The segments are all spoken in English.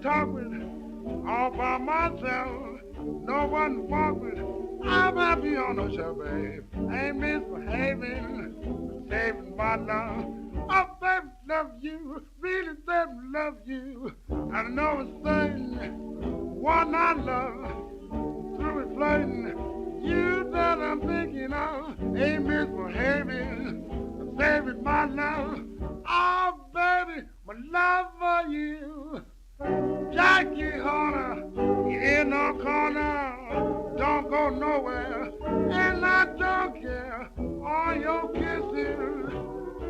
talking all by myself. No one walk with. I'm happy on the show, babe. Ain't misbehaving, saving my love. Oh, baby, love you. Really, baby, love you. I know it's thing, one I love. Through it flirting, you that I'm thinking of. Ain't misbehaving, saving my love. Oh, baby, my love for you. Jackie Horner, in no corner, don't go nowhere, and I don't care. All your kisses,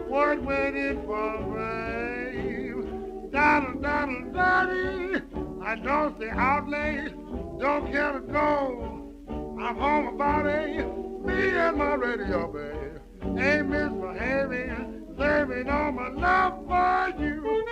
worth waiting for, babe. Daddle, daddle, daddy, I don't say outlay, don't care to go. I'm home about it, me and my radio, babe. Ain't misbehaving, saving all my love for you.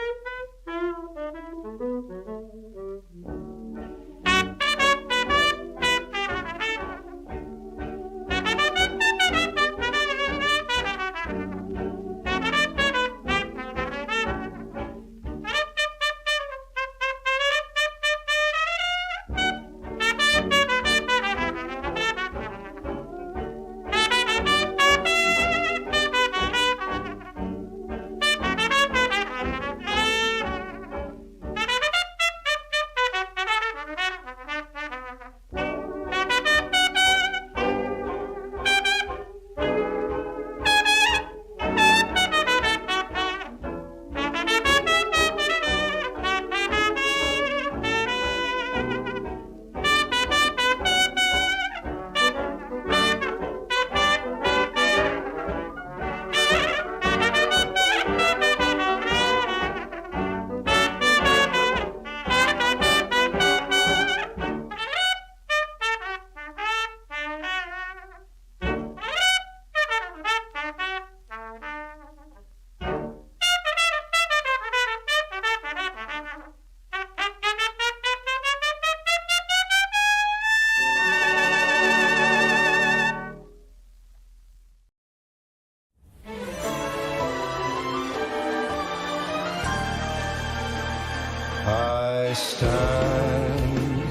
I stand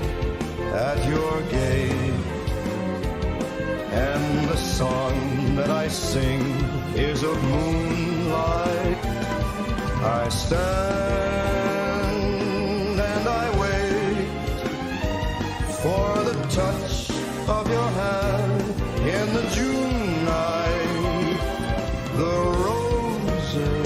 at your gate, and the song that I sing is of moonlight. I stand and I wait for the touch of your hand in the June night. The roses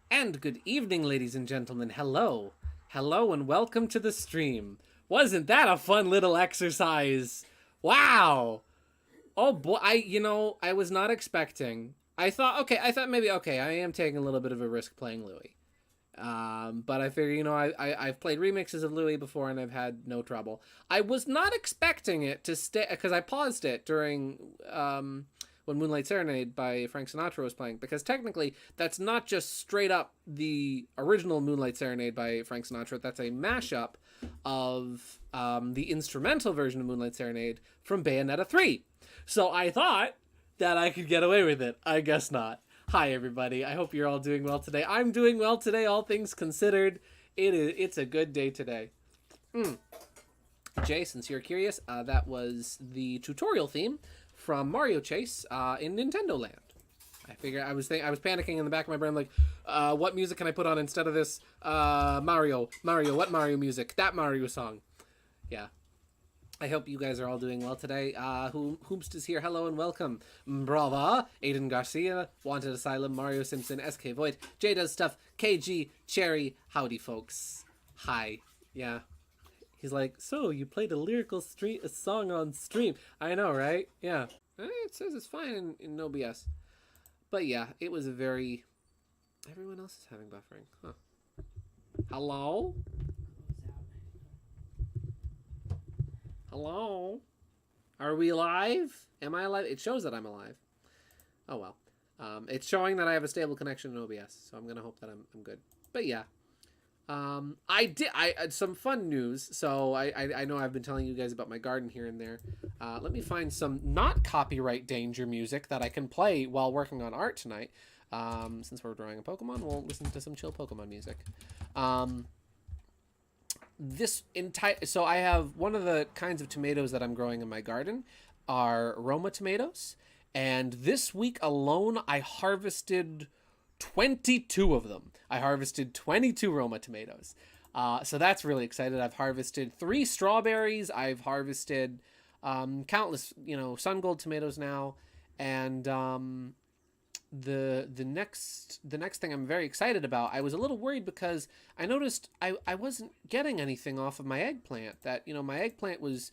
And good evening, ladies and gentlemen. Hello. Hello and welcome to the stream. Wasn't that a fun little exercise? Wow. Oh boy, I was not expecting. I thought maybe, okay, I am taking a little bit of a risk playing Louis. But I figure, I've played remixes of Louis before and I've had no trouble. I was not expecting it to stay, because I paused it during, when Moonlight Serenade by Frank Sinatra was playing, because technically that's not just straight up the original Moonlight Serenade by Frank Sinatra, that's a mashup of the instrumental version of Moonlight Serenade from Bayonetta 3. So I thought that I could get away with it. I guess not. Hi everybody, I hope you're all doing well today. I'm doing well today, all things considered. It's a good day today. Jay, since you're curious, that was the tutorial theme from Mario Chase in Nintendo Land. I figure I was panicking in the back of my brain, like, what music can I put on instead of this? Mario, what Mario music? That Mario song. Yeah. I hope you guys are all doing well today. Hoomst is here. Hello and welcome. Brava, Aiden Garcia, Wanted Asylum, Mario Simpson, SK Void, J Does Stuff, KG, Cherry. Howdy, folks. Hi. Yeah. He's like, so you played a song on stream. I know, right? Yeah. It says it's fine in no BS. But yeah, it was a very... Everyone else is having buffering. Huh. Hello? Hello? Are we live? Am I alive? It shows that I'm alive. Oh well. It's showing that I have a stable connection in OBS, so I'm gonna hope that I'm good. But yeah. I had some fun news. So I know I've been telling you guys about my garden here and there. Let me find some not copyright danger music that I can play while working on art tonight. Since we're drawing a Pokemon, we'll listen to some chill Pokemon music. So I have one of the kinds of tomatoes that I'm growing in my garden are Roma tomatoes, and this week alone I harvested 22 of them. I harvested 22 Roma tomatoes. So that's really excited. I've harvested 3 strawberries. I've harvested countless, sun gold tomatoes now, and the next thing I'm very excited about, I was a little worried because I noticed I wasn't getting anything off of my eggplant. That my eggplant was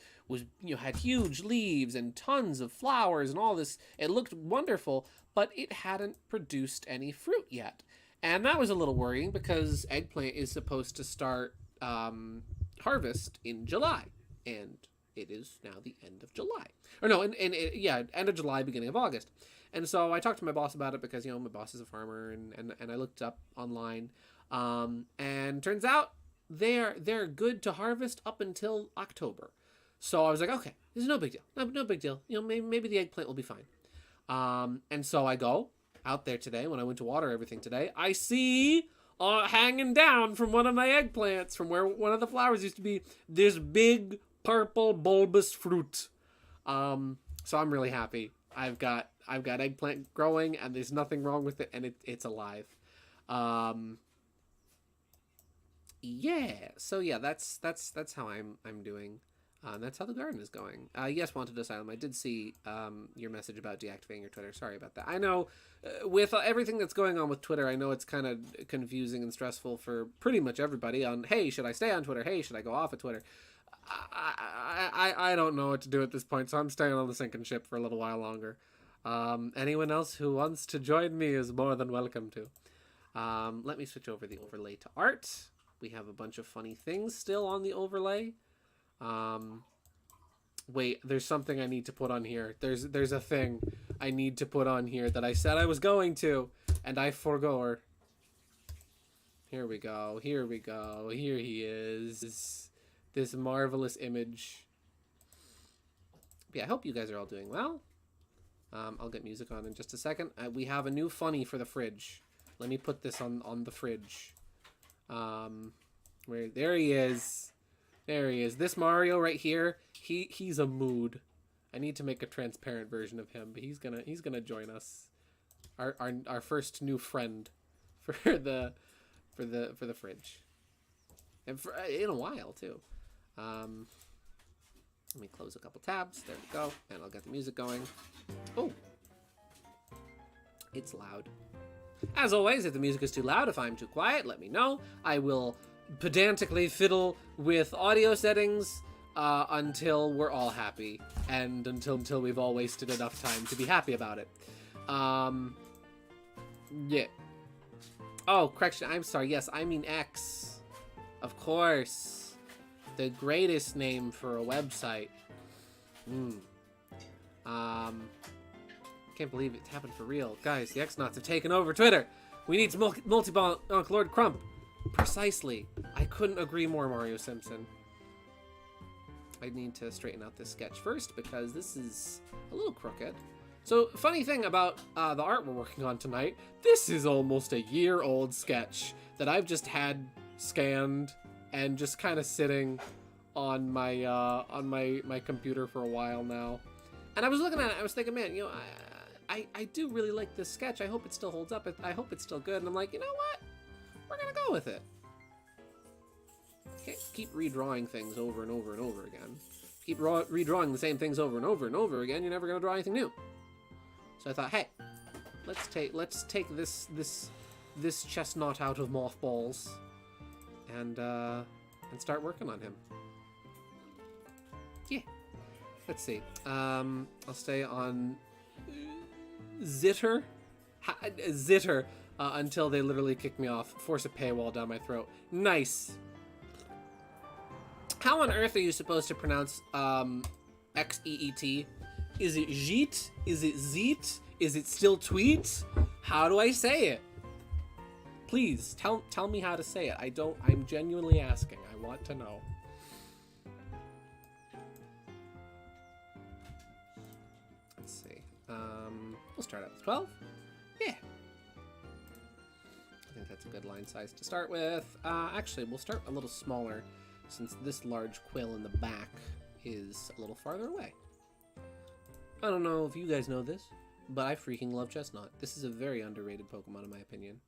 had huge leaves and tons of flowers and all this. It looked wonderful, but it hadn't produced any fruit yet. And that was a little worrying because eggplant is supposed to start harvest in July, and it is now the end of July. Or no, end of July, beginning of August. And so I talked to my boss about it because, my boss is a farmer, and I looked up online. And turns out they're good to harvest up until October. So I was like, okay, this is no big deal. No big deal. Maybe the eggplant will be fine. And so I go out there today when I went to water everything today. I see hanging down from one of my eggplants, from where one of the flowers used to be, this big purple bulbous fruit. So I'm really happy. I've got eggplant growing, and there's nothing wrong with it, and it's alive. Yeah. So yeah, that's how I'm doing. That's how the garden is going. Yes, Wanted Asylum. I did see your message about deactivating your Twitter. Sorry about that. I know with everything that's going on with Twitter, I know it's kind of confusing and stressful for pretty much everybody on, hey, should I stay on Twitter? Hey, should I go off of Twitter? I don't know what to do at this point, so I'm staying on the sinking ship for a little while longer. Anyone else who wants to join me is more than welcome to. Let me switch over the overlay to art. We have a bunch of funny things still on the overlay. Wait, there's something I need to put on here. There's a thing I need to put on here that I said I was going to, and I forgot. Here we go. Here he is. This marvelous image. But yeah, I hope you guys are all doing well. I'll get music on in just a second. We have a new funny for the fridge. Let me put this on the fridge. There he is. There he is. This Mario right here, he's a mood. I need to make a transparent version of him, but he's gonna join us. Our first new friend for the fridge. And in a while too. Let me close a couple tabs. There we go. And I'll get the music going. Oh, it's loud. As always, if the music is too loud, if I'm too quiet, let me know. I will pedantically fiddle with audio settings until we're all happy, and until we've all wasted enough time to be happy about it. Yeah. Oh, correction, I'm sorry. Yes, I mean X. Of course. The greatest name for a website. Can't believe it happened for real. Guys, the Xnaughts have taken over Twitter. We need to multi-ball Uncle Lord Crump. Precisely. I couldn't agree more, Mario Simpson. I need to straighten out this sketch first because this is a little crooked. So, funny thing about the art we're working on tonight, this is almost a year-old sketch that I've just had scanned and just kind of sitting on my computer for a while now. And I was looking at it, I was thinking, man, you know, I do really like this sketch. I hope it still holds up. I hope it's still good. And I'm like, you know what? We're gonna go with it. Can't keep redrawing things over and over and over again. Keep redrawing the same things over and over and over again. You're never gonna draw anything new. So I thought, hey, let's take this Chesnaught out of mothballs and start working on him. Yeah. Let's see. I'll stay on Zitter until they literally kick me off, force a paywall down my throat. Nice. How on earth are you supposed to pronounce X-E-E-T? Is it Jeet? Is it Zeet? Is it still Tweet? How do I say it? Please, tell me how to say it. I'm genuinely asking. I want to know. Let's see. We'll start out with 12. Yeah. I think that's a good line size to start with. Actually, we'll start a little smaller since this large quill in the back is a little farther away. I don't know if you guys know this, but I freaking love Chesnaught. This is a very underrated Pokemon in my opinion.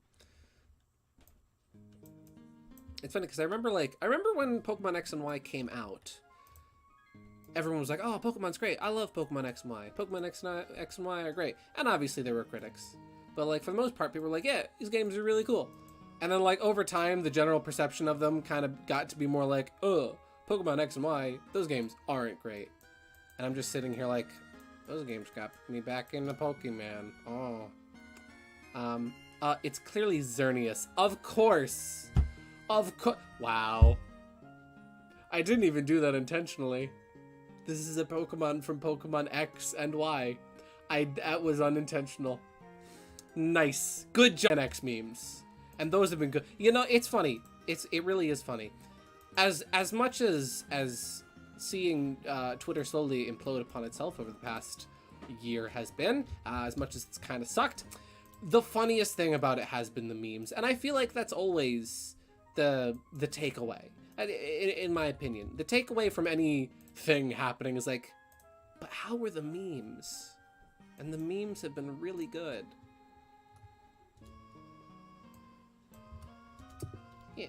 It's funny because I remember when Pokemon X and Y came out, everyone was like, oh, Pokemon's great. I love Pokemon X and Y. Pokemon X and Y are great. And obviously there were critics. But like for the most part, people were like, yeah, these games are really cool. And then like over time, the general perception of them kind of got to be more like, oh, Pokemon X and Y, those games aren't great. And I'm just sitting here like, those games got me back into Pokemon. Oh. It's clearly Xerneas. Of course. Of course. Wow. I didn't even do that intentionally. This is a Pokemon from Pokemon X and Y. That was unintentional. Nice. Good job. X memes. And those have been good. You know, it's funny. It really is funny. As much as seeing Twitter slowly implode upon itself over the past year has been, as much as it's kind of sucked, the funniest thing about it has been the memes. And I feel like that's always the takeaway. In my opinion. The takeaway from anything happening is like, but how were the memes? And the memes have been really good. Yeah.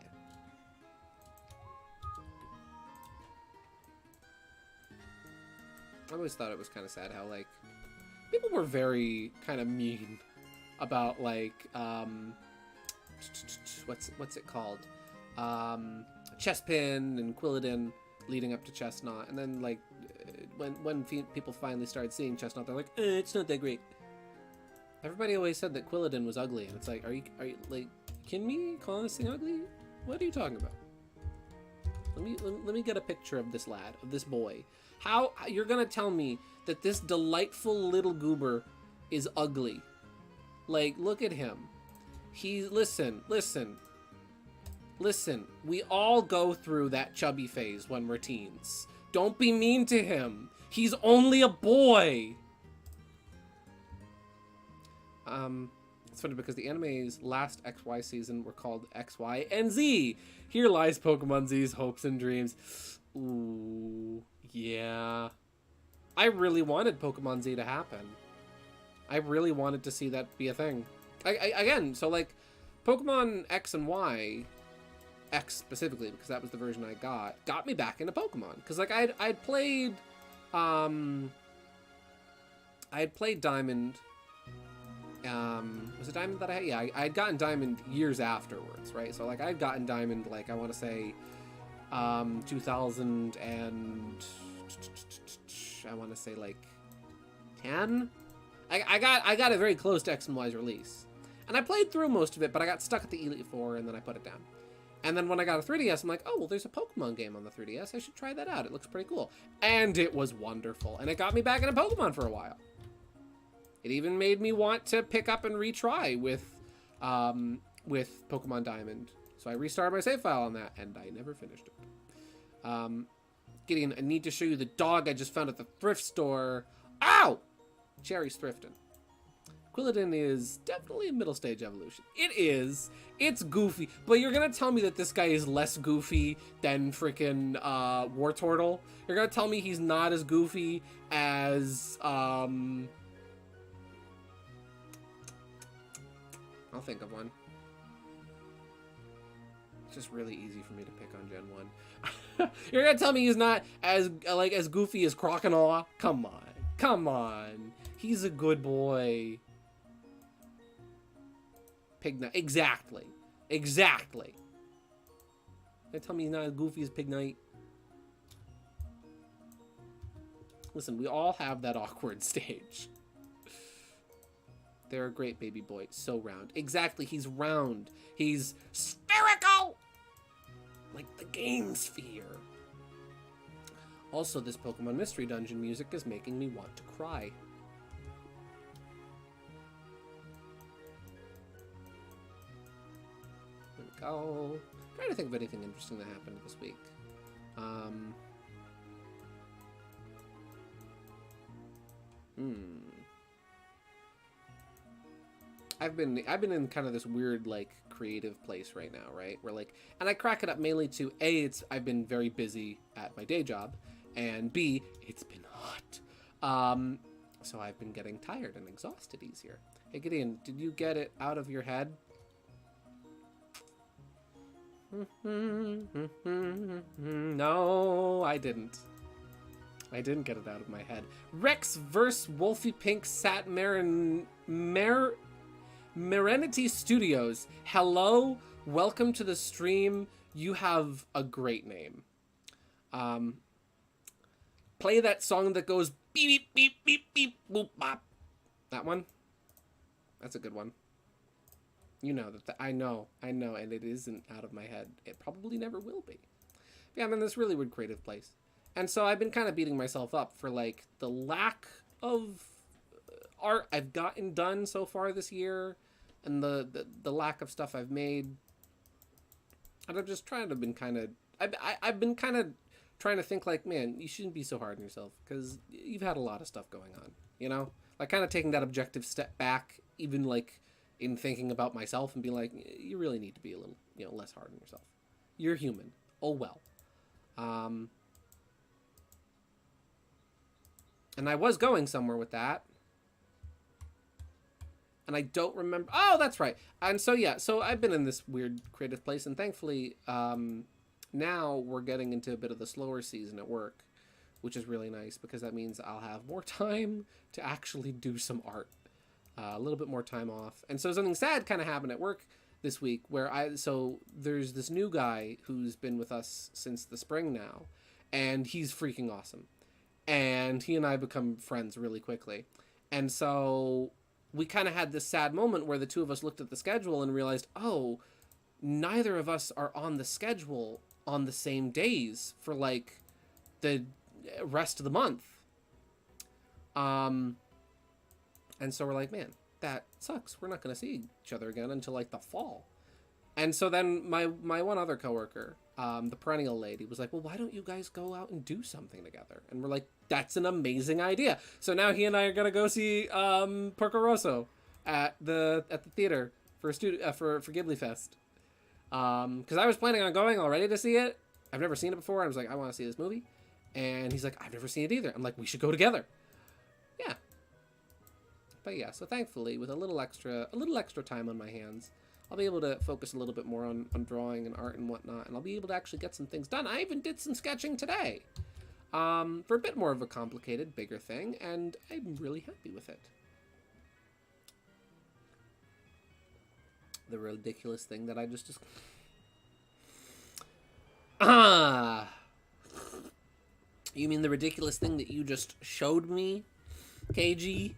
I always thought it was kind of sad how, like, people were very kind of mean about, like, what's it called? Chespin and Quilladin leading up to Chesnaught, and then, like, when people finally started seeing Chesnaught, they're like, it's not that great. Everybody always said that Quilladin was ugly, and it's like, are you like, kidding me? Calling this thing ugly? What are you talking about? Let me get a picture of this lad, of this boy. How you're gonna tell me that this delightful little goober is ugly? Like, look at him. Listen. We all go through that chubby phase when we're teens. Don't be mean to him. He's only a boy. It's funny because the anime's last XY season were called XY and Z. Here lies Pokemon Z's hopes and dreams. Ooh, yeah. I really wanted Pokemon Z to happen. I really wanted to see that be a thing. Again, so like, Pokemon X and Y, X specifically, because that was the version I got me back into Pokemon. Because like, I'd played Diamond Was it Diamond that I had? Yeah, I had gotten Diamond years afterwards, right? So, like, I'd gotten Diamond, like, I want to say, 2000 and... I want to say, like, 10? I got it very close to X and Y's release. And I played through most of it, but I got stuck at the Elite Four, and then I put it down. And then when I got a 3DS, I'm like, oh, well, there's a Pokemon game on the 3DS. I should try that out. It looks pretty cool. And it was wonderful. And it got me back into Pokemon for a while. It even made me want to pick up and retry with Pokemon Diamond. So I restarted my save file on that, and I never finished it. Gideon, I need to show you the dog I just found at the thrift store. Ow! Cherry's thrifting. Quilladin is definitely a middle stage evolution. It is. It's goofy. But you're going to tell me that this guy is less goofy than freaking Wartortle? You're going to tell me he's not as goofy as... I'll think of one. It's just really easy for me to pick on Gen 1. You're going to tell me he's not as goofy as Croconaw? Come on. Come on. He's a good boy. Pignite. Exactly. Exactly. They tell me he's not as goofy as Pignite. Listen, we all have that awkward stage. They're a great baby boy. So round. Exactly. He's round. He's spherical. Like the game sphere. Also, this Pokemon Mystery Dungeon music is making me want to cry. There we go. I'm trying to think of anything interesting that happened this week. I've been in kind of this weird, like, creative place right now, right? Where, like, and I crack it up mainly to A, I've been very busy at my day job, and B, it's been hot. So I've been getting tired and exhausted easier. Hey, Gideon, did you get it out of your head? No, I didn't. I didn't get it out of my head. Rex vs. Wolfie Pink Sat Merenity Studios. Hello, welcome to the stream. You have a great name. Play that song that goes beep, beep, beep, beep, beep, boop, bop. That one? That's a good one. You know that. I know, and it isn't out of my head. It probably never will be. Yeah, I'm in this really weird creative place. And so I've been kind of beating myself up for, like, the lack of art I've gotten done so far this year, and the lack of stuff I've made. And I've just trying to been kind of... I've been kind of trying to think, like, man, you shouldn't be so hard on yourself, because you've had a lot of stuff going on, you know? Like, kind of taking that objective step back, even, like, in thinking about myself and being like, you really need to be a little, you know, less hard on yourself. You're human. Oh, well. And I was going somewhere with that. And I don't remember. Oh, that's right. And so, yeah, so I've been in this weird creative place. And thankfully, now we're getting into a bit of the slower season at work, which is really nice because that means I'll have more time to actually do some art. A little bit more time off. And so something sad kind of happened at work this week where so there's this new guy who's been with us since the spring now. And he's freaking awesome. And he and I become friends really quickly. And so we kind of had this sad moment where the two of us looked at the schedule and realized, oh, neither of us are on the schedule on the same days for, like, the rest of the month. And so we're like, man, that sucks. We're not going to see each other again until, like, the fall. And so then my one other coworker, the perennial lady, was like, well, why don't you guys go out and do something together? And we're like, that's an amazing idea. So now he and I are going to go see Porco Rosso at the theater for Ghibli Fest. Because I was planning on going already to see it. I've never seen it before. I was like, I want to see this movie. And he's like, I've never seen it either. I'm like, we should go together. Yeah. But yeah, so thankfully, with a little extra time on my hands, I'll be able to focus a little bit more on drawing and art and whatnot, and I'll be able to actually get some things done. I even did some sketching today, for a bit more of a complicated, bigger thing, and I'm really happy with it. The ridiculous thing that I just... Ah! You mean the ridiculous thing that you just showed me, KG?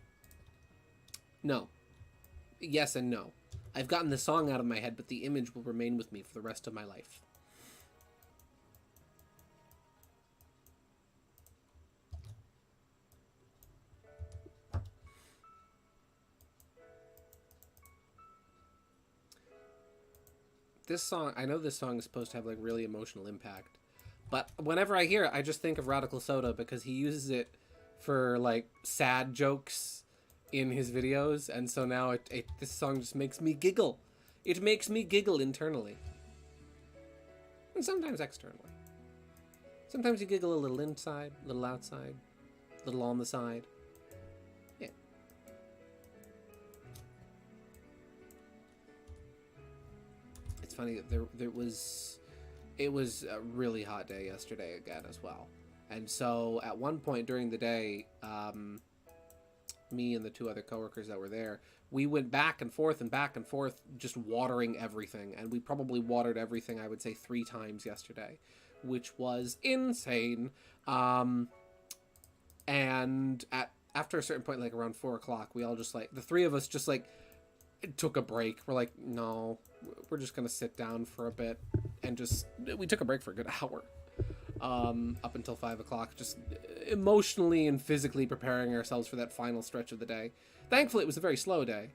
No. Yes and no. I've gotten the song out of my head, but the image will remain with me for the rest of my life. This song, I know this song is supposed to have like really emotional impact, but whenever I hear it, I just think of Radical Soda because he uses it for like sad jokes in his videos, and so now this song just makes me giggle. It makes me giggle internally, and sometimes externally. Sometimes you giggle a little inside, a little outside, a little on the side. Yeah. It's funny that it was a really hot day yesterday again as well, and so at one point during the day, me and the two other coworkers that were there, we went back and forth, just watering everything, and we probably watered everything, I would say 3 times yesterday, which was insane. And after a certain point, like around 4 o'clock, we all just like, the 3 of us just like took a break. We're like, no, we're just gonna sit down for a bit, and we took a break for a good hour. Up until 5 o'clock, just emotionally and physically preparing ourselves for that final stretch of the day. Thankfully, it was a very slow day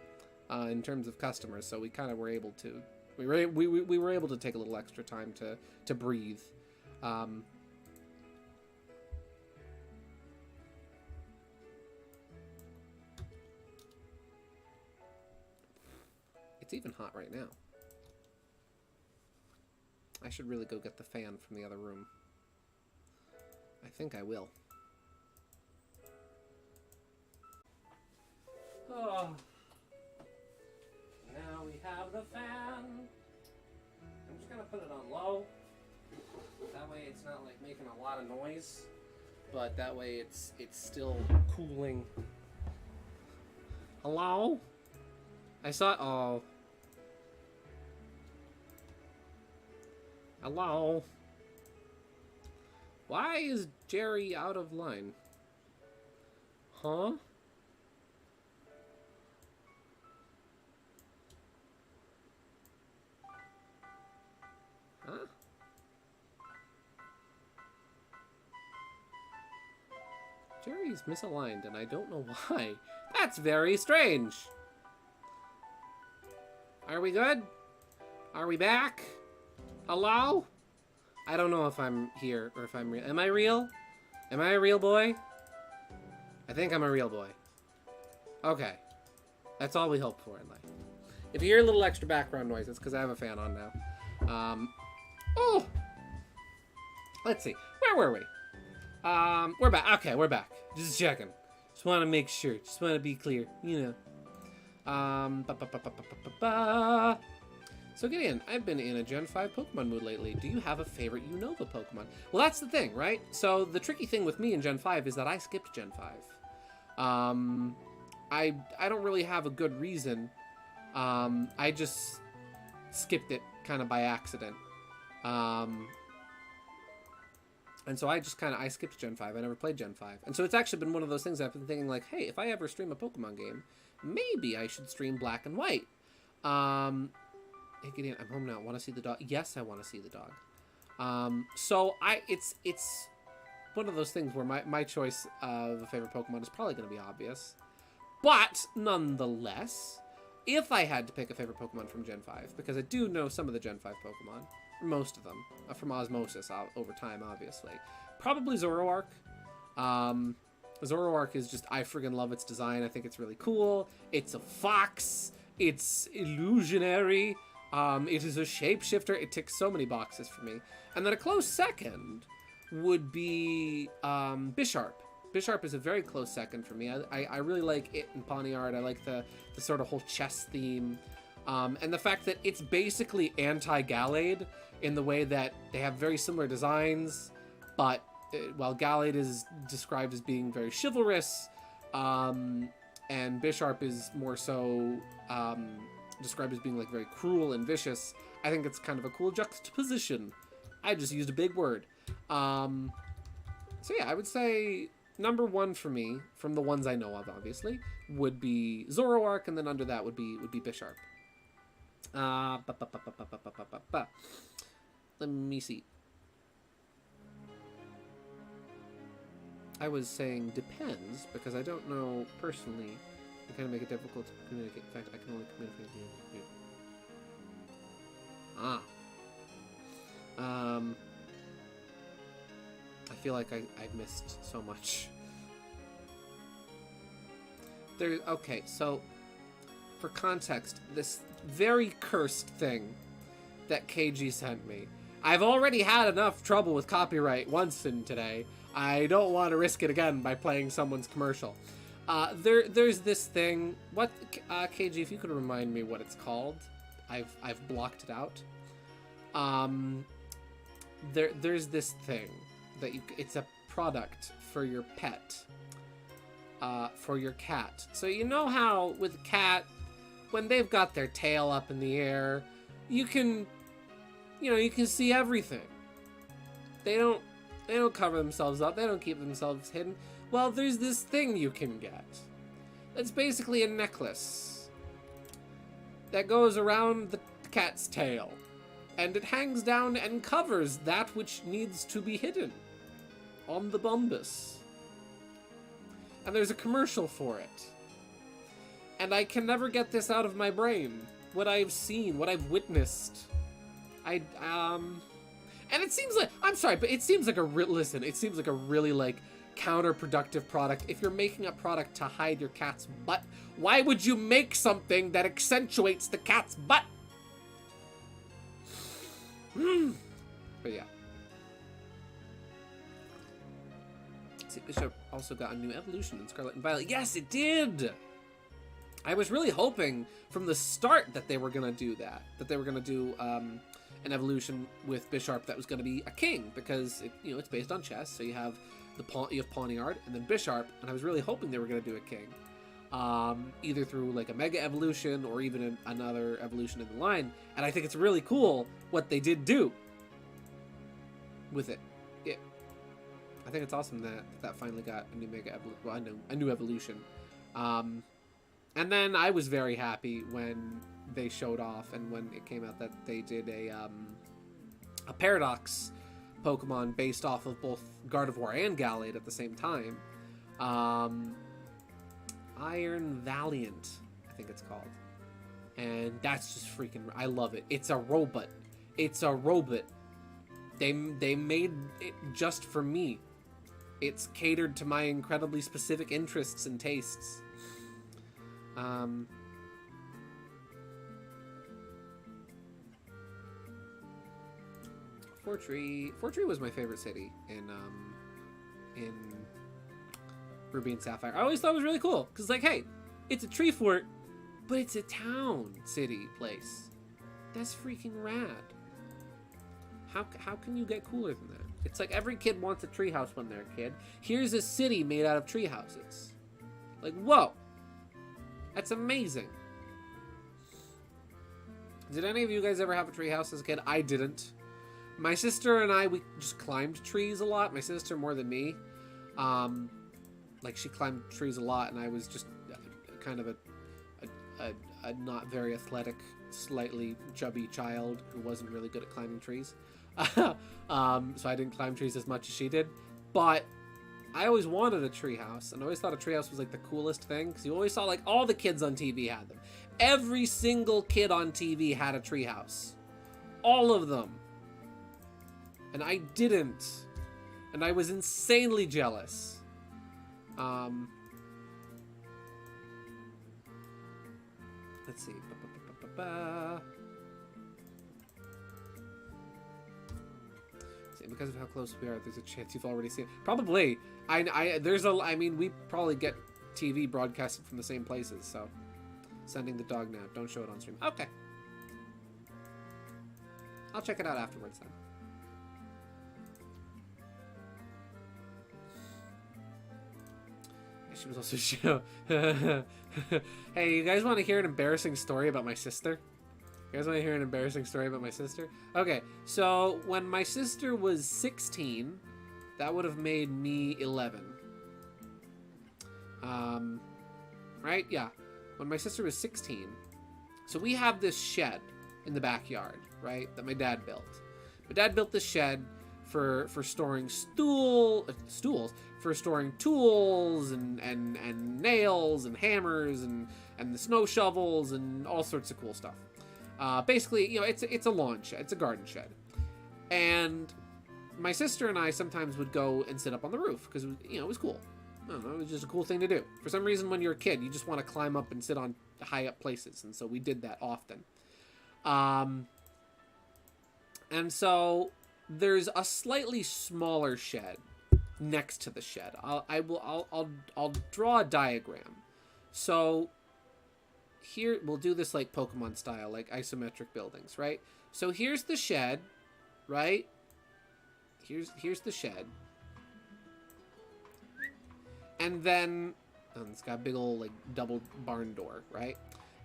in terms of customers, so we kind of were able to we were able to take a little extra time to breathe. It's even hot right now. I should really go get the fan from the other room. I think I will. Oh. Now we have the fan. I'm just gonna put it on low. That way it's not like making a lot of noise, but that way it's still cooling. Hello? I saw. Oh. Hello? Why is Jerry out of line? Huh? Huh? Jerry's misaligned, and I don't know why. That's very strange. Are we good? Are we back? Hello? I don't know if I'm here or if I'm real. Am I real? Am I a real boy? I think I'm a real boy. Okay. That's all we hope for in life. If you hear a little extra background noise, it's because I have a fan on now. Oh! Let's see. Where were we? We're back. Okay, we're back. Just checking. Just want to make sure. Just want to be clear. You know. So Gideon, I've been in a Gen 5 Pokemon mood lately. Do you have a favorite Unova Pokemon? Well, that's the thing, right? So the tricky thing with me in Gen 5 is that I skipped Gen 5. I don't really have a good reason. I just skipped it kind of by accident. And so I skipped Gen 5. I never played Gen 5. And so it's actually been one of those things I've been thinking like, hey, if I ever stream a Pokemon game, maybe I should stream Black and White. Hey Gideon, I'm home now. Want to see the dog? Yes, I want to see the dog. So it's one of those things where my choice of a favorite Pokemon is probably going to be obvious. But nonetheless, if I had to pick a favorite Pokemon from Gen 5, because I do know some of the Gen 5 Pokemon, most of them, from osmosis over time, obviously, probably Zoroark. Zoroark is just, I friggin' love its design. I think it's really cool. It's a fox. It's illusionary. It is a shapeshifter. It ticks so many boxes for me. And then a close second would be Bisharp. Bisharp is a very close second for me. I really like it in Pawniard. I like the sort of whole chess theme. And the fact that it's basically anti-Gallade in the way that they have very similar designs, but while Gallade is described as being very chivalrous, and Bisharp is more so described as being like very cruel and vicious, I think it's kind of a cool juxtaposition. I just used a big word. So yeah, I would say number 1 for me, from the ones I know of, obviously, would be Zoroark, and then under that would be Bisharp. Let me see. I was saying depends, because I don't know personally. It kind of make it difficult to communicate. In fact, I can only communicate with you. I feel like I've missed so much. Okay, so for context, this very cursed thing that KG sent me. I've already had enough trouble with copyright once in today. I don't want to risk it again by playing someone's commercial. There's this thing. What, KG, if you could remind me what it's called. I've blocked it out. There's this thing that it's a product for your pet. For your cat. So you know how with a cat, when they've got their tail up in the air, you can see everything. They don't cover themselves up. They don't keep themselves hidden. Well, there's this thing you can get. It's basically a necklace that goes around the cat's tail, and it hangs down and covers that which needs to be hidden on the bumbus. And there's a commercial for it. And I can never get this out of my brain. What I've seen, what I've witnessed. And it seems like, I'm sorry, but it seems like it seems like a really, like, counterproductive product. If you're making a product to hide your cat's butt, why would you make something that accentuates the cat's butt? But yeah. See, Bishop also got a new evolution in Scarlet and Violet. Yes, it did! I was really hoping from the start that they were going to do that. That they were going to do an evolution with Bisharp that was going to be a king. Because, it's based on chess. So you have Pawniard and then Bisharp. And I was really hoping they were going to do a king. Either through like a mega evolution or even another evolution in the line. And I think it's really cool what they did do with it. Yeah. I think it's awesome that finally got a new a new evolution. And then I was very happy when they showed off and when it came out that they did a Paradox Pokemon based off of both Gardevoir and Gallade at the same time. Iron Valiant, I think it's called. And that's just freaking... I love it. It's a robot. It's a robot. They made it just for me. It's catered to my incredibly specific interests and tastes. Fortree was my favorite city in Ruby and Sapphire. I always thought it was really cool because, like, hey, it's a tree fort, but it's a town, city, place. That's freaking rad. How can you get cooler than that? It's like every kid wants a treehouse when they're a kid. Here's a city made out of tree houses. Like, whoa. That's amazing. Did any of you guys ever have a treehouse as a kid? I didn't. My sister and I, we just climbed trees a lot. My sister more than me. Like, she climbed trees a lot, and I was just kind of a not very athletic, slightly chubby child who wasn't really good at climbing trees. So I didn't climb trees as much as she did. But I always wanted a treehouse, and I always thought a treehouse was like the coolest thing, because you always saw like all the kids on TV had them. Every single kid on TV had a treehouse. All of them. And I didn't. And I was insanely jealous. Let's see. Because of how close we are, there's a chance you've already seen it. Probably. I mean, we probably get TV broadcasted from the same places, so. Sending the dog now. Don't show it on stream. Okay. I'll check it out afterwards then. she was also Hey, you guys want to hear an embarrassing story about my sister? You guys want to hear an embarrassing story about my sister? Okay, so when my sister was 16, that would have made me 11. Right? Yeah. When my sister was 16, so we have this shed in the backyard, right, that my dad built. My dad built this shed for storing stools, for storing tools and nails and hammers and the snow shovels and all sorts of cool stuff. Basically, you know, it's a lawn shed, it's a garden shed. And my sister and I sometimes would go and sit up on the roof because, you know, it was cool. I don't know, it was just a cool thing to do. For some reason, when you're a kid, you just want to climb up and sit on high up places, and so we did that often. And so there's a slightly smaller shed next to the shed. I'll draw a diagram. So here we'll do this like Pokemon style, like isometric buildings, right? So here's the shed, right? Here's the shed. And then it's got a big old like double barn door, right?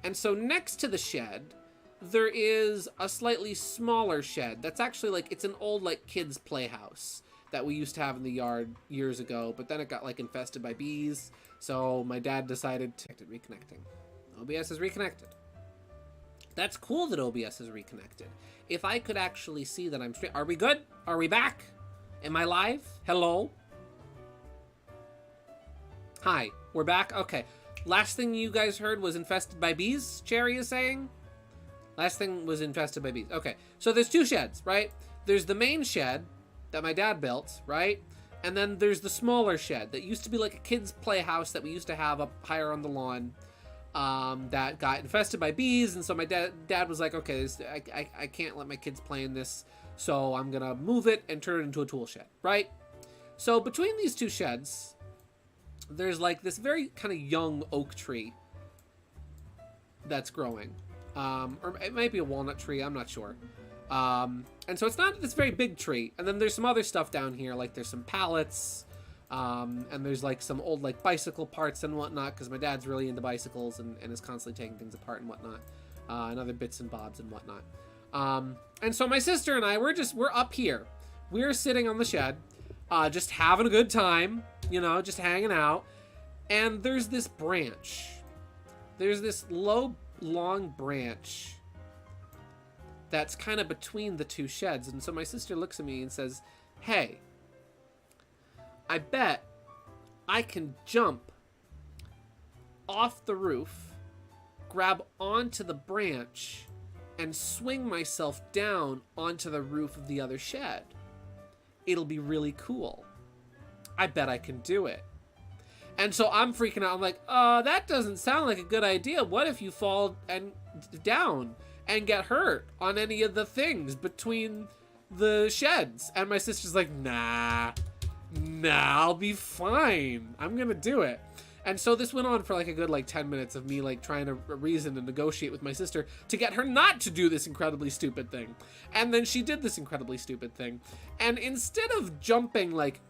And so next to the shed, there is a slightly smaller shed. That's actually like, it's an old like kids playhouse that we used to have in the yard years ago, but then it got like infested by bees. So my dad decided to reconnecting. OBS is reconnected. That's cool that OBS is reconnected. If I could actually see that I'm straight. Are we good? Are we back? Am I live? Hello? Hi, we're back? Okay. Last thing you guys heard was infested by bees, Cherry is saying? Last thing was infested by bees. Okay, so there's two sheds, right? There's the main shed that my dad built, right? And then there's the smaller shed that used to be like a kid's playhouse that we used to have up higher on the lawn that got infested by bees. And so my dad was like, okay, I can't let my kids play in this, so I'm going to move it and turn it into a tool shed, right? So between these two sheds, there's like this very kind of young oak tree that's growing. Or it might be a walnut tree, I'm not sure. And so it's not this very big tree. And then there's some other stuff down here, like there's some pallets, and there's like some old like bicycle parts and whatnot, because my dad's really into bicycles and is constantly taking things apart and whatnot, and other bits and bobs and whatnot. And so my sister and I, we're up here. We're sitting on the shed, just having a good time, you know, just hanging out. And there's this branch. There's this long branch that's kind of between the two sheds. And so my sister looks at me and says, hey, I bet I can jump off the roof, grab onto the branch, and swing myself down onto the roof of the other shed. It'll be really cool. I bet I can do it. And so I'm freaking out. I'm like, that doesn't sound like a good idea. What if you fall down and get hurt on any of the things between the sheds? And my sister's like, nah, I'll be fine. I'm gonna do it. And so this went on for like a good like 10 minutes of me like trying to reason and negotiate with my sister to get her not to do this incredibly stupid thing. And then she did this incredibly stupid thing. And instead of jumping like,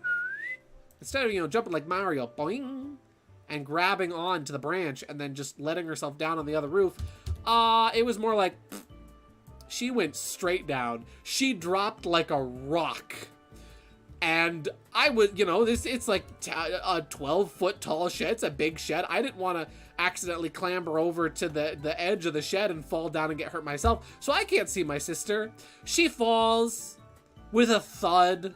jumping like Mario, boing, and grabbing on to the branch and then just letting herself down on the other roof, it was more like, she went straight down. She dropped like a rock. And I would, it's like a 12-foot tall shed. It's a big shed. I didn't want to accidentally clamber over to the edge of the shed and fall down and get hurt myself. So I can't see my sister. She falls with a thud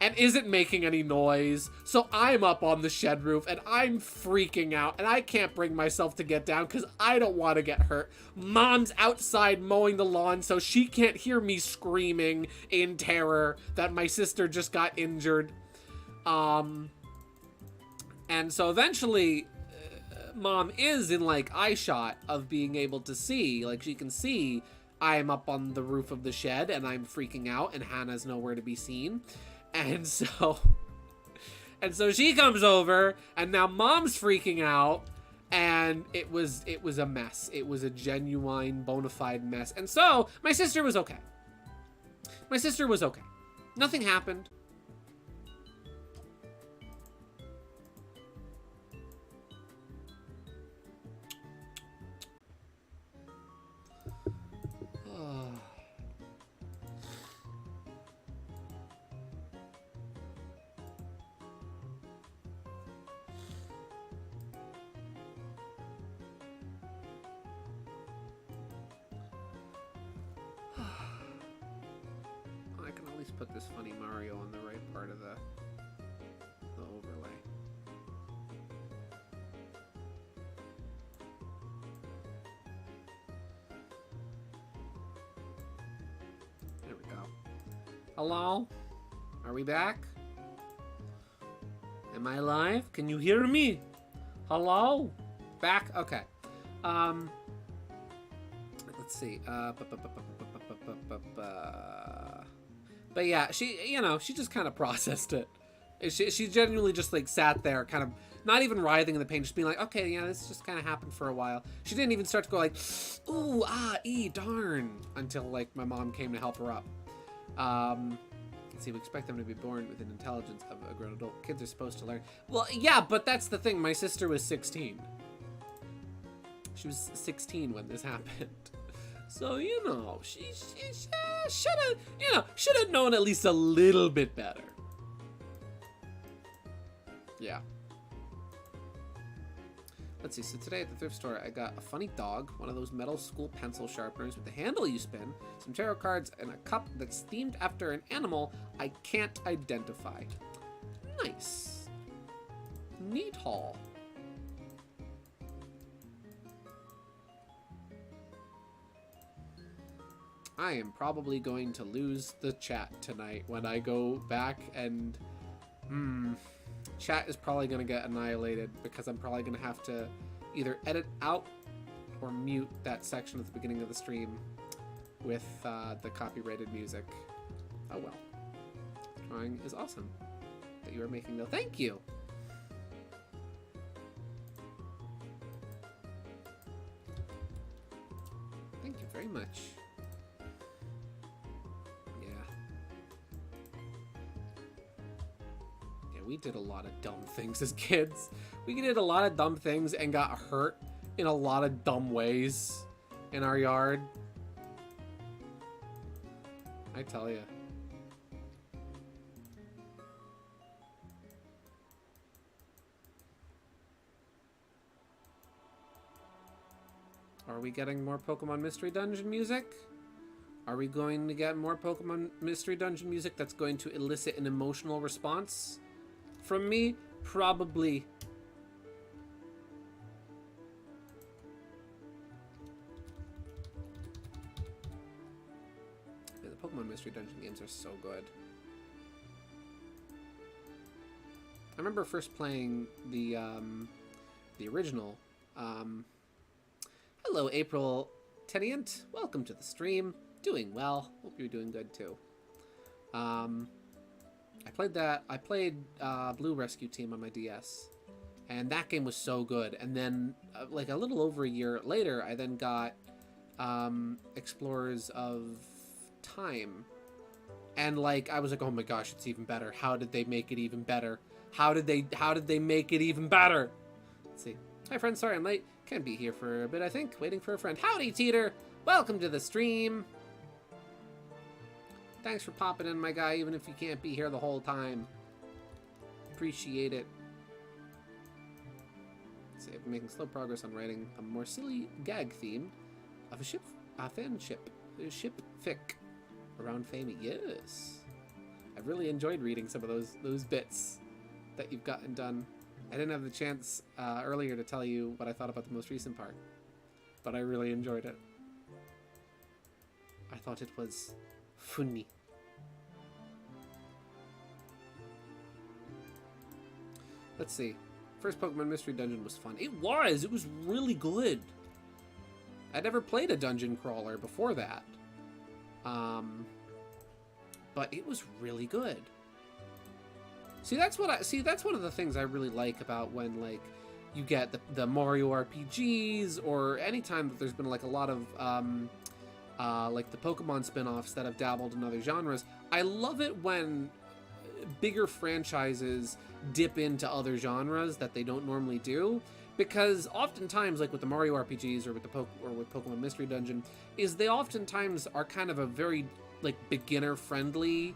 and isn't making any noise. So I'm up on the shed roof and I'm freaking out and I can't bring myself to get down because I don't want to get hurt. Mom's outside mowing the lawn so she can't hear me screaming in terror that my sister just got injured. And so eventually Mom is in like eye shot of being able to see, like she can see I'm up on the roof of the shed and I'm freaking out and Hannah's nowhere to be seen. And so she comes over and now Mom's freaking out and it was a mess. It was a genuine bona fide mess. And so my sister was okay. Nothing happened. least put this funny Mario on the right part of the overlay. There we go. Hello? Are we back? Am I live? Can you hear me? Hello? Back? Okay. Let's see. But yeah, she just kind of processed it. She genuinely just like sat there, kind of not even writhing in the pain, just being like, okay, yeah, this just kind of happened for a while. She didn't even start to go like, ooh, darn, until like my mom came to help her up. Let's see, we expect them to be born with an intelligence of a grown adult. Kids are supposed to learn. Well, yeah, but that's the thing. My sister was 16. She was 16 when this happened. So, she should have known at least a little bit better. Yeah. Let's see, so today at the thrift store, I got a funny dog, one of those metal school pencil sharpeners with the handle you spin, some tarot cards, and a cup that's themed after an animal I can't identify. Nice. Neat haul. I am probably going to lose the chat tonight when I go back and... chat is probably going to get annihilated because I'm probably going to have to either edit out or mute that section at the beginning of the stream with the copyrighted music. Oh well. Drawing is awesome that you are making though. Thank you! Thank you very much. We did a lot of dumb things as kids. We did a lot of dumb things and got hurt in a lot of dumb ways in our yard. I tell you. Are we getting more Pokemon Mystery Dungeon music? Are we going to get more Pokemon Mystery Dungeon music that's going to elicit an emotional response? From me, probably. Yeah, the Pokemon Mystery Dungeon games are so good. I remember first playing the original. Hello, April Teniant. Welcome to the stream. Doing well. Hope you're doing good too. I played that. I played Blue Rescue Team on my DS, and that game was so good. And then, like a little over a year later, I then got Explorers of Time, and like I was like, oh my gosh, it's even better. How did they make it even better? How did they make it even better? Let's see. Hi friends, sorry I'm late. Can't be here for a bit, I think. Waiting for a friend. Howdy, Teeter. Welcome to the stream. Thanks for popping in, my guy, even if you can't be here the whole time. Appreciate it. Let's see, I've been making slow progress on writing a more silly gag theme of a fan ship fic around Famey. Yes. I've really enjoyed reading some of those bits that you've gotten done. I didn't have the chance earlier to tell you what I thought about the most recent part, but I really enjoyed it. I thought it was funny. Let's see. First Pokemon Mystery Dungeon was fun. It was really good. I'd never played a dungeon crawler before that. But it was really good. That's one of the things I really like about when like you get the Mario RPGs, or anytime that there's been like a lot of like the Pokemon spin-offs that have dabbled in other genres. I love it when bigger franchises dip into other genres that they don't normally do, because oftentimes, like with the Mario RPGs or with Pokemon Mystery Dungeon, is they oftentimes are kind of a very like beginner friendly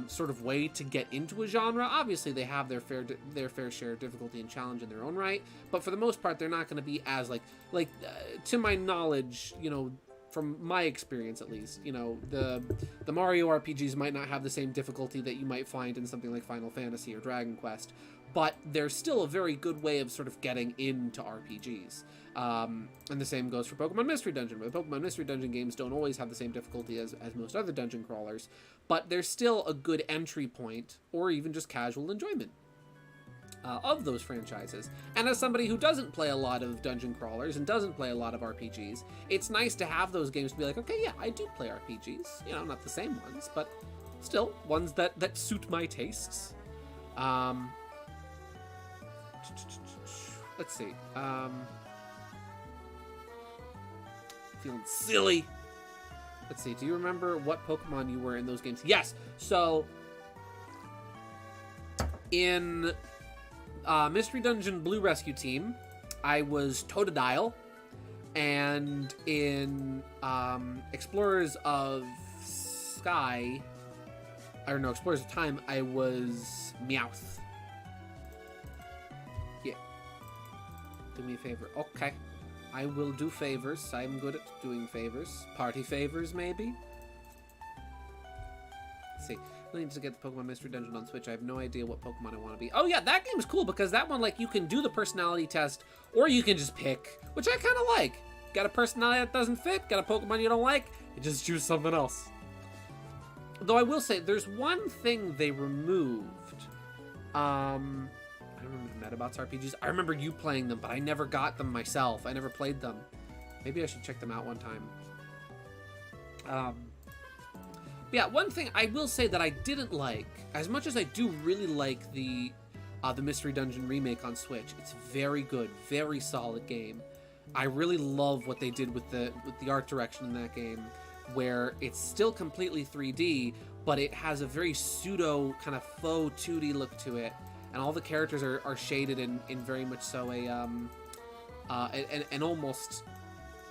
sort of way to get into a genre. Obviously, they have their fair share of difficulty and challenge in their own right, but for the most part, they're not going to be as like to my knowledge, from my experience at least. You know, the Mario RPGs might not have the same difficulty that you might find in something like Final Fantasy or Dragon Quest, but they're still a very good way of sort of getting into RPGs. And the same goes for Pokemon Mystery Dungeon, where the Pokemon Mystery Dungeon games don't always have the same difficulty as most other dungeon crawlers, but there's still a good entry point, or even just casual enjoyment of those franchises. And as somebody who doesn't play a lot of dungeon crawlers and doesn't play a lot of RPGs, it's nice to have those games to be like, okay, yeah, I do play RPGs. You know, not the same ones, but still ones that suit my tastes. Let's see. Feeling silly. Let's see. Do you remember what Pokemon you were in those games? Yes. So in Mystery Dungeon Blue Rescue Team, I was Totodile, and in Explorers of Sky, I don't know, Explorers of Time, I was Meowth. Yeah. Do me a favor. Okay. I will do favors. I'm good at doing favors. Party favors, maybe? Let's see. I need to get the Pokemon Mystery Dungeon on Switch. I have no idea what Pokemon I want to be. Oh yeah, that game is cool because that one, like, you can do the personality test or you can just pick, which I kind of like. Got a personality that doesn't fit, got a Pokemon you don't like, you just choose something else. Though I will say, there's one thing they removed. I remember the Metabots RPGs. I remember you playing them, but I never got them myself. I never played them. Maybe I should check them out one time. Yeah, one thing I will say that I didn't like, as much as I do really like the Mystery Dungeon remake on Switch, it's very good, very solid game. I really love what they did with the art direction in that game, where it's still completely 3D, but it has a very pseudo kind of faux 2D look to it, and all the characters are shaded in very much so an almost,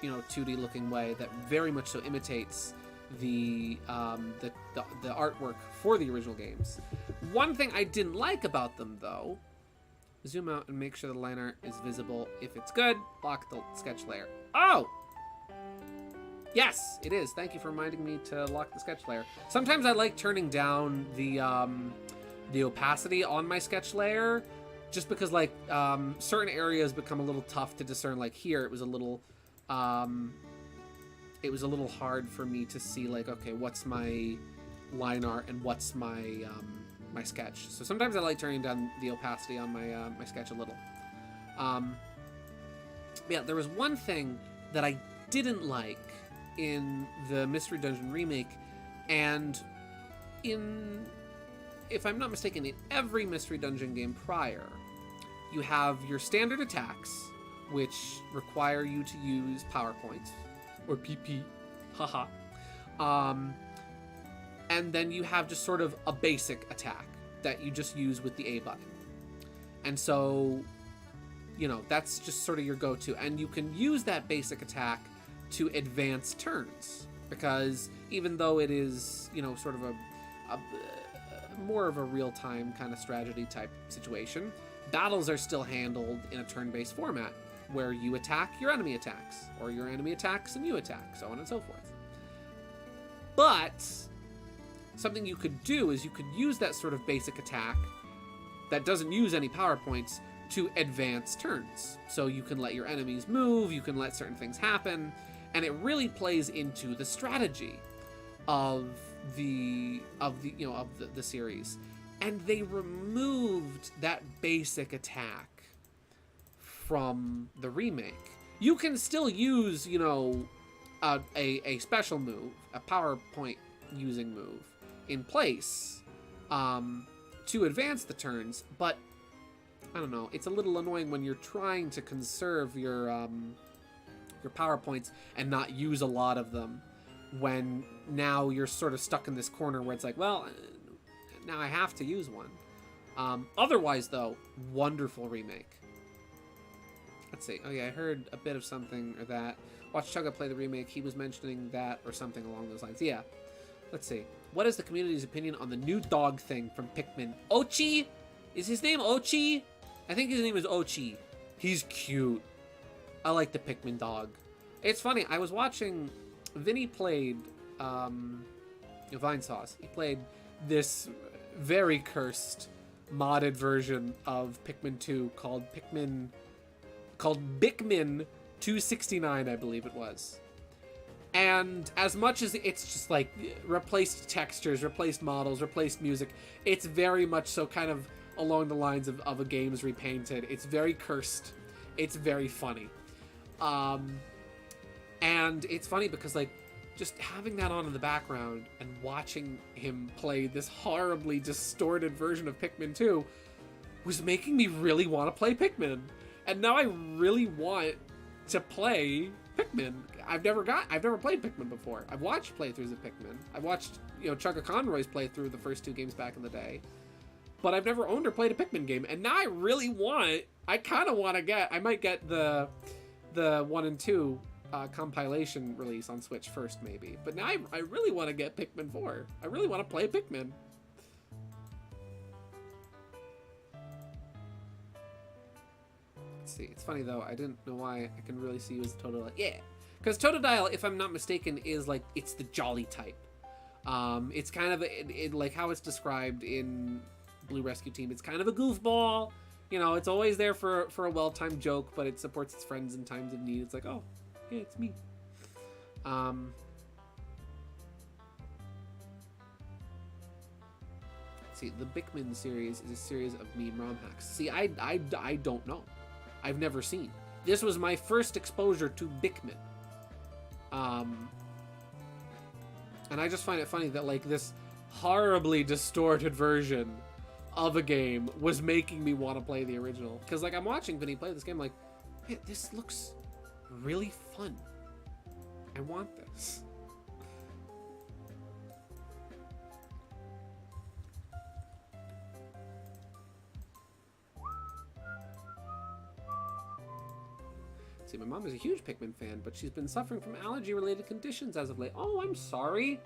you know, 2D looking way that very much so imitates the artwork for the original games. One thing I didn't like about them, though, zoom out and make sure the line art is visible. If it's good, lock the sketch layer. Oh! Yes, it is. Thank you for reminding me to lock the sketch layer. Sometimes I like turning down the opacity on my sketch layer, just because, like, certain areas become a little tough to discern. Like here, it was a little hard for me to see, like, okay, what's my line art and what's my my sketch. So sometimes I like turning down the opacity on my my sketch a little. Yeah, there was one thing that I didn't like in the Mystery Dungeon remake, and if I'm not mistaken, in every Mystery Dungeon game prior, you have your standard attacks, which require you to use power points, or PP, haha. And then you have just sort of a basic attack that you just use with the A button. And so, you know, that's just sort of your go-to. And you can use that basic attack to advance turns, because even though it is, you know, sort of a more of a real-time kind of strategy type situation, battles are still handled in a turn-based format, where you attack, your enemy attacks, or your enemy attacks and you attack, so on and so forth. But something you could do is you could use that sort of basic attack that doesn't use any power points to advance turns. So you can let your enemies move, you can let certain things happen, and it really plays into the strategy of the series. And they removed that basic attack from the remake. You can still use, you know, a special move, a PowerPoint using move in place to advance the turns, but I don't know, it's a little annoying when you're trying to conserve your PowerPoints and not use a lot of them, when now you're sort of stuck in this corner where it's like, well, now I have to use one. Otherwise, though, wonderful remake. Let's see. Oh, yeah, I heard a bit of something or that. Watch Chugga play the remake. He was mentioning that or something along those lines. Yeah. Let's see. What is the community's opinion on the new dog thing from Pikmin? Ochi? Is his name Ochi? I think his name is Ochi. He's cute. I like the Pikmin dog. It's funny. I was watching Vinny played Vine Sauce. He played this very cursed modded version of Pikmin 2 called Pikmin 269, I believe it was. And as much as it's just like replaced textures, replaced models, replaced music, it's very much so kind of along the lines of a game's repainted. It's very cursed. It's very funny. And it's funny because like just having that on in the background and watching him play this horribly distorted version of Pikmin 2 was making me really want to play Pikmin. And now I really want to play Pikmin. I've never played Pikmin before. I've watched playthroughs of Pikmin. I've watched, Chugga Conroy's playthrough the first 2 games back in the day. But I've never owned or played a Pikmin game. And now I kind of want to I might get the 1 and 2 compilation release on Switch first, maybe. But now I really want to get Pikmin 4. I really want to play Pikmin. Let's see. It's funny, though. I didn't know why I can really see you as Totodile. Yeah! Because Totodile, if I'm not mistaken, is like, it's the jolly type. It's kind of, like how it's described in Blue Rescue Team. It's kind of a goofball. It's always there for a well-timed joke, but it supports its friends in times of need. It's like, oh, yeah, it's me. Let's see, the Pikmin series is a series of meme ROM hacks. See, I don't know. I've never seen. This was my first exposure to Pikmin. And I just find it funny that, like, this horribly distorted version of a game was making me want to play the original. Because, like, I'm watching Vinny play this game, like, hey, this looks really fun. I want this. See, my mom is a huge Pikmin fan, but she's been suffering from allergy-related conditions as of late. Oh, I'm sorry.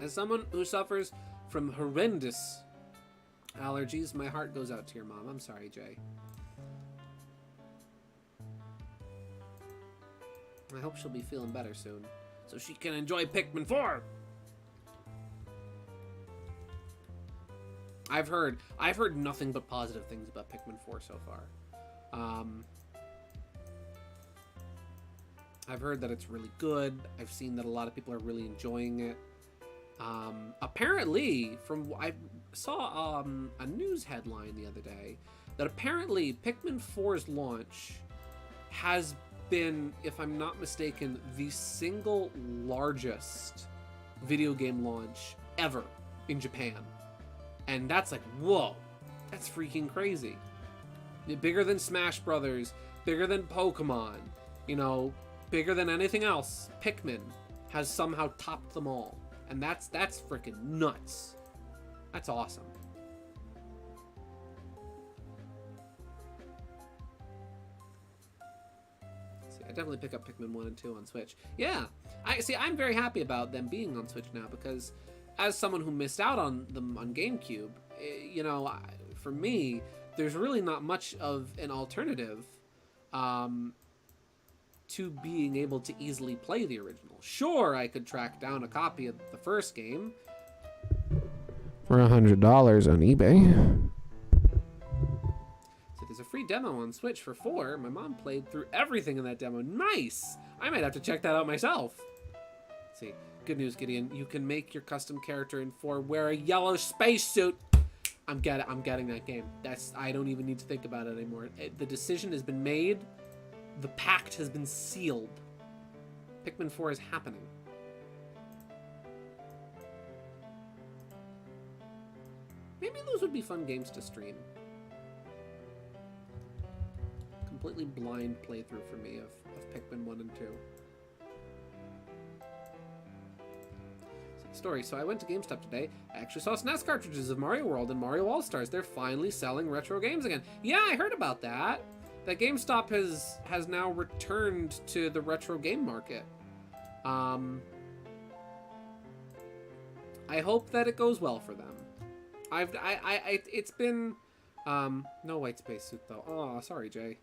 As someone who suffers from horrendous allergies, my heart goes out to your mom. I'm sorry, Jay. I hope she'll be feeling better soon, so she can enjoy Pikmin 4. I've heard nothing but positive things about Pikmin 4 so far. I've heard that it's really good. I've seen that a lot of people are really enjoying it. Apparently, I saw a news headline the other day that apparently Pikmin 4's launch has been, if I'm not mistaken, the single largest video game launch ever in Japan. And that's like, whoa, that's freaking crazy. Bigger than Smash Brothers, bigger than Pokemon, bigger than anything else. Pikmin has somehow topped them all. And that's freaking nuts. That's awesome. See, I definitely pick up Pikmin 1 and 2 on Switch. Yeah, I'm very happy about them being on Switch now, because as someone who missed out on them on GameCube, for me, there's really not much of an alternative to being able to easily play the original. Sure, I could track down a copy of the first game for $100 on eBay. So there's a free demo on Switch for 4. My mom played through everything in that demo. Nice! I might have to check that out myself. Let's see. Good news, Gideon. You can make your custom character in 4 wear a yellow spacesuit. I'm getting that game. I don't even need to think about it anymore. The decision has been made. The pact has been sealed. Pikmin 4 is happening. Maybe those would be fun games to stream. Completely blind playthrough for me of Pikmin 1 and 2. Story. So I went to GameStop today. I actually saw SNES cartridges of Mario World and Mario All-Stars. They're finally selling retro games again. Yeah, I heard about that. That GameStop has now returned to the retro game market. I hope that it goes well for them. It's been no white space suit though. Oh, sorry, Jay.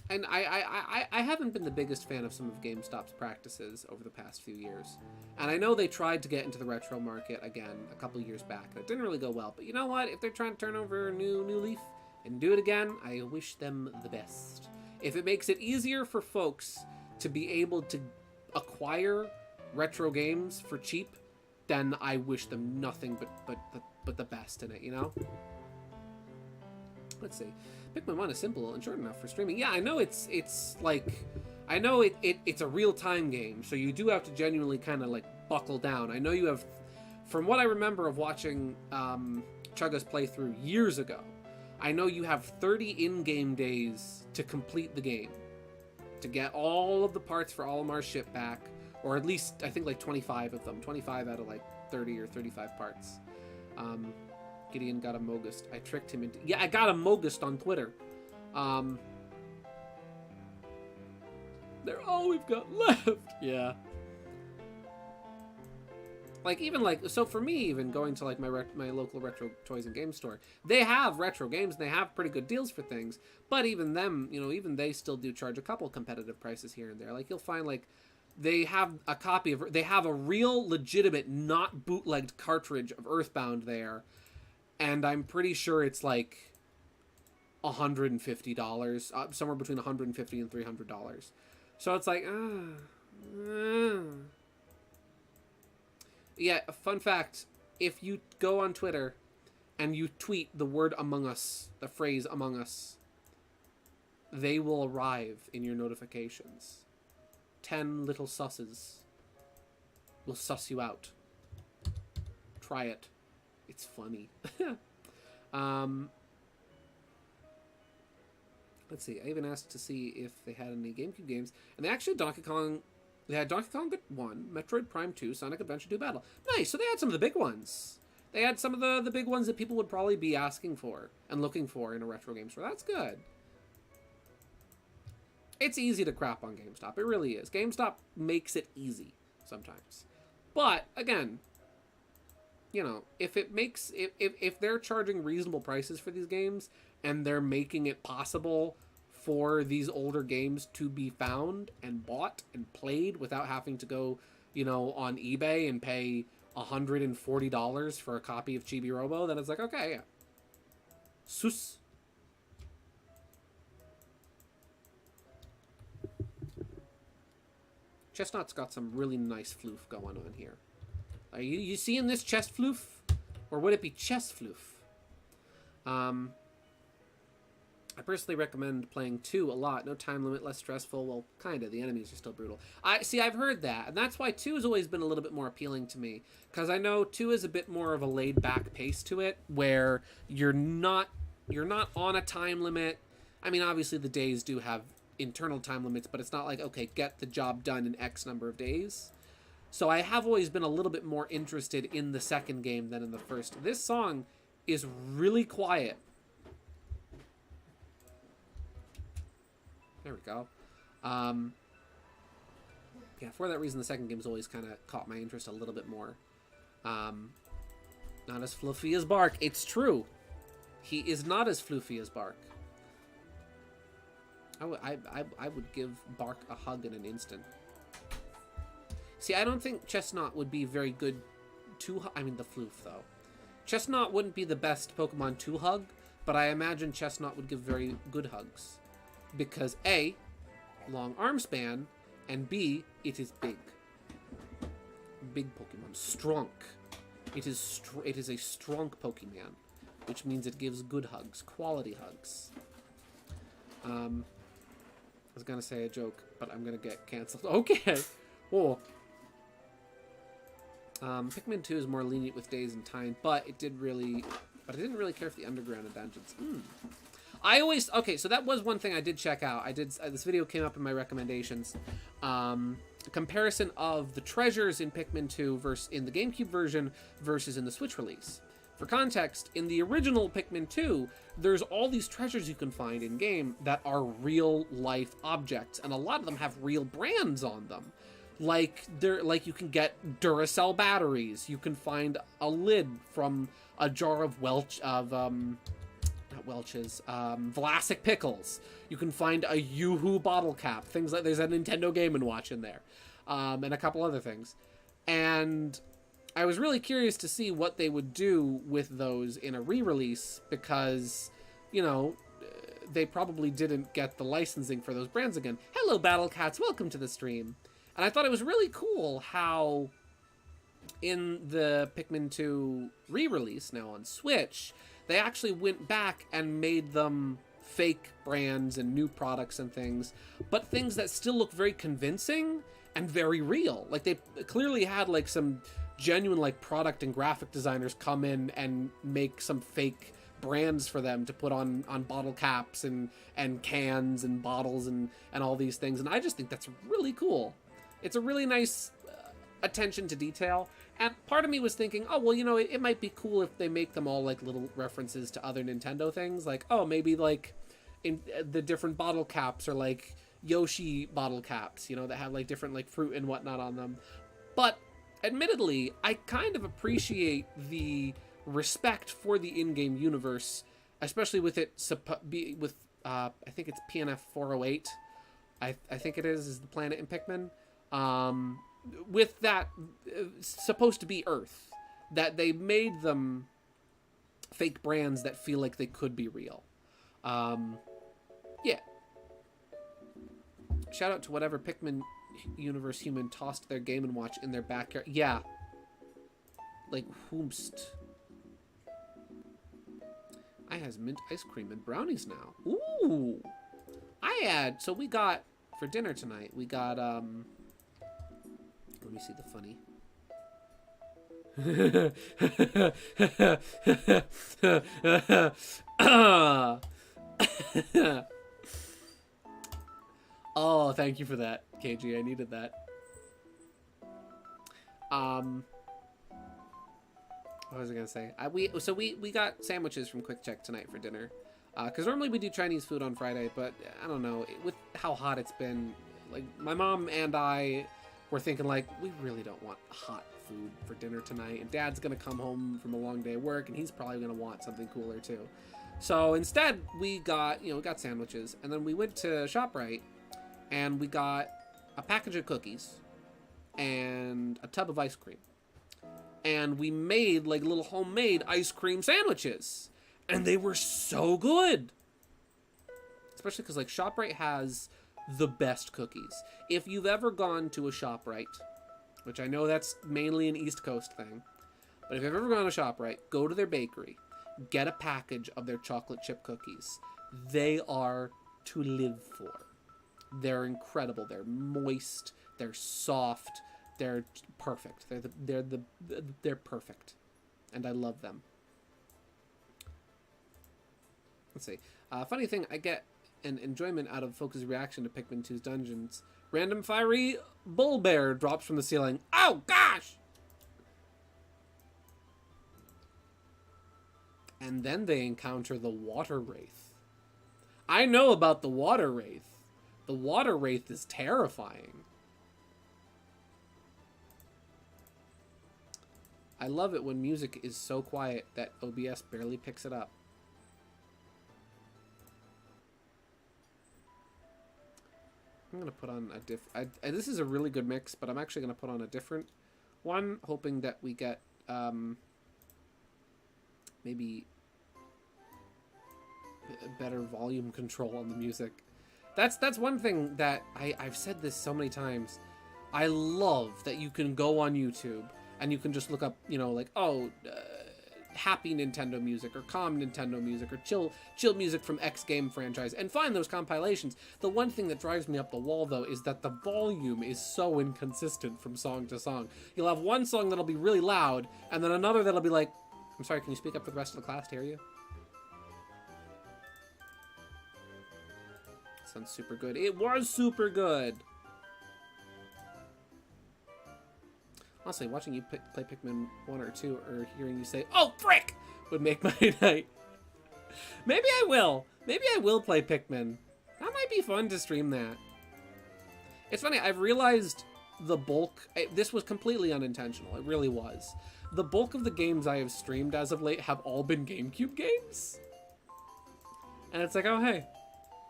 And I haven't been the biggest fan of some of GameStop's practices over the past few years. And I know they tried to get into the retro market again a couple years back. And it didn't really go well. But you know what? If they're trying to turn over a new leaf and do it again, I wish them the best. If it makes it easier for folks to be able to acquire retro games for cheap, then I wish them nothing but the best in it, you know? Let's see. Pikmin 1 is simple and short enough for streaming. Yeah, I know it's like... I know it's a real-time game, so you do have to genuinely kind of, like, buckle down. I know you have... From what I remember of watching Chugga's playthrough years ago, I know you have 30 in-game days to complete the game. To get all of the parts for Olimar's ship back, or at least, I think, like, 25 of them. 25 out of, like, 30 or 35 parts. Gideon got a Mogust. I tricked him into... Yeah, I got a Mogust on Twitter. They're all we've got left. Yeah. Like, even, like... So, for me, even going to, like, my local retro toys and games store, they have retro games, and they have pretty good deals for things. But even them, you know, even they still do charge a couple competitive prices here and there. Like, you'll find, like... They have a copy of... They have a real, legitimate, not bootlegged cartridge of Earthbound there. And I'm pretty sure it's like $150, somewhere between $150 and $300. So it's like, yeah. Fun fact: if you go on Twitter and you tweet the word "Among Us," the phrase "Among Us," they will arrive in your notifications. 10 little susses will suss you out. Try it. It's funny. Let's see. I even asked to see if they had any GameCube games, and they actually had Donkey Kong. They had Donkey Kong 1, Metroid Prime 2, Sonic Adventure 2 Battle. Nice. So they had some of the big ones. They had some of the big ones that people would probably be asking for and looking for in a retro game store. That's good. It's easy to crap on GameStop. It really is. GameStop makes it easy sometimes. But again, you know, if they're charging reasonable prices for these games and they're making it possible for these older games to be found and bought and played without having to go, you know, on eBay and pay $140 for a copy of Chibi Robo, then it's like, okay, yeah. Sus. Chestnaught's got some really nice floof going on here. Are you seeing this chest floof? Or would it be chest floof? I personally recommend playing 2 a lot. No time limit, less stressful. Well, kind of. The enemies are still brutal. I've heard that. And that's why 2 has always been a little bit more appealing to me. Because I know 2 is a bit more of a laid-back pace to it. Where you're not on a time limit. I mean, obviously the days do have internal time limits. But it's not like, okay, get the job done in X number of days. So I have always been a little bit more interested in the second game than in the first. This song is really quiet. There we go. Yeah, for that reason, the second game's always kind of caught my interest a little bit more. Not as fluffy as Bark. It's true. He is not as fluffy as Bark. I would give Bark a hug in an instant. See, I don't think Chesnaught would be very good to... I mean, the floof, though. Chesnaught wouldn't be the best Pokemon to hug, but I imagine Chesnaught would give very good hugs. Because A, long arm span, and B, it is big. Big Pokemon. Strong. It is a strong Pokemon, which means it gives good hugs. Quality hugs. I was going to say a joke, but I'm going to get cancelled. Okay. Oh. Pikmin 2 is more lenient with days and time, but I didn't really care for the underground and dungeons. Okay, so that was one thing I did check out. This video came up in my recommendations. A comparison of the treasures in Pikmin 2 versus in the GameCube version versus in the Switch release. For context, in the original Pikmin 2, there's all these treasures you can find in-game that are real-life objects, and a lot of them have real brands on them. Like you can get Duracell batteries. You can find a lid from a jar of not Welch's, Vlasic pickles. You can find a Yoo-Hoo bottle cap. Things like, there's a Nintendo Game & Watch in there. And a couple other things. And I was really curious to see what they would do with those in a re-release because, you know, they probably didn't get the licensing for those brands again. Hello, Battle Cats. Welcome to the stream. And I thought it was really cool how in the Pikmin 2 re-release now on Switch, they actually went back and made them fake brands and new products and things, but things that still look very convincing and very real. Like, they clearly had, like, some genuine, like, product and graphic designers come in and make some fake brands for them to put on bottle caps and cans and bottles and all these things. And I just think that's really cool. It's a really nice attention to detail. And part of me was thinking, oh, well, you know, it might be cool if they make them all, like, little references to other Nintendo things. Like, oh, maybe, like, in the different bottle caps are, like, Yoshi bottle caps, you know, that have, like, different, like, fruit and whatnot on them. But, admittedly, I kind of appreciate the respect for the in-game universe, especially with it, I think it's PNF 408, I think it is the planet in Pikmin. With that, supposed to be Earth, that they made them fake brands that feel like they could be real. Yeah. Shout out to whatever Pikmin universe human tossed their Game & Watch in their backyard. Yeah. Like, whomst. I has mint ice cream and brownies now. Ooh. So we got, for dinner tonight, we got, let me see the funny. Oh, thank you for that, KG. I needed that. What was I gonna say? We got sandwiches from Quick Check tonight for dinner. Because normally we do Chinese food on Friday, but I don't know, with how hot it's been, like, my mom and I were thinking, like, we really don't want hot food for dinner tonight, and Dad's gonna come home from a long day of work, and he's probably gonna want something cooler too. So instead, we got sandwiches, and then we went to ShopRite, and we got a package of cookies and a tub of ice cream. And we made, like, little homemade ice cream sandwiches. And they were so good. Especially because, like, ShopRite has the best cookies. If you've ever gone to a ShopRite, which I know that's mainly an East Coast thing, but if you've ever gone to ShopRite, go to their bakery, get a package of their chocolate chip cookies. They are to live for. They're incredible. They're moist. They're soft. They're perfect. They're perfect. And I love them. Let's see. Funny thing, I get an enjoyment out of Focus' reaction to Pikmin 2's dungeons. Random fiery bull bear drops from the ceiling. Oh, gosh! And then they encounter the water wraith. I know about the water wraith. The water wraith is terrifying. I love it when music is so quiet that OBS barely picks it up. I'm going to put on a this is a really good mix, but I'm actually going to put on a different one, hoping that we get maybe a better volume control on the music. That's one thing that I've said this so many times. I love that you can go on YouTube and you can just look up, you know, like, oh, happy Nintendo music or calm Nintendo music or chill music from X game franchise and find those compilations. The one thing that drives me up the wall, though, is that the volume is so inconsistent from song to song. You'll have one song that'll be really loud and then another that'll be like, I'm sorry, can you speak up for the rest of the class to hear you? Sounds super good. It was super good. Honestly, watching you play Pikmin 1 or 2 or hearing you say, oh, frick, would make my night. Maybe I will. Maybe I will play Pikmin. That might be fun to stream that. It's funny, I've realized the bulk... This was completely unintentional. It really was. The bulk of the games I have streamed as of late have all been GameCube games. And it's like, oh, hey,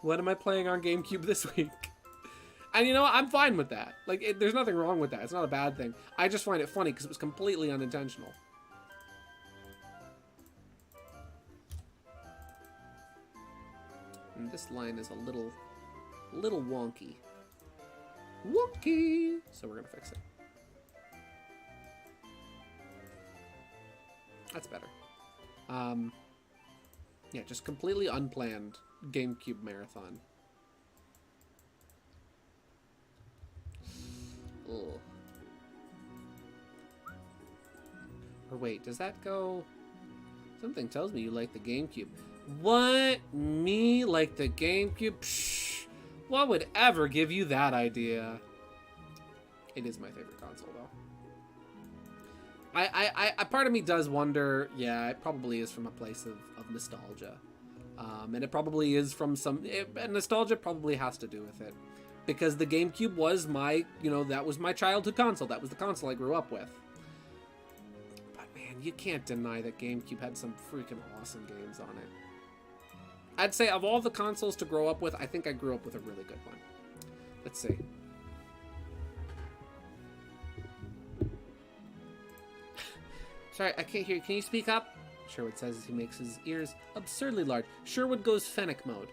what am I playing on GameCube this week? And you know what? I'm fine with that. Like, there's nothing wrong with that. It's not a bad thing. I just find it funny because it was completely unintentional. And this line is a little wonky. Wonky! So we're gonna fix it. That's better. Yeah, just completely unplanned GameCube marathon. Ugh. Or wait, does that go... Something tells me you like the GameCube. What? Me like the GameCube? Psh, what would ever give you that idea? It is my favorite console, though. I part of me does wonder, yeah, it probably is from a place of nostalgia. And it probably is from nostalgia probably has to do with it. Because the GameCube was my, that was my childhood console. That was the console I grew up with. But man, you can't deny that GameCube had some freaking awesome games on it. I'd say of all the consoles to grow up with, I think I grew up with a really good one. Let's see. Sorry, I can't hear you. Can you speak up? Sherwood says as he makes his ears absurdly large. Sherwood goes Fennec mode.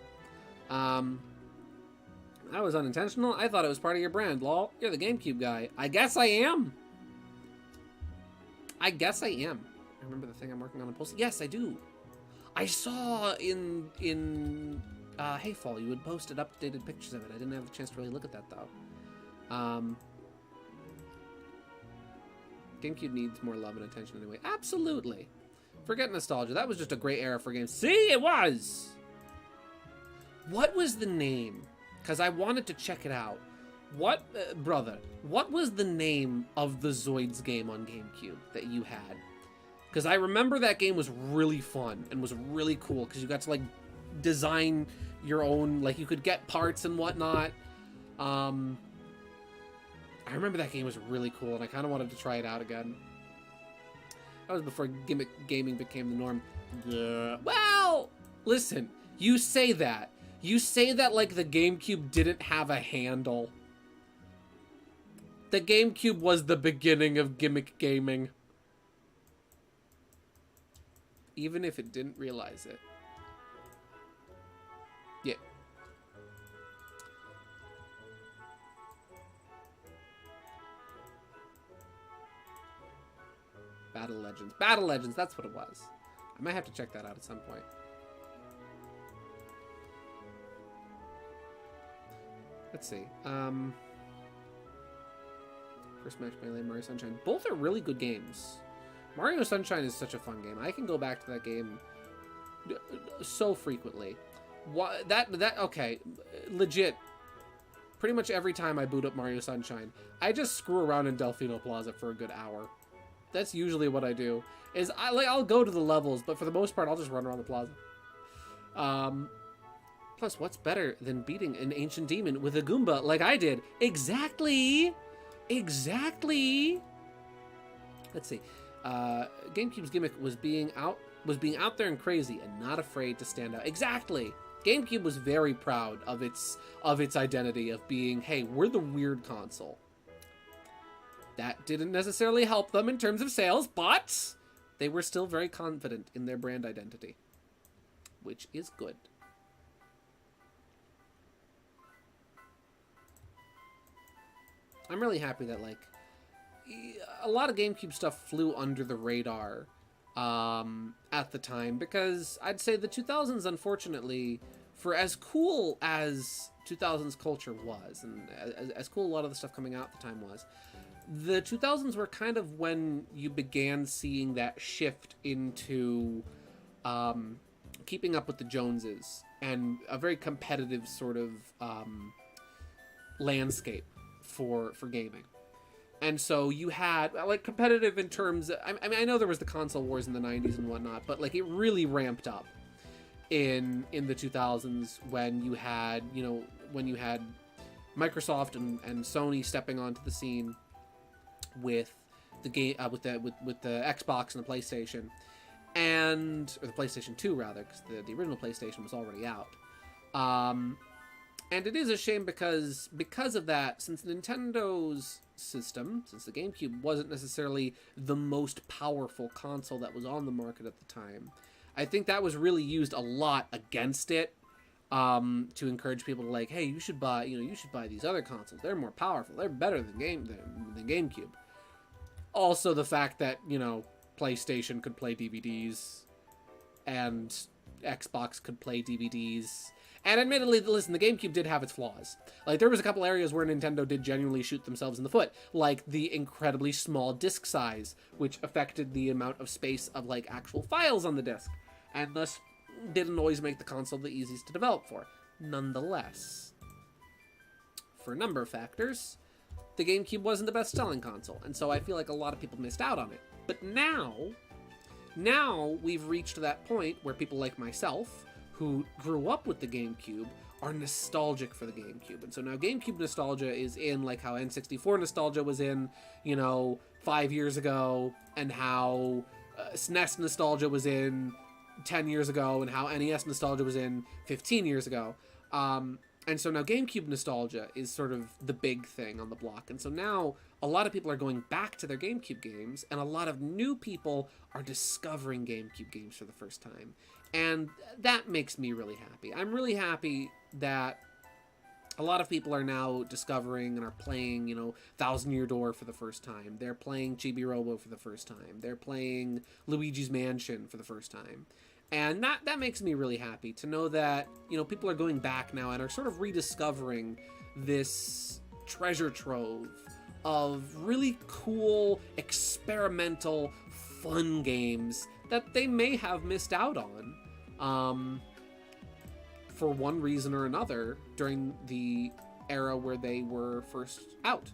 That was unintentional. I thought it was part of your brand, lol. You're the GameCube guy. I guess I am. I remember the thing I'm working on in Pulse. Yes, I do. I saw in Hayfall you had posted updated pictures of it. I didn't have a chance to really look at that, though. GameCube needs more love and attention anyway. Absolutely. Forget nostalgia. That was just a great era for games. See, it was! What was the name? Because I wanted to check it out. What, brother, what was the name of the Zoids game on GameCube that you had? Because I remember that game was really fun and was really cool because you got to, like, design your own, like, you could get parts and whatnot. I remember that game was really cool, and I kind of wanted to try it out again. That was before gimmick gaming became the norm. Yeah. Well, listen, you say that. You say that like the GameCube didn't have a handle. The GameCube was the beginning of gimmick gaming. Even if it didn't realize it. Yeah. Battle Legends. Battle Legends, that's what it was. I might have to check that out at some point. Let's see. First Match Melee, Mario Sunshine. Both are really good games. Mario Sunshine is such a fun game. I can go back to that game so frequently. Okay, legit. Pretty much every time I boot up Mario Sunshine, I just screw around in Delfino Plaza for a good hour. That's usually what I do. I'll go to the levels, but for the most part, I'll just run around the plaza. Plus, what's better than beating an ancient demon with a Goomba like I did? Exactly! Exactly! Let's see. GameCube's gimmick was being out there and crazy and not afraid to stand out. Exactly! GameCube was very proud of its identity of being, hey, we're the weird console. That didn't necessarily help them in terms of sales, but they were still very confident in their brand identity, which is good. I'm really happy that, like, a lot of GameCube stuff flew under the radar at the time, because I'd say the 2000s, unfortunately, for as cool as 2000s culture was, and as cool a lot of the stuff coming out at the time was, the 2000s were kind of when you began seeing that shift into keeping up with the Joneses and a very competitive sort of landscape for gaming. And so you had, like, competitive in terms of, I mean, I know there was the console wars in the 90s and whatnot, but, like, it really ramped up in the 2000s when you had, Microsoft and Sony stepping onto the scene with the game, with the Xbox and the PlayStation, or the PlayStation 2 rather, because the original PlayStation was already out. And it is a shame because of that, since Nintendo's system, since the GameCube wasn't necessarily the most powerful console that was on the market at the time, I think that was really used a lot against it, to encourage people to like, hey, you should buy these other consoles. They're more powerful. They're better than GameCube. Also, the fact that, PlayStation could play DVDs and Xbox could play DVDs. And admittedly, listen, the GameCube did have its flaws. Like, there was a couple areas where Nintendo did genuinely shoot themselves in the foot, like the incredibly small disc size, which affected the amount of space of, like, actual files on the disc, and thus didn't always make the console the easiest to develop for. Nonetheless, for a number of factors, the GameCube wasn't the best-selling console, and so I feel like a lot of people missed out on it. But now we've reached that point where people like myself, who grew up with the GameCube, are nostalgic for the GameCube. And so now GameCube nostalgia is in, like how N64 nostalgia was in, 5 years ago, and how SNES nostalgia was in 10 years ago, and how NES nostalgia was in 15 years ago. And so now GameCube nostalgia is sort of the big thing on the block. And so now a lot of people are going back to their GameCube games, and a lot of new people are discovering GameCube games for the first time. And that makes me really happy. I'm really happy that a lot of people are now discovering and are playing, Thousand Year Door for the first time. They're playing Chibi Robo for the first time. They're playing Luigi's Mansion for the first time. And that makes me really happy to know that, people are going back now and are sort of rediscovering this treasure trove of really cool, experimental, fun games that they may have missed out on, for one reason or another during the era where they were first out.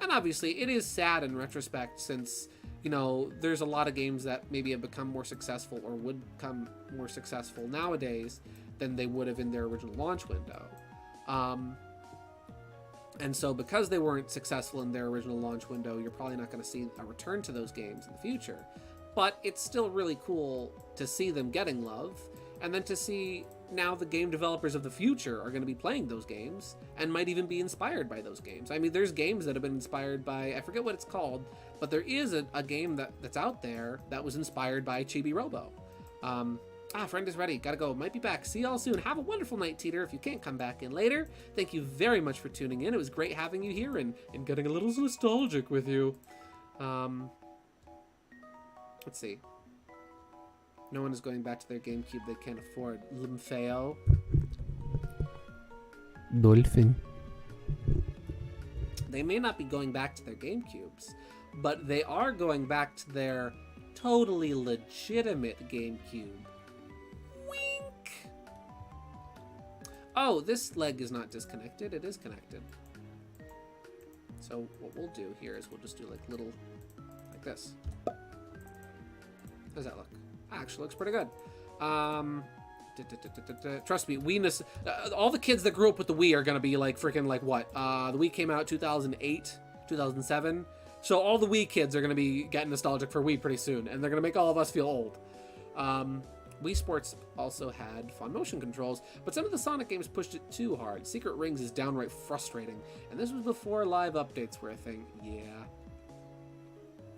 And obviously, it is sad in retrospect, since, there's a lot of games that maybe have become more successful or would become more successful nowadays than they would have in their original launch window. And so because they weren't successful in their original launch window, you're probably not going to see a return to those games in the future. But it's still really cool to see them getting love, and then to see now the game developers of the future are going to be playing those games and might even be inspired by those games. I mean, there's games that have been inspired by, I forget what it's called, but there is a game that's out there that was inspired by Chibi Robo. Friend is ready. Gotta go. Might be back. See y'all soon. Have a wonderful night, Teeter. If you can't come back in later, thank you very much for tuning in. It was great having you here and getting a little nostalgic with you. Let's see. No one is going back to their GameCube they can't afford. Limfeo. Dolphin. They may not be going back to their GameCubes, but they are going back to their totally legitimate GameCube. Wink! Oh, this leg is not disconnected. It is connected. So what we'll do here is we'll just do like this. How does that look? Actually looks pretty good. Trust me, all the kids that grew up with the Wii are gonna be like freaking like what? The Wii came out 2008, 2007. So all the Wii kids are gonna be getting nostalgic for Wii pretty soon, and they're gonna make all of us feel old. Wii Sports also had fun motion controls, but some of the Sonic games pushed it too hard. Secret Rings is downright frustrating, and this was before live updates were a thing. Yeah.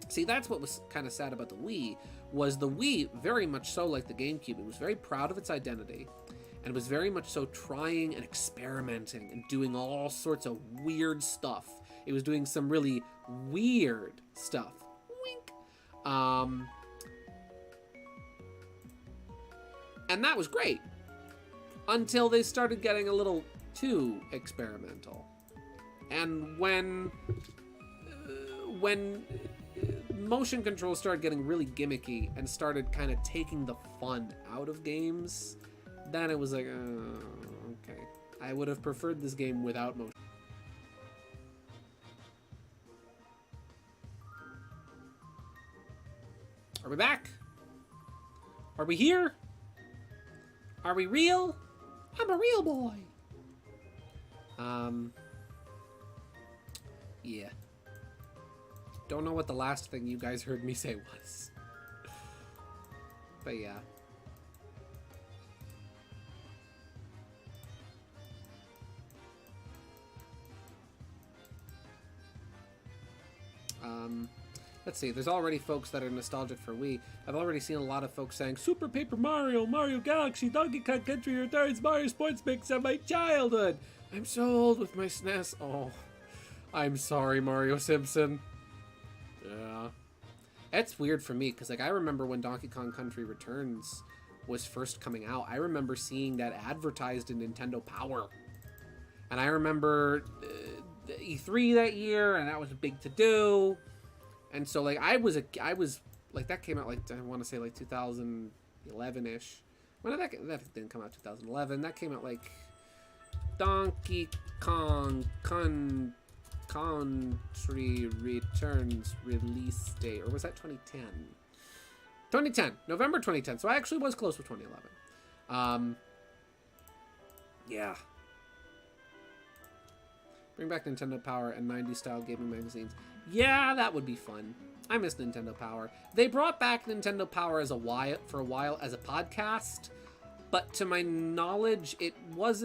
See, that's what was kind of sad about the Wii, was the Wii, very much so like the GameCube, it was very proud of its identity, and it was very much so trying and experimenting and doing all sorts of weird stuff. It was doing some really weird stuff. Wink. And that was great, until they started getting a little too experimental. And when motion controls started getting really gimmicky and started kind of taking the fun out of games, then it was like, okay. I would have preferred this game without motion. Are we back? Are we here? Are we real? I'm a real boy. Yeah. Don't know what the last thing you guys heard me say was. But yeah. Let's see, there's already folks that are nostalgic for Wii. I've already seen a lot of folks saying, Super Paper Mario, Mario Galaxy, Donkey Kong Country Returns, Mario Sports Mix of my childhood. I'm so old with my SNES. Oh, I'm sorry, Mario Simpson. Yeah. It's weird for me, because like, I remember when Donkey Kong Country Returns was first coming out, I remember seeing that advertised in Nintendo Power. And I remember E3 that year, and that was a big to-do. And so, like, I was, like, that came out, like, I want to say, like, 2011-ish. When did that didn't come out 2011. That came out, like, Donkey Kong Country Returns release date. Or was that 2010? 2010. November 2010. So I actually was close with 2011. Yeah. Bring back Nintendo Power and 90s style gaming magazines. Yeah, that would be fun. I miss Nintendo Power. They brought back Nintendo Power for a while as a podcast, but to my knowledge, it was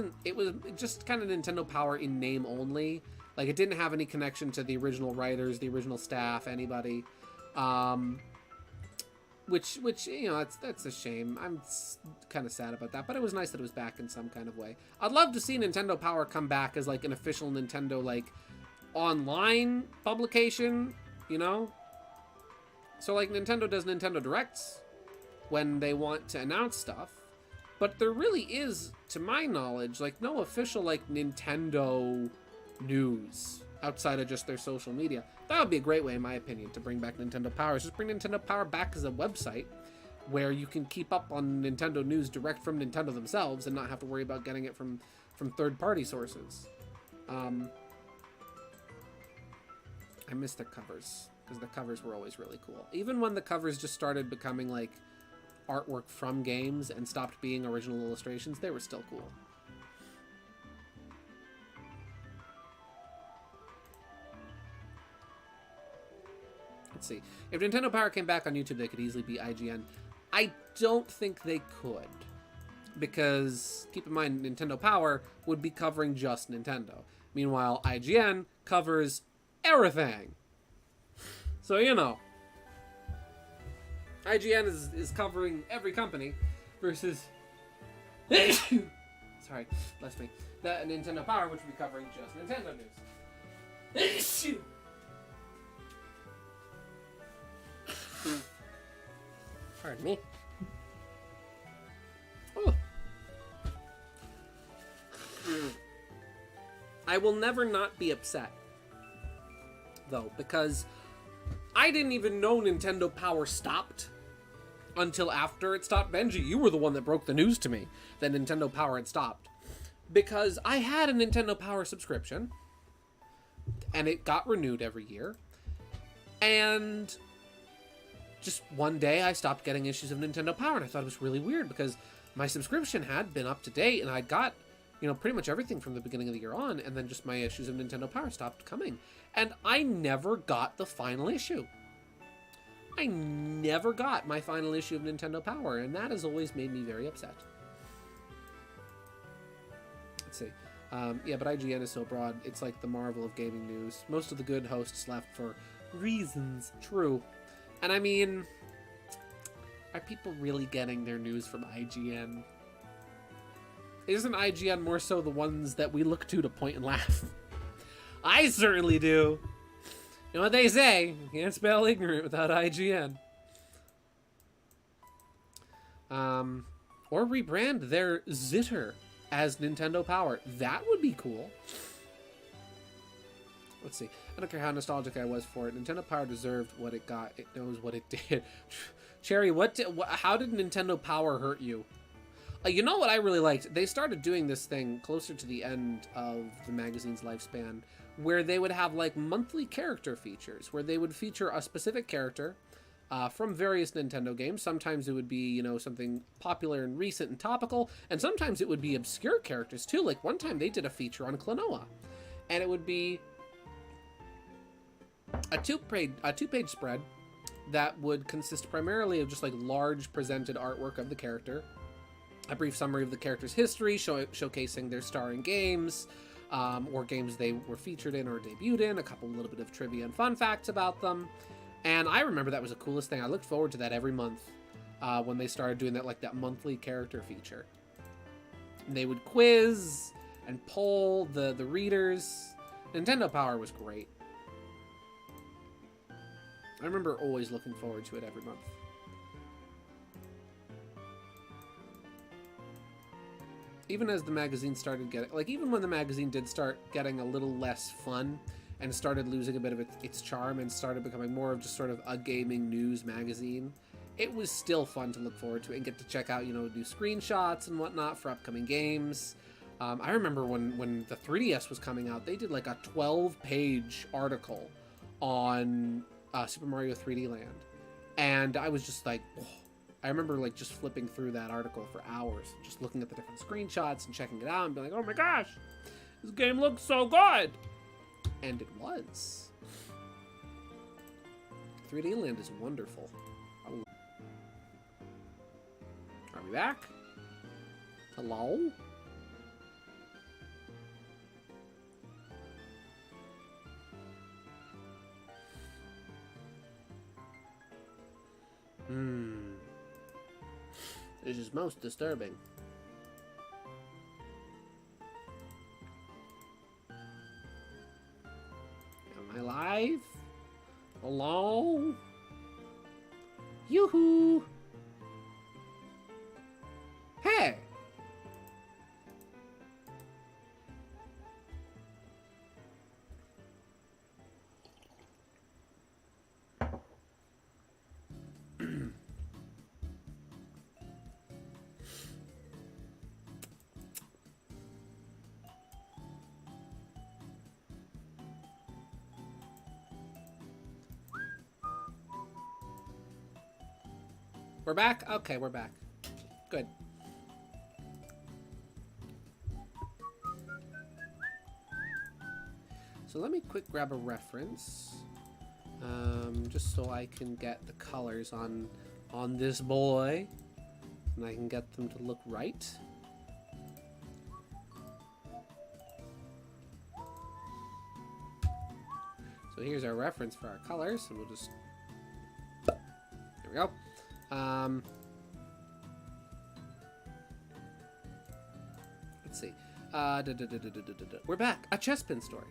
just kind of Nintendo Power in name only. Like, it didn't have any connection to the original writers, the original staff, anybody. Which you know, that's a shame. I'm kind of sad about that, but it was nice that it was back in some kind of way. I'd love to see Nintendo Power come back as, like, an official Nintendo, like, online publication, you know? So, like, Nintendo does Nintendo Directs when they want to announce stuff, but there really is, to my knowledge, like, no official, like, Nintendo news outside of just their social media. That would be a great way, in my opinion, to bring back Nintendo Power. Just bring Nintendo Power back as a website where you can keep up on Nintendo news direct from Nintendo themselves and not have to worry about getting it from third-party sources. I miss their covers, because the covers were always really cool. Even when the covers just started becoming, like, artwork from games and stopped being original illustrations, they were still cool. Let's see. If Nintendo Power came back on YouTube, they could easily be IGN. I don't think they could. Because, keep in mind, Nintendo Power would be covering just Nintendo. Meanwhile, IGN covers everything. So, you know. IGN is covering every company versus... Sorry, bless me. That Nintendo Power, which would be covering just Nintendo news. Pardon me. Oh. I will never not be upset, though, because I didn't even know Nintendo Power stopped until after it stopped. Benji, you were the one that broke the news to me that Nintendo Power had stopped. Because I had a Nintendo Power subscription, and it got renewed every year, and just one day I stopped getting issues of Nintendo Power, and I thought it was really weird because my subscription had been up to date, and I'd got, you know, pretty much everything from the beginning of the year on, and then just my issues of Nintendo Power stopped coming. And I never got the final issue. I never got my final issue of Nintendo Power, and that has always made me very upset. Let's see. Yeah, but IGN is so broad, it's like the Marvel of gaming news. Most of the good hosts left for reasons. True. And I mean, are people really getting their news from IGN? Isn't IGN more so the ones that we look to point and laugh? I certainly do. You know what they say? You can't spell ignorant without IGN. Or rebrand their Zitter as Nintendo Power. That would be cool. Let's see. I don't care how nostalgic I was for it. Nintendo Power deserved what it got. It knows what it did. Cherry, how did Nintendo Power hurt you? You know what I really liked? They started doing this thing closer to the end of the magazine's lifespan, where they would have, like, monthly character features, where they would feature a specific character from various Nintendo games. Sometimes it would be, you know, something popular and recent and topical, and sometimes it would be obscure characters, too. Like, one time they did a feature on Klonoa, and it would be a two-page spread that would consist primarily of just like large presented artwork of the character, a brief summary of the character's history, showcasing their starring games, or games they were featured in or debuted in, a little bit of trivia and fun facts about them. And I remember that was the coolest thing. I looked forward to that every month when they started doing that, like that monthly character feature. And they would quiz and poll the readers. Nintendo Power was great. I remember always looking forward to it every month. Even as the magazine started getting, like, even when the magazine did start getting a little less fun and started losing a bit of its charm and started becoming more of just sort of a gaming news magazine, it was still fun to look forward to and get to check out, you know, do screenshots and whatnot for upcoming games. I remember when the 3DS was coming out, they did like a 12-page article on Super Mario 3D Land. And I was just like, oh. I remember like just flipping through that article for hours, just looking at the different screenshots and checking it out and being like, oh my gosh, this game looks so good. And it was. 3D Land is wonderful. Are we back? Hello? This is most disturbing. Am I live? Hello? Yoo-hoo! Hey! We're back? Okay, we're back. Good. So let me quick grab a reference. Just so I can get the colors on this boy. And I can get them to look right. So here's our reference for our colors. And we'll just... There we go. Let's see. We're back. A chespin story.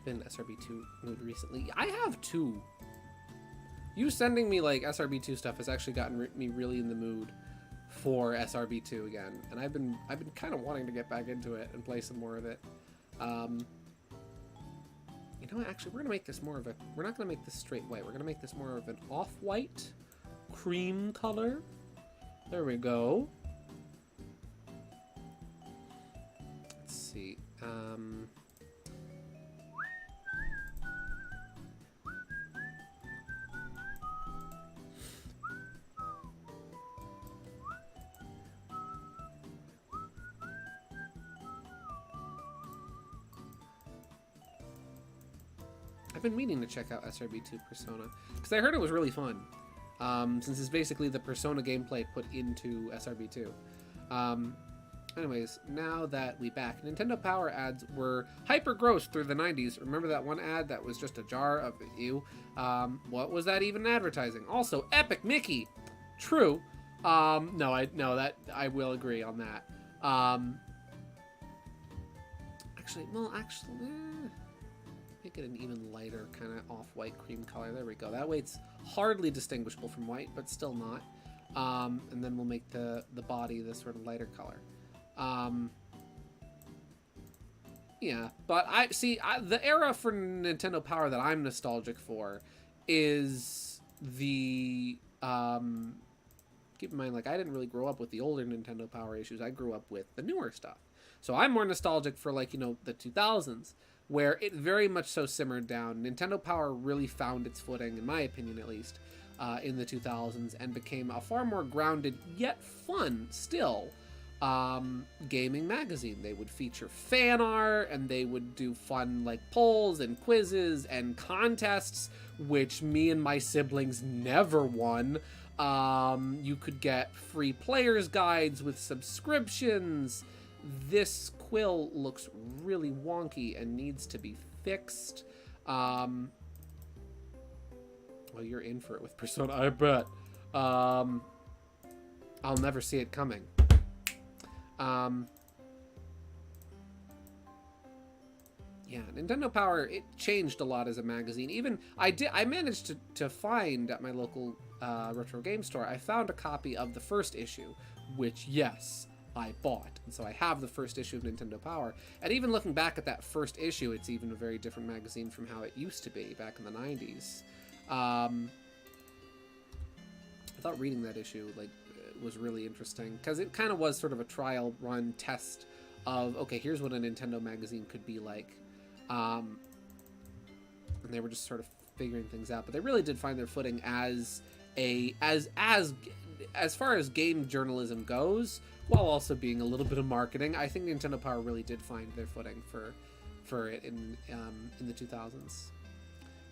Been SRB2 mood recently. I have two. You sending me like SRB2 stuff has actually gotten me really in the mood for SRB2 again, and I've been kind of wanting to get back into it and play some more of it. You know what, actually, we're gonna make this more of a... We're not gonna make this straight white. We're gonna make this more of an off-white cream color. There we go. Let's see. I've been meaning to check out SRB2 Persona because I heard it was really fun, since it's basically the Persona gameplay put into SRB2. Anyways, now that we back, Nintendo Power ads were hyper gross through the 90s. Remember that one ad that was just a jar of ew? What was that even advertising? Also, Epic Mickey. True. I will agree on that. Make it an even lighter kind of off-white cream color. There we go. That way it's hardly distinguishable from white, but still not. And then we'll make the body this sort of lighter color. Yeah, but the era for Nintendo Power that I'm nostalgic for is the... keep in mind, like, I didn't really grow up with the older Nintendo Power issues. I grew up with the newer stuff. So I'm more nostalgic for, like, you know, the 2000s, where it very much so simmered down. Nintendo Power really found its footing, in my opinion at least, in the 2000s, and became a far more grounded, yet fun, still, gaming magazine. They would feature fan art, and they would do fun like polls and quizzes and contests, which me and my siblings never won. You could get free players guides with subscriptions. This quill looks really wonky and needs to be fixed. Well, you're in for it with Persona, I bet. I'll never see it coming. Yeah, Nintendo Power, it changed a lot as a magazine. Even I managed to find at my local retro game store, I found a copy of the first issue, which, yes, I bought. And so I have the first issue of Nintendo Power. And even looking back at that first issue, it's even a very different magazine from how it used to be back in the 90s. I thought reading that issue was really interesting, because it kind of was sort of a trial run test of, okay, here's what a Nintendo magazine could be like. And they were just sort of figuring things out, but they really did find their footing as far as game journalism goes, while also being a little bit of marketing. I think Nintendo Power really did find their footing for it in the 2000s.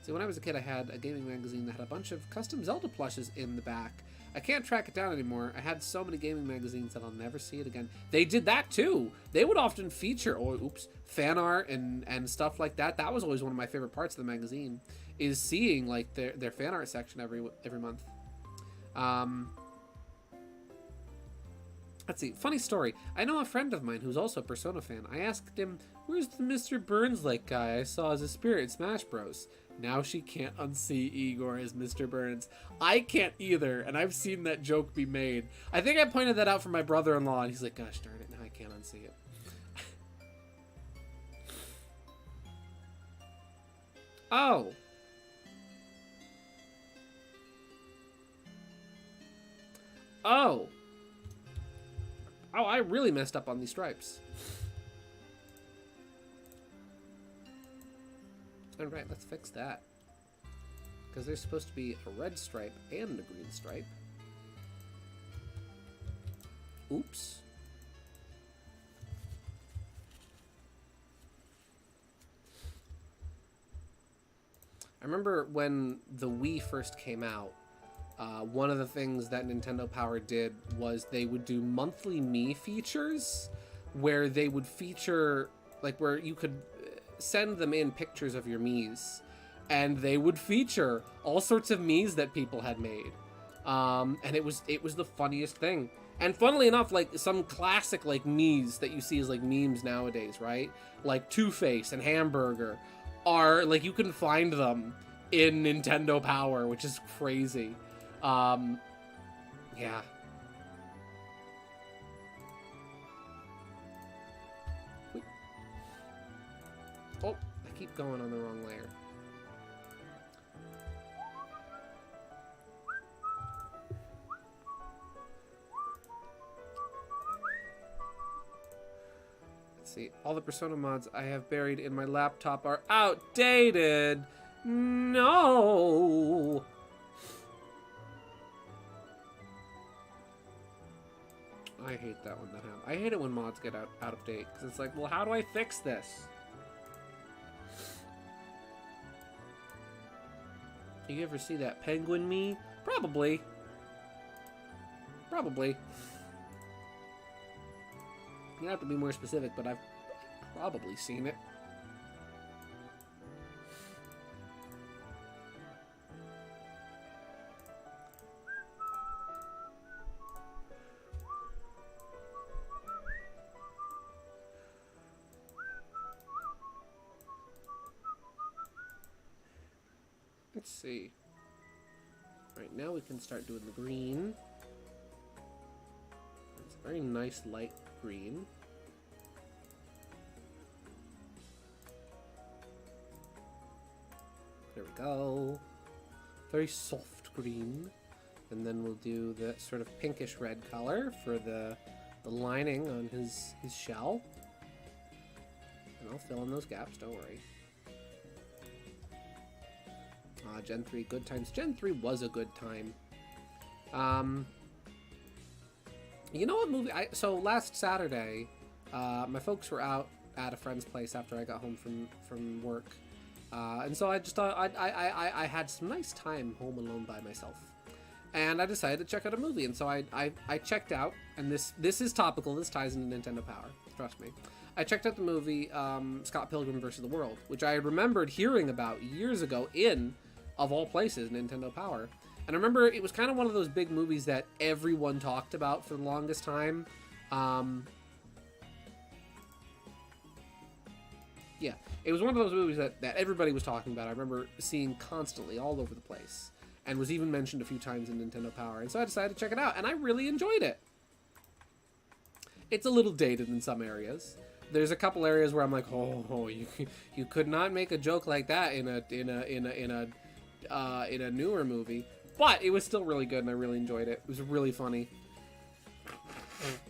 See, when I was a kid, I had a gaming magazine that had a bunch of custom Zelda plushes in the back. I can't track it down anymore. I had so many gaming magazines that I'll never see it again. They did that too. They would often feature, fan art and stuff like that. That was always one of my favorite parts of the magazine, is seeing like their fan art section every month. Let's see. Funny story. I know a friend of mine who's also a Persona fan. I asked him, "Where's the Mr. Burns-like guy I saw as a spirit in Smash Bros?" Now she can't unsee Igor as Mr. Burns. I can't either, and I've seen that joke be made. I think I pointed that out for my brother-in-law, and he's like, "Gosh darn it, now I can't unsee it." Oh. Oh. Oh, I really messed up on these stripes. Alright, let's fix that. Because there's supposed to be a red stripe and a green stripe. Oops. I remember when the Wii first came out, one of the things that Nintendo Power did was they would do monthly Mii features, where they would feature, like, where you could send them in pictures of your Miis, and they would feature all sorts of Miis that people had made. And it was the funniest thing. And funnily enough, like, some classic, like, Miis that you see as, like, memes nowadays, right? Like Two-Face and Hamburger are, like, you can find them in Nintendo Power, which is crazy. Yeah. Wait. Oh, I keep going on the wrong layer. Let's see. All the Persona mods I have buried in my laptop are outdated. No. I hate that when that happens. I hate it when mods get out of date, because it's like, well, how do I fix this? You ever see that penguin Mii? Probably. Probably. You have to be more specific, but I've probably seen it. Let's see. Right now we can start doing the green. It's a very nice light green. There we go. Very soft green. And then we'll do the sort of pinkish red color for the lining on his shell. And I'll fill in those gaps, don't worry. Gen 3, good times. Gen 3 was a good time. You know what movie? So last Saturday, my folks were out at a friend's place after I got home from work, and so I just thought I had some nice time home alone by myself, and I decided to check out a movie. And so I checked out, and this is topical. This ties into Nintendo Power. Trust me. I checked out the movie Scott Pilgrim vs. the World, which I remembered hearing about years ago in, of all places, Nintendo Power. And I remember it was kind of one of those big movies that everyone talked about for the longest time. Yeah, it was one of those movies that everybody was talking about. I remember seeing constantly all over the place, and was even mentioned a few times in Nintendo Power. And so I decided to check it out, and I really enjoyed it. It's a little dated in some areas. There's a couple areas where I'm like, oh, you could not make a joke like that in a newer movie. But it was still really good, and I really enjoyed it. It was really funny.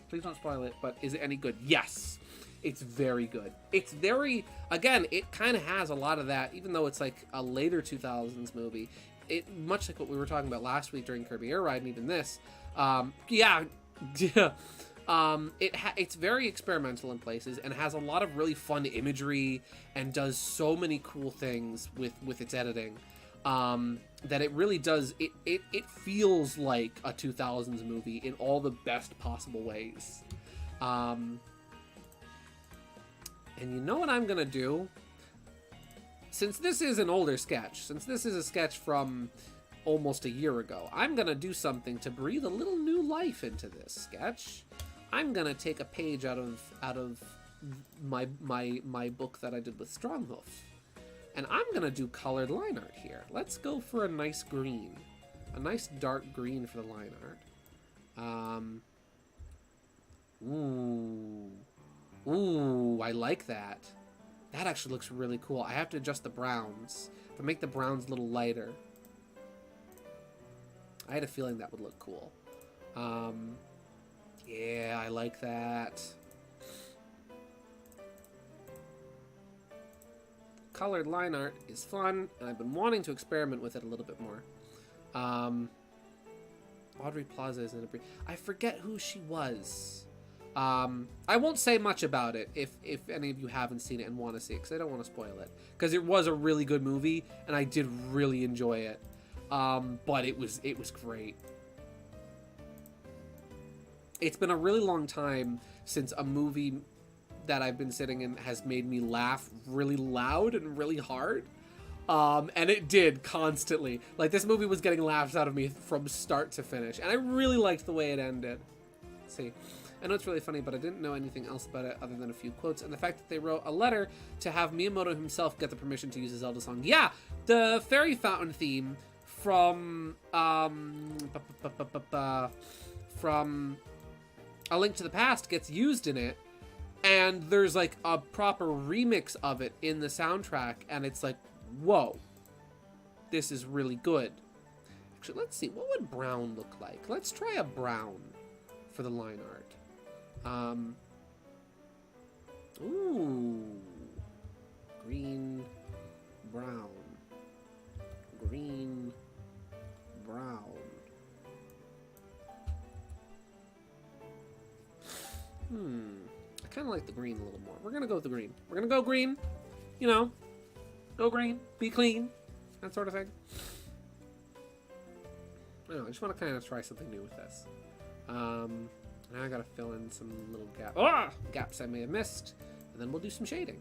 Please don't spoil it, but is it any good? Yes! It's very good. It's very... Again, it kind of has a lot of that, even though it's like a later 2000s movie. It much like what we were talking about last week during Kirby Air Ride, and even this. It's very experimental in places, and has a lot of really fun imagery, and does so many cool things with its editing. That it really does, it feels like a 2000s movie in all the best possible ways. And you know what I'm gonna do? Since this is an older sketch, since this is a sketch from almost a year ago, I'm gonna do something to breathe a little new life into this sketch. I'm gonna take a page out of my book that I did with Stronghoof. And I'm going to do colored line art here. Let's go for a nice green. A nice dark green for the line art. Ooh, I like that. That actually looks really cool. I have to adjust the browns. If I make the browns a little lighter. I had a feeling that would look cool. Yeah, I like that. Colored line art is fun, and I've been wanting to experiment with it a little bit more. Audrey Plaza is in a brief. I forget who she was. I won't say much about it if any of you haven't seen it and want to see it, because I don't want to spoil it. Because it was a really good movie, and I did really enjoy it. But it was great. It's been a really long time since a movie that I've been sitting in has made me laugh really loud and really hard. And it did constantly. Like, this movie was getting laughs out of me from start to finish. And I really liked the way it ended. Let's see. I know it's really funny, but I didn't know anything else about it other than a few quotes. And the fact that they wrote a letter to have Miyamoto himself get the permission to use a Zelda song. Yeah! The Fairy Fountain theme from from A Link to the Past gets used in it. And there's like a proper remix of it in the soundtrack, and it's like, whoa, this is really good. Actually, let's see, what would brown look like? Let's try a brown for the line art. Ooh, green, brown, green, brown. I kind of like the green a little more. We're gonna go with the green. We're gonna go green. You know, go green, be clean, that sort of thing. I don't know, I just want to kind of try something new with this. Now I gotta fill in some little gaps I may have missed, and then we'll do some shading.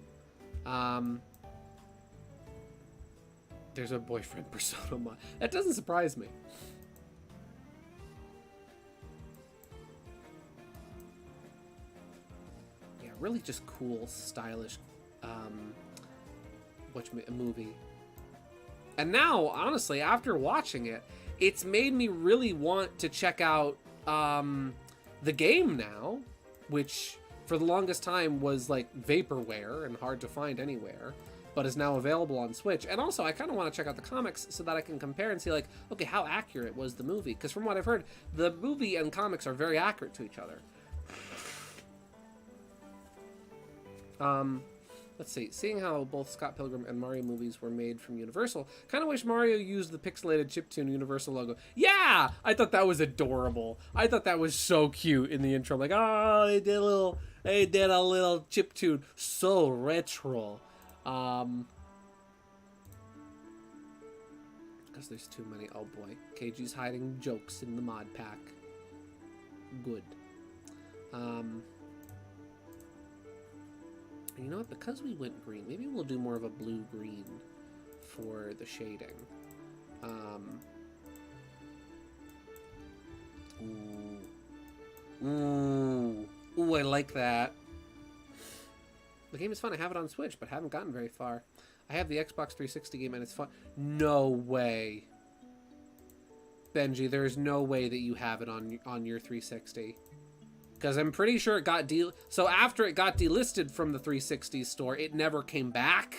There's a boyfriend persona mod. That doesn't surprise me. Really just cool, stylish, a movie. And now, honestly, after watching it, it's made me really want to check out the game now, which for the longest time was like vaporware and hard to find anywhere, but is now available on Switch. And also, I kind of want to check out the comics so that I can compare and see, like, okay, how accurate was the movie? Because from what I've heard, the movie and comics are very accurate to each other. let's see. Seeing how both Scott Pilgrim and Mario movies were made from Universal, kind of wish Mario used the pixelated chiptune Universal logo. Yeah, I thought that was adorable. I thought that was so cute in the intro. Like, oh, they did a little chiptune, so retro. Because there's too many. Oh boy, KG's hiding jokes in the mod pack. Good. You know what? Because we went green, maybe we'll do more of a blue-green for the shading. Ooh, I like that. The game is fun. I have it on Switch, but haven't gotten very far. I have the Xbox 360 game, and it's fun. No way. Benji, there is no way that you have it on your 360. Because I'm pretty sure it got so after it got delisted from the 360 store, it never came back.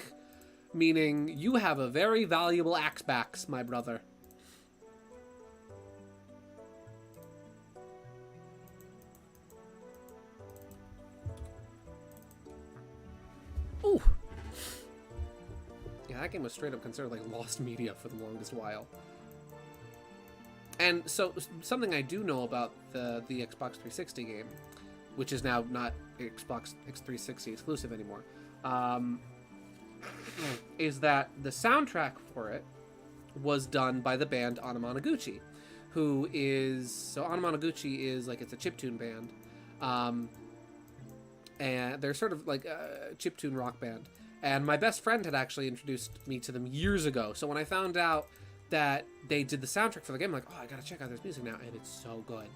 Meaning, you have a very valuable Xbox, my brother. Ooh. Yeah, that game was straight up considered like lost media for the longest while. And so, something I do know about the Xbox 360 game, which is now not Xbox 360 exclusive anymore, is that the soundtrack for it was done by the band Anamanaguchi, who is... So Anamanaguchi is like, it's a chiptune band, and they're sort of like a chiptune rock band. And my best friend had actually introduced me to them years ago, so when I found out that they did the soundtrack for the game, I'm like, oh, I gotta check out this music now, and it's so good.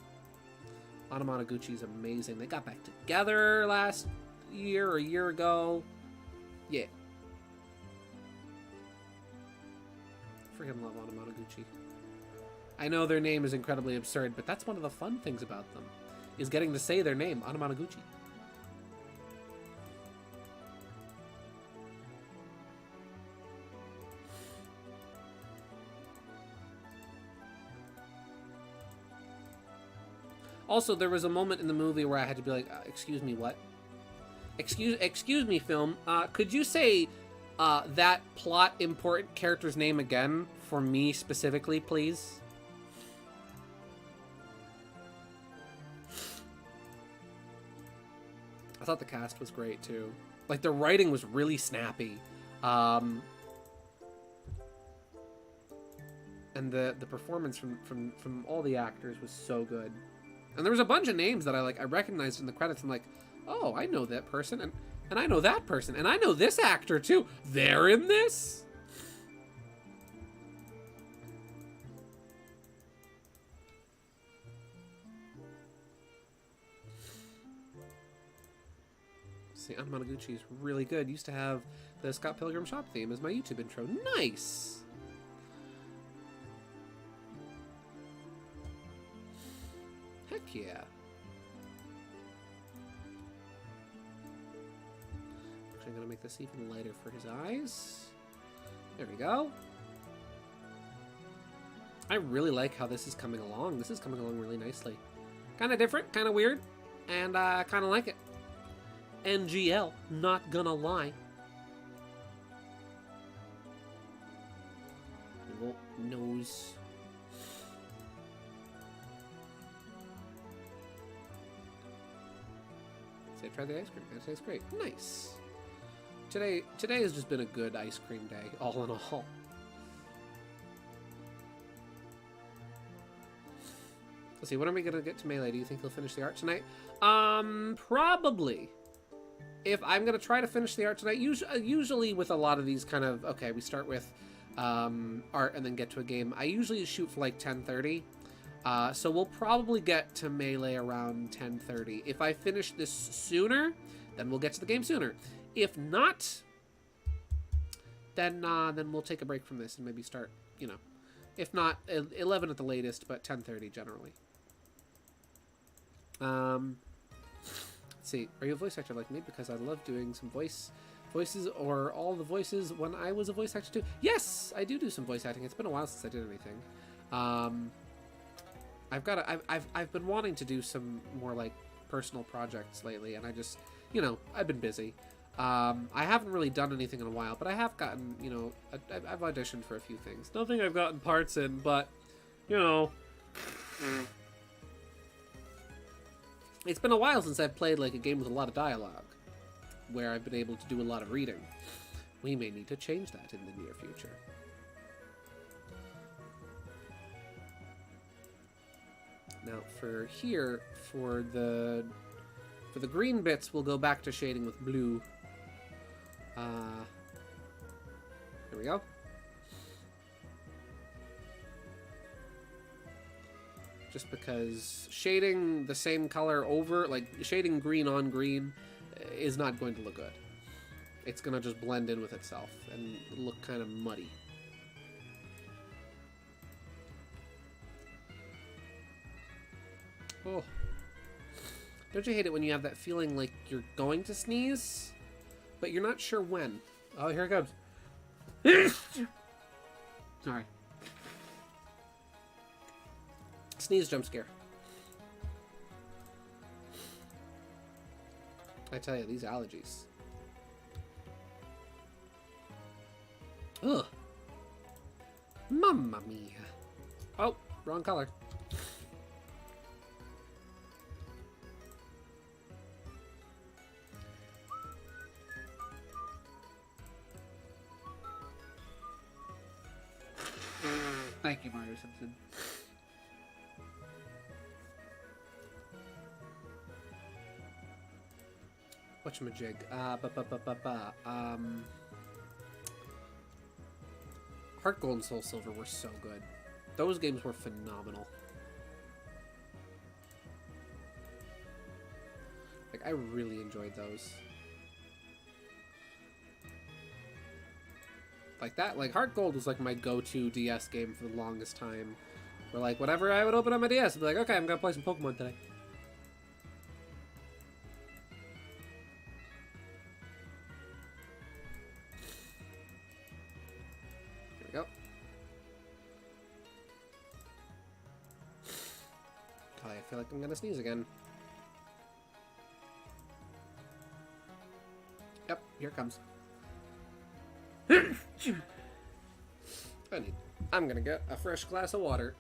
Anamanaguchi is amazing. They got back together last year or a year ago. Yeah. Freaking love Anamanaguchi. I know their name is incredibly absurd, but that's one of the fun things about them, is getting to say their name, Anamanaguchi. Also, there was a moment in the movie where I had to be like, excuse me, what? Excuse me, film. Could you say that plot important character's name again for me specifically, please? I thought the cast was great, too. Like, the writing was really snappy. And the performance from all the actors was so good. And there was a bunch of names that I recognized in the credits. I'm like, oh, I know that person, and I know that person, and I know this actor too. They're in this? See, Anamanaguchi is really good. Used to have the Scott Pilgrim shop theme as my YouTube intro. Nice! Heck yeah. Actually, I'm going to make this even lighter for his eyes. There we go. I really like how this is coming along. This is coming along really nicely. Kind of different, kind of weird, and kind of like it. NGL, not gonna lie. Little nose. Say, try the ice cream. That tastes great. Nice. Today has just been a good ice cream day, all in all. Let's see, when are we gonna get to Melee? Do you think he'll finish the art tonight? Probably. If I'm gonna try to finish the art tonight, usually with a lot of these kind of, okay, we start with art and then get to a game. I usually shoot for like 10:30. So we'll probably get to Melee around 10:30. If I finish this sooner, then we'll get to the game sooner. If not, then we'll take a break from this and maybe start, you know, if not 11 at the latest, but 10:30 generally. Let's see, are you a voice actor like me? Because I love doing some voices or all the voices when I was a voice actor too. Yes, I do some voice acting. It's been a while since I did anything. I've been wanting to do some more like personal projects lately, and I just, you know, I've been busy. I haven't really done anything in a while, but I have gotten, you know, I've auditioned for a few things. Nothing I've gotten parts in, but, you know, it's been a while since I've played like a game with a lot of dialogue, where I've been able to do a lot of reading. We may need to change that in the near future. Now for here, for the green bits, we'll go back to shading with blue. There we go. Just because shading the same color over, like shading green on green, is not going to look good. It's going to just blend in with itself and look kind of muddy. Oh. Don't you hate it when you have that feeling like you're going to sneeze, but you're not sure when? Oh, here it comes. Sorry. Sneeze jump scare. I tell you, these allergies. Ugh. Mamma mia. Oh, wrong color. Thank you, Mario Simpson. Whatchamajig? Heart Gold and Soul Silver were so good. Those games were phenomenal. Like, I really enjoyed those. Like that, like Heart Gold was like my go-to DS game for the longest time. Where like, whenever I would open up my DS, I'd be like, okay, I'm gonna play some Pokemon today. Here we go. Oh, I feel like I'm gonna sneeze again. Yep, here it comes. I'm gonna get a fresh glass of water.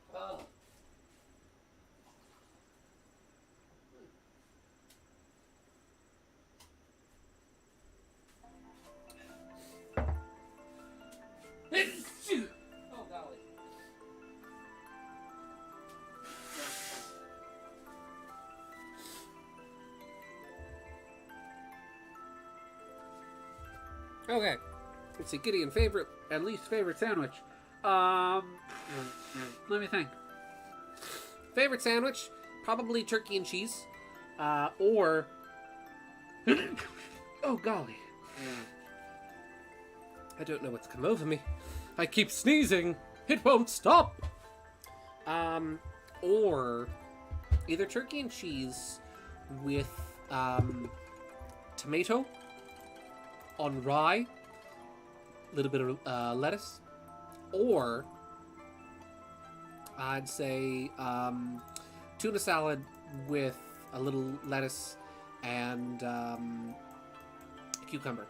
Oh, golly. Okay, let's see, Gideon, favorite and least favorite sandwich. Let me think. Favorite sandwich, probably turkey and cheese, or oh golly, I don't know what's come over me. I keep sneezing. It won't stop. Or either turkey and cheese with tomato on rye, a little bit of lettuce, or I'd say tuna salad with a little lettuce and cucumber,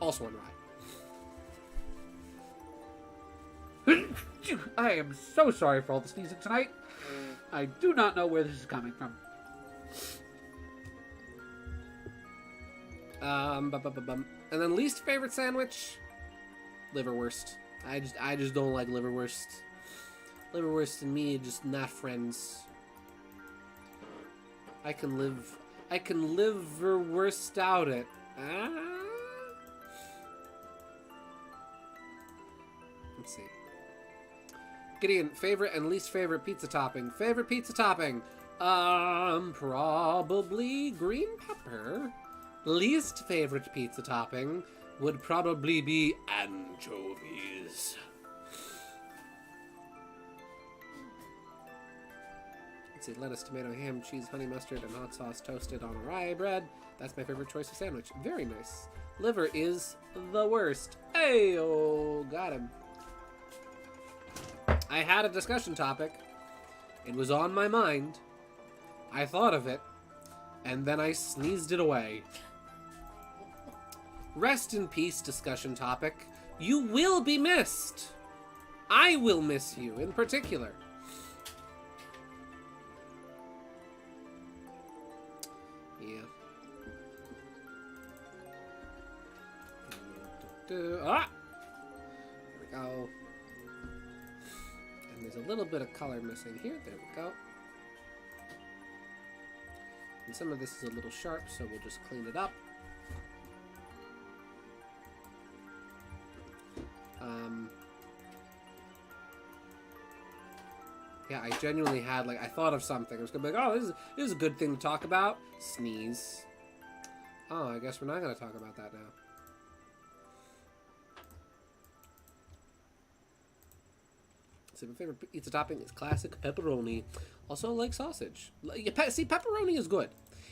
also on rye. I am so sorry for all the sneezing tonight. I do not know where this is coming from. And then least favorite sandwich, liverwurst. I just don't like liverwurst. Liverwurst and me are just not friends. I can liverwurst out it. Let's see. Gideon, favorite and least favorite pizza topping. Favorite pizza topping? Probably green pepper. Least favorite pizza topping would probably be anchovies. Let's see, lettuce, tomato, ham, cheese, honey mustard, and hot sauce toasted on rye bread. That's my favorite choice of sandwich. Very nice. Liver is the worst. Ayo, got him. I had a discussion topic. It was on my mind. I thought of it, and then I sneezed it away. Rest in peace, discussion topic. You will be missed. I will miss you in particular. Yeah. Ah! There we go. And there's a little bit of color missing here. There we go. And some of this is a little sharp, so we'll just clean it up. Yeah, I genuinely had, like, I thought of something. I was gonna be like, oh, this is a good thing to talk about. Sneeze. Oh, I guess we're not gonna talk about that now. So my favorite pizza topping is classic pepperoni. Also, I like sausage. See, pepperoni is good.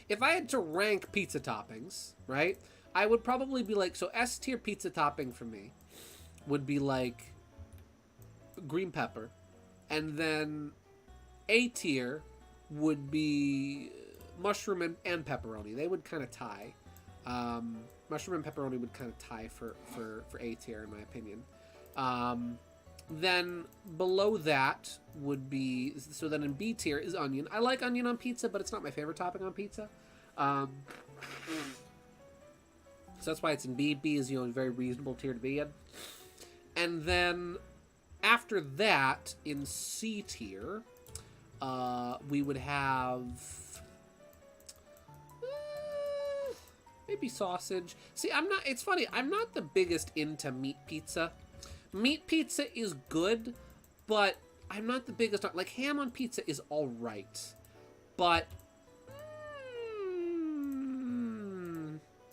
If I had to rank pizza toppings, right, I would probably be like, so S tier pizza topping for me would be like green pepper, and then A tier would be mushroom and pepperoni. They would kind of tie. Mushroom and pepperoni would kind of tie for A tier, in my opinion. Then below that would be, so then in B tier is onion. I like onion on pizza, but it's not my favorite topping on pizza. So that's why it's in B. B is, you know, a very reasonable tier to be in. And then after that, in C tier, we would have maybe sausage. See, it's funny, I'm not the biggest into meat pizza. Meat pizza is good, but I'm not the biggest, like, ham on pizza is alright. But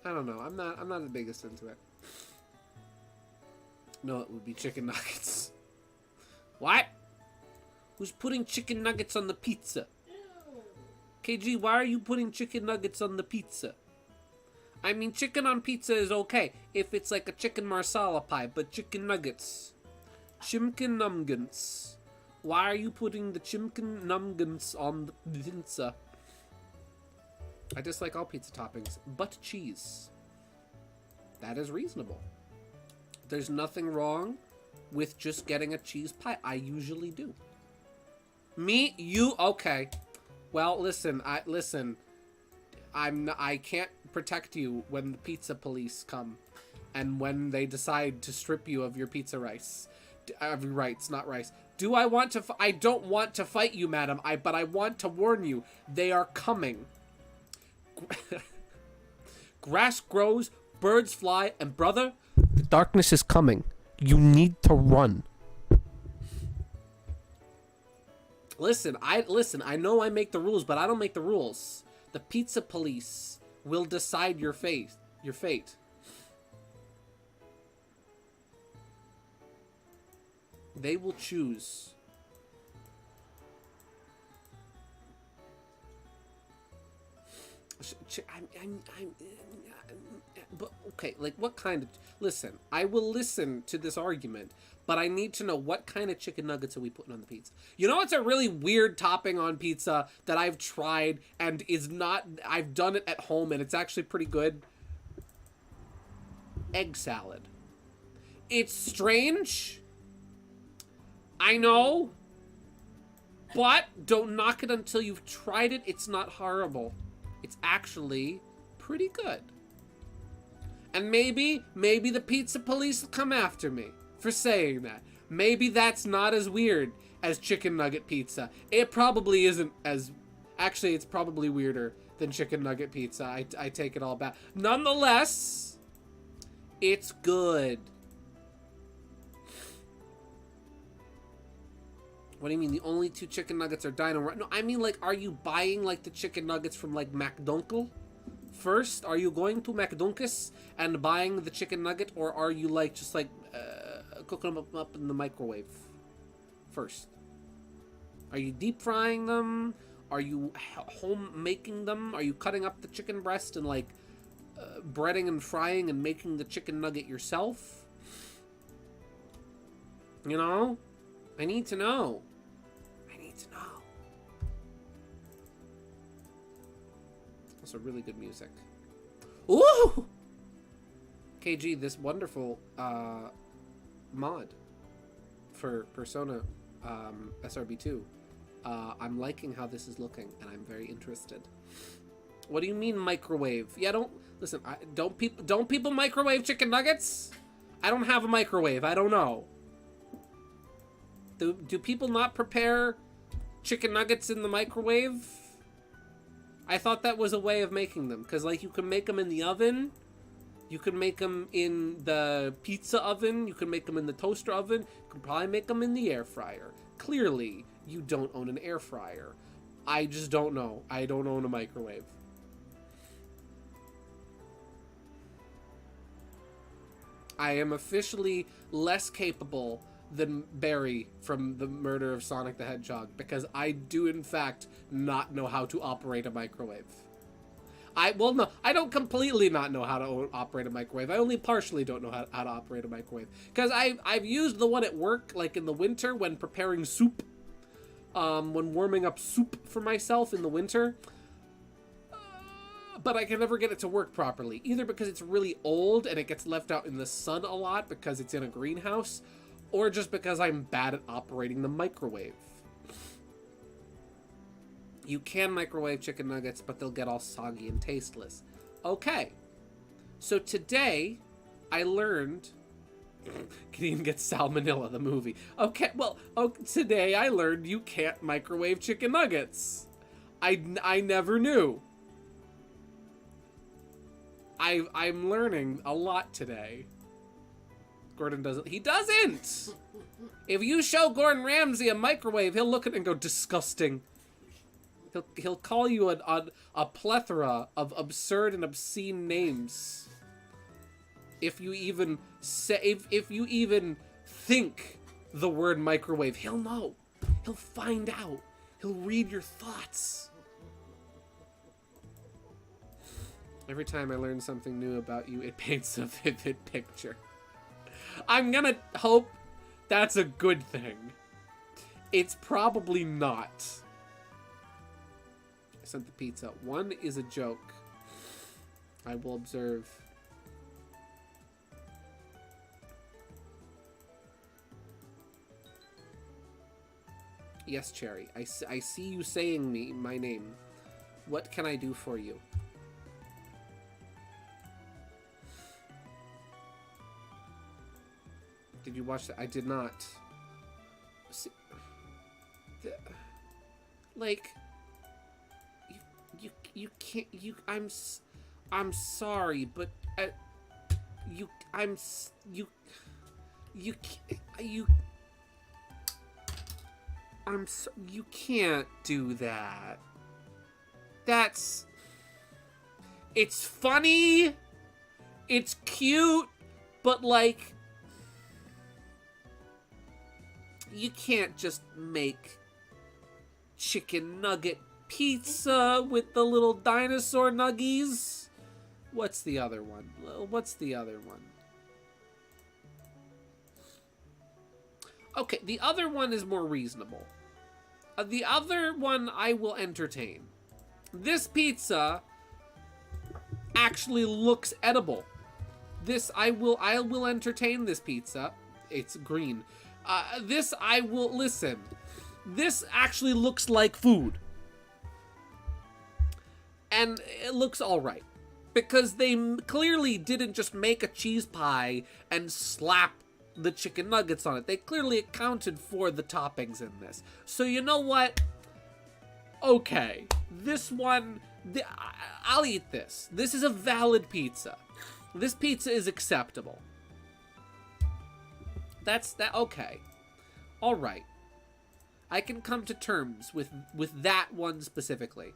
I don't know, I'm not the biggest into it. No, it would be chicken nuggets. What? Who's putting chicken nuggets on the pizza? KG, why are you putting chicken nuggets on the pizza? I mean, chicken on pizza is okay if it's like a chicken marsala pie, but chicken nuggets. Chimkin numgans. Why are you putting the chimkin numgans on the pizza? I dislike all pizza toppings, but cheese. That is reasonable. There's nothing wrong with just getting a cheese pie. I usually do. Me? You? Okay. Well, listen. I can't protect you when the pizza police come and when they decide to strip you of your pizza rice. Rights, not rice. Do I want to... I don't want to fight you, madam. But I want to warn you. They are coming. Grass grows, birds fly, and brother, the darkness is coming. You need to run. Listen, I know I make the rules, but I don't make the rules. The pizza police will decide your fate. They will choose. But okay, like what kind of... Listen, I will listen to this argument, but I need to know what kind of chicken nuggets are we putting on the pizza. You know, it's a really weird topping on pizza that I've tried and is not... I've done it at home and it's actually pretty good. Egg salad. It's strange. I know. But don't knock it until you've tried it. It's not horrible. It's actually pretty good. And maybe the pizza police will come after me for saying that. Maybe that's not as weird as chicken nugget pizza. It probably isn't as... Actually, it's probably weirder than chicken nugget pizza. I take it all back. Nonetheless, it's good. What do you mean? The only two chicken nuggets are Dino? No, I mean, like, are you buying, like, the chicken nuggets from, like, McDunkel first? Are you going to McDunkus and buying the chicken nugget? Or are you, like, just, like, cooking them up in the microwave first? Are you deep frying them? Are you home making them? Are you cutting up the chicken breast and, like, breading and frying and making the chicken nugget yourself? You know? I need to know. I need to know. Also really good music. Ooh! KG, this wonderful mod for Persona SRB2. I'm liking how this is looking, and I'm very interested. What do you mean microwave? Yeah, don't listen. Don't people microwave chicken nuggets? I don't have a microwave. I don't know. Do people not prepare chicken nuggets in the microwave? I thought that was a way of making them, because like you can make them in the oven, you can make them in the pizza oven, you can make them in the toaster oven, you can probably make them in the air fryer. Clearly, you don't own an air fryer. I just don't know. I don't own a microwave. I am officially less capable than Barry from the murder of Sonic the Hedgehog, because I do in fact not know how to operate a microwave. Well, no, I don't completely not know how to operate a microwave. I only partially don't know how to operate a microwave. Because I've used the one at work, like in the winter when preparing soup. When warming up soup for myself in the winter. But I can never get it to work properly. Either because it's really old and it gets left out in the sun a lot because it's in a greenhouse, or just because I'm bad at operating the microwave. You can microwave chicken nuggets, but they'll get all soggy and tasteless. Okay. So today, I learned... Gideon gets salmonella, the movie. Okay, well, today I learned you can't microwave chicken nuggets. I never knew. I'm learning a lot today. Gordon doesn't. He doesn't! If you show Gordon Ramsay a microwave, he'll look at it and go, disgusting. He'll call you a plethora of absurd and obscene names. If you even say, if you even think the word microwave, he'll know. He'll find out. He'll read your thoughts. Every time I learn something new about you, it paints a vivid picture. I'm gonna hope that's a good thing. It's probably not. I sent the pizza. One is a joke. I will observe. Yes, Cherry. I see you saying my name. What can I do for you? Did you watch that? I did not. See, like, you can't. I'm sorry, but you can't do that. It's funny, it's cute, but like, you can't just make chicken nugget pizza with the little dinosaur nuggies. What's the other one? Okay, the other one is more reasonable. The other one I will entertain. This pizza actually looks edible. I will entertain this pizza. It's green. This actually looks like food. And it looks alright. Because they clearly didn't just make a cheese pie and slap the chicken nuggets on it. They clearly accounted for the toppings in this. So you know what? Okay. This one, I'll eat this. This is a valid pizza. This pizza is acceptable. Okay. Alright. I can come to terms with that one specifically.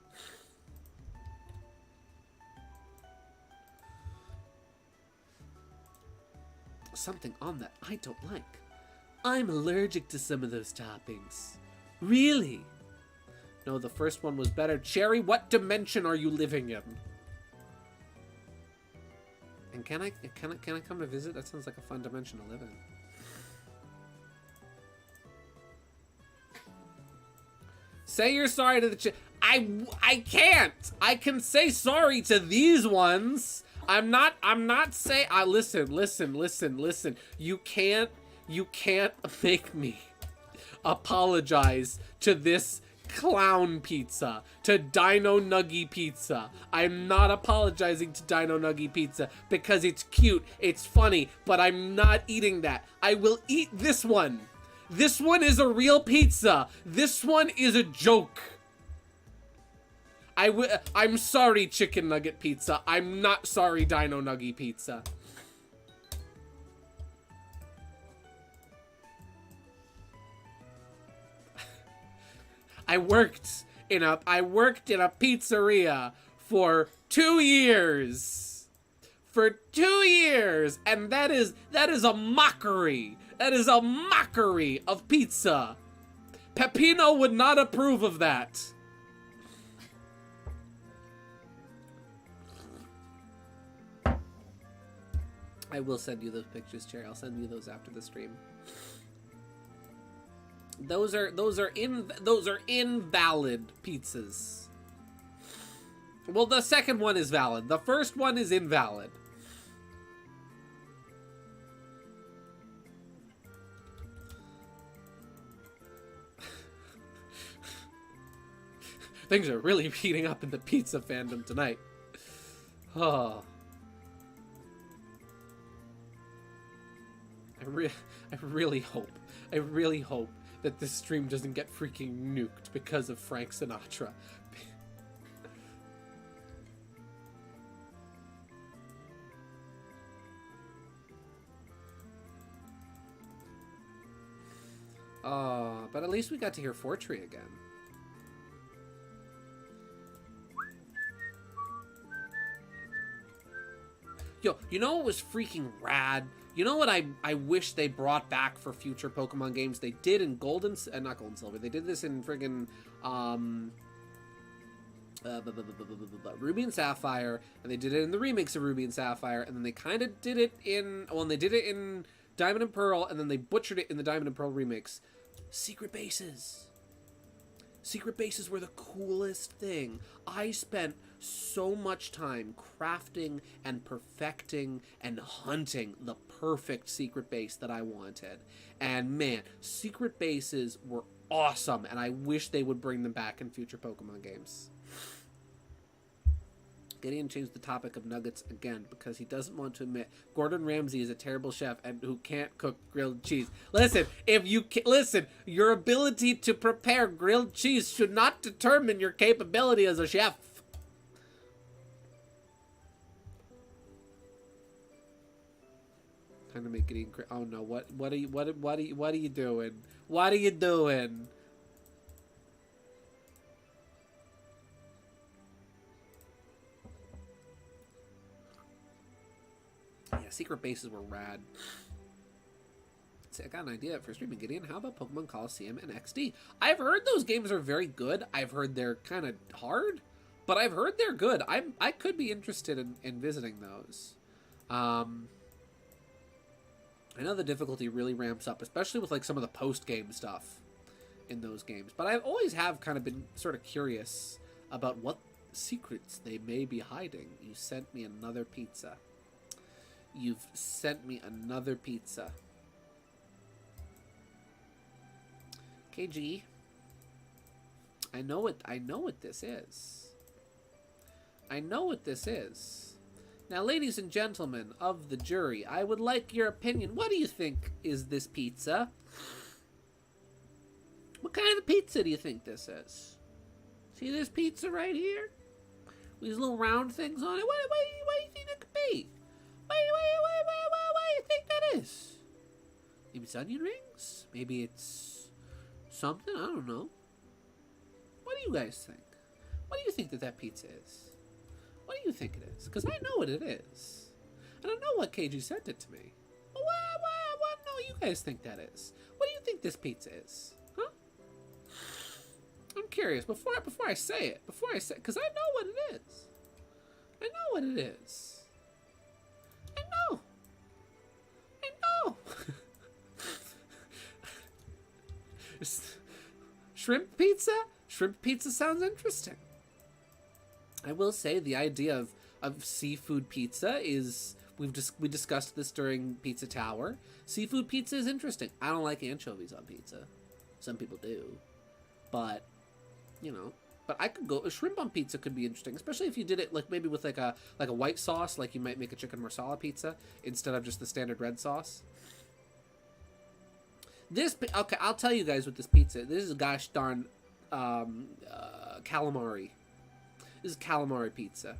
Something on that I don't like. I'm allergic to some of those toppings. Really? No, the first one was better. Cherry, what dimension are you living in? And can I come to visit? That sounds like a fun dimension to live in. Say you're sorry to the I can't. I can say sorry to these ones. I'm not saying, listen. You can't make me apologize to this clown pizza, to Dino Nuggy pizza. I'm not apologizing to Dino Nuggy pizza because it's cute, it's funny, but I'm not eating that. I will eat this one. This one is a real pizza. This one is a joke. I'm sorry, Chicken Nugget Pizza. I'm not sorry, Dino Nuggy Pizza. I worked in a pizzeria for 2 years. For 2 years, and that is a mockery. That is a mockery of pizza. Peppino would not approve of that. I will send you those pictures, Cherry. I'll send you those after the stream. Those are invalid pizzas. Well, the second one is valid. The first one is invalid. Things are really heating up in the pizza fandom tonight. Oh. I really hope that this stream doesn't get freaking nuked because of Frank Sinatra. But at least we got to hear Fortree again. Yo, you know what was freaking rad? You know what I wish they brought back for future Pokemon games? They did in not Gold and Silver. They did this in friggin' Ruby and Sapphire, and they did it in the remakes of Ruby and Sapphire, and then they kind of did it in, well, and they did it in Diamond and Pearl, and then they butchered it in the Diamond and Pearl remakes. Secret bases. Secret bases were the coolest thing. I spent so much time crafting and perfecting and hunting the perfect secret base that I wanted. And man, secret bases were awesome, and I wish they would bring them back in future Pokemon games. Gideon changed the topic of nuggets again because he doesn't want to admit Gordon Ramsay is a terrible chef and who can't cook grilled cheese. Listen, your ability to prepare grilled cheese should not determine your capability as a chef. Trying to make Gideon. Oh no! What are you doing? What are you doing? Yeah, secret bases were rad. See, I got an idea for streaming, Gideon. How about Pokemon Coliseum and XD? I've heard those games are very good. I've heard they're kind of hard, but I've heard they're good. I could be interested in visiting those. I know the difficulty really ramps up, especially with like some of the post-game stuff in those games. But I always have kind of been sort of curious about what secrets they may be hiding. You sent me another pizza. You've sent me another pizza. KG. I know what this is. I know what this is. Now, ladies and gentlemen of the jury, I would like your opinion. What do you think is this pizza? What kind of pizza do you think this is? See this pizza right here? With these little round things on it? What do you think it could be? What do you think that is? Maybe it's onion rings? Maybe it's something? I don't know. What do you guys think? What do you think that pizza is? What do you think it is? Because I know what it is. And I know what KG sent it to me. But what do you guys think that is? What do you think this pizza is? Huh? I'm curious. Before I say it, because I know what it is. I know what it is. I know. Shrimp pizza? shrimp pizza sounds interesting. I will say the idea of seafood pizza is, we discussed this during Pizza Tower. Seafood pizza is interesting. I don't like anchovies on pizza. Some people do, but you know. But I could go, a shrimp on pizza could be interesting, especially if you did it like maybe with like a white sauce, like you might make a chicken marsala pizza instead of just the standard red sauce. Okay, I'll tell you guys with this pizza. This is gosh darn calamari. This is calamari pizza.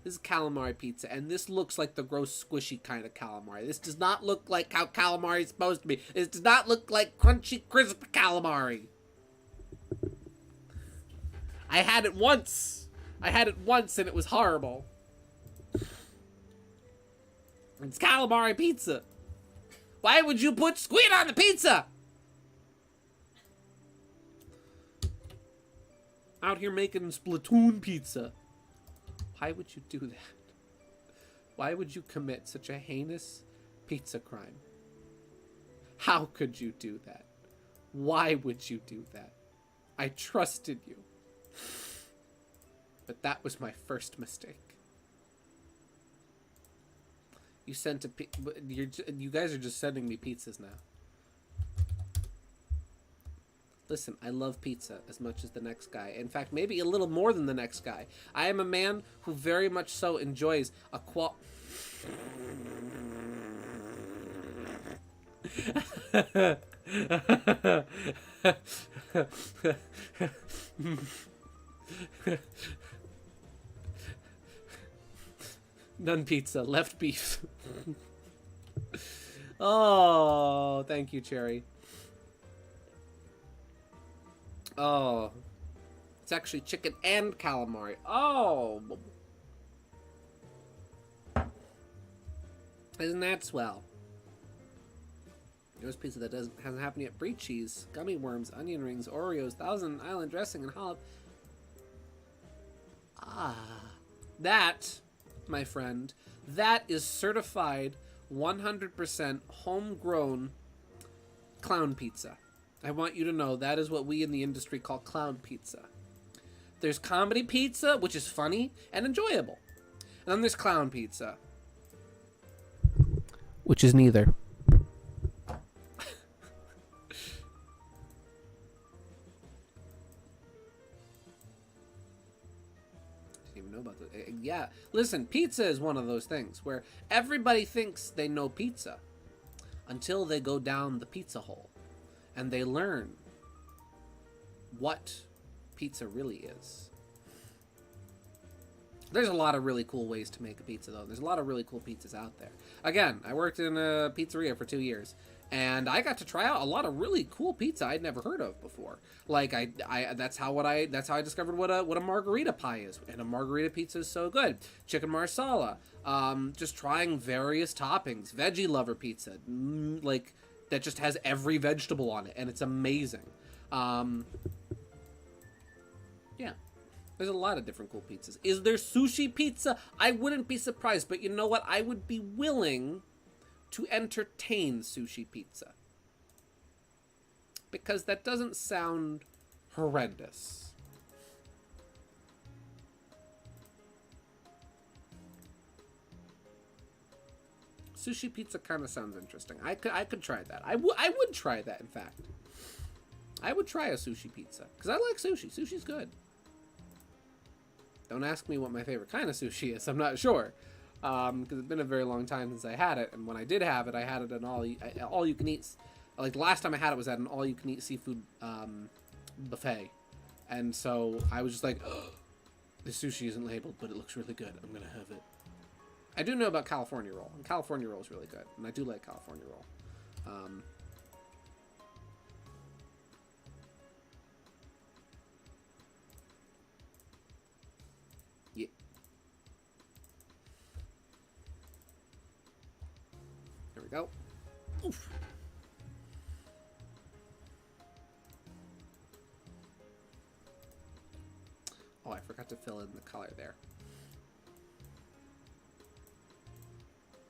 This is calamari pizza, and this looks like the gross, squishy kind of calamari. This does not look like how calamari is supposed to be. This does not look like crunchy, crisp calamari. I had it once. And it was horrible. It's calamari pizza. Why would you put squid on the pizza? Out here making Splatoon pizza. Why would you do that? Why would you commit such a heinous pizza crime? How could you do that? Why would you do that? I trusted you. But that was my first mistake. You sent you guys are just sending me pizzas now. Listen, I love pizza as much as the next guy. In fact, maybe a little more than the next guy. I am a man who very much so enjoys a None pizza, left beef. Oh, thank you, Cherry. Oh, it's actually chicken and calamari. Oh, isn't that swell? There's pizza that hasn't happened yet. Brie cheese, gummy worms, onion rings, Oreos, Thousand Island dressing, and jalapeno. Ah, that, my friend, that is certified 100% homegrown clown pizza. I want you to know that is what we in the industry call clown pizza. There's comedy pizza, which is funny and enjoyable. And then there's clown pizza, which is neither. Yeah, listen, pizza is one of those things where everybody thinks they know pizza until they go down the pizza hole and they learn what pizza really is. There's a lot of really cool ways to make a pizza, though. There's a lot of really cool pizzas out there. Again, I worked in a pizzeria for 2 years, and I got to try out a lot of really cool pizza I'd never heard of before. Like that's how I discovered what a margarita pie is, and a margarita pizza is so good. Chicken marsala, just trying various toppings. Veggie lover pizza, like that just has every vegetable on it, and it's amazing. Yeah. There's a lot of different cool pizzas. Is there sushi pizza? I wouldn't be surprised, but you know what? I would be willing to entertain sushi pizza. Because that doesn't sound horrendous. Sushi pizza kind of sounds interesting. I could try that. I would try that, in fact. I would try a sushi pizza. Because I like sushi. Sushi's good. Don't ask me what my favorite kind of sushi is. I'm not sure. Because it's been a very long time since I had it. And when I did have it, I had it at all you can eat. Like, the last time I had it was at an all you can eat seafood buffet. And so I was just like, oh, the sushi isn't labeled, but it looks really good. I'm going to have it. I do know about California roll. And California roll is really good. And I do like California roll. Yeah. There we go. Oof. Oh, I forgot to fill in the color there.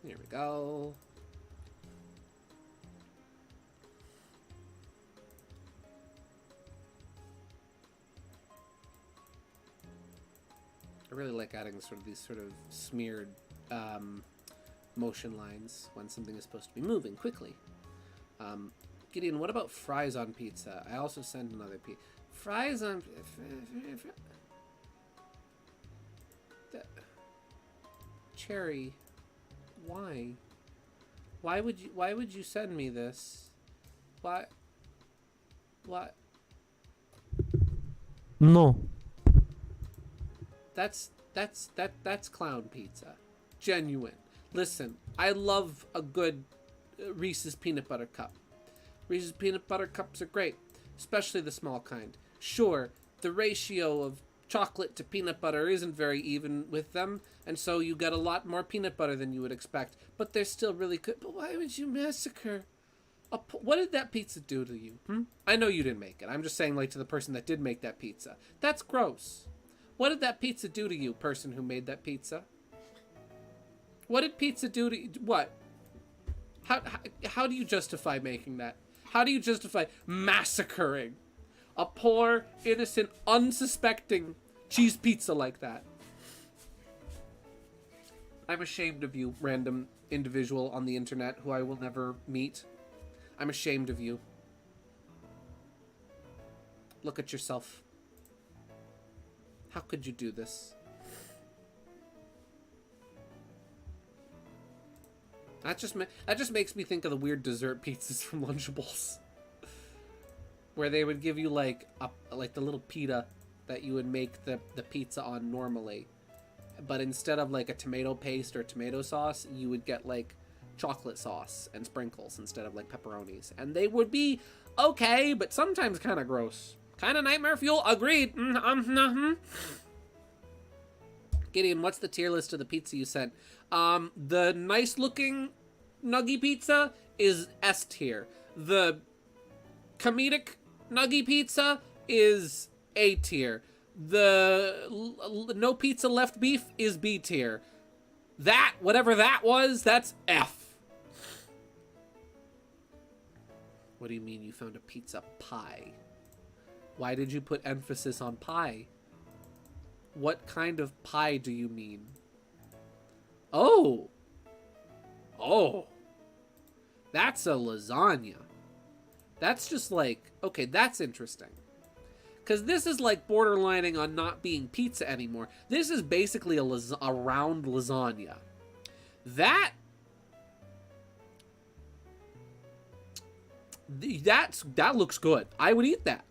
Here we go. really like adding sort of these sort of smeared motion lines when something is supposed to be moving quickly. Gideon, what about fries on pizza? I also sent another pizza. Fries on... Cherry, why? Why would you send me this? Why? What? No. That's clown pizza. Genuine. Listen, I love a good Reese's peanut butter cup. Reese's peanut butter cups are great, especially the small kind. Sure, the ratio of chocolate to peanut butter isn't very even with them, and so you get a lot more peanut butter than you would expect, but they're still really good. But why would you massacre what did that pizza do to you? I know you didn't make it. I'm just saying, like, to the person that did make that pizza. That's gross. What did that pizza do to you, person who made that pizza? What did pizza do to you? What? How do you justify making that? How do you justify massacring a poor, innocent, unsuspecting cheese pizza like that? I'm ashamed of you, random individual on the internet who I will never meet. I'm ashamed of you. Look at yourself. How could you do this? That just makes me think of the weird dessert pizzas from Lunchables, where they would give you like the little pita that you would make the pizza on normally, but instead of like a tomato paste or tomato sauce, you would get like chocolate sauce and sprinkles instead of like pepperonis, and they would be okay, but sometimes kind of gross, kind of nightmare fuel. Agreed. Gideon, what's the tier list of the pizza you sent? The nice looking nuggy pizza is S tier. The comedic nuggy pizza is A tier. The no pizza left beef is B tier. That, whatever that was, that's F. What do you mean you found a pizza pie? Why did you put emphasis on pie? What kind of pie do you mean? Oh. Oh. That's a lasagna. That's just like, okay, that's interesting. Because this is like borderlining on not being pizza anymore. This is basically a round lasagna. That looks good. I would eat that.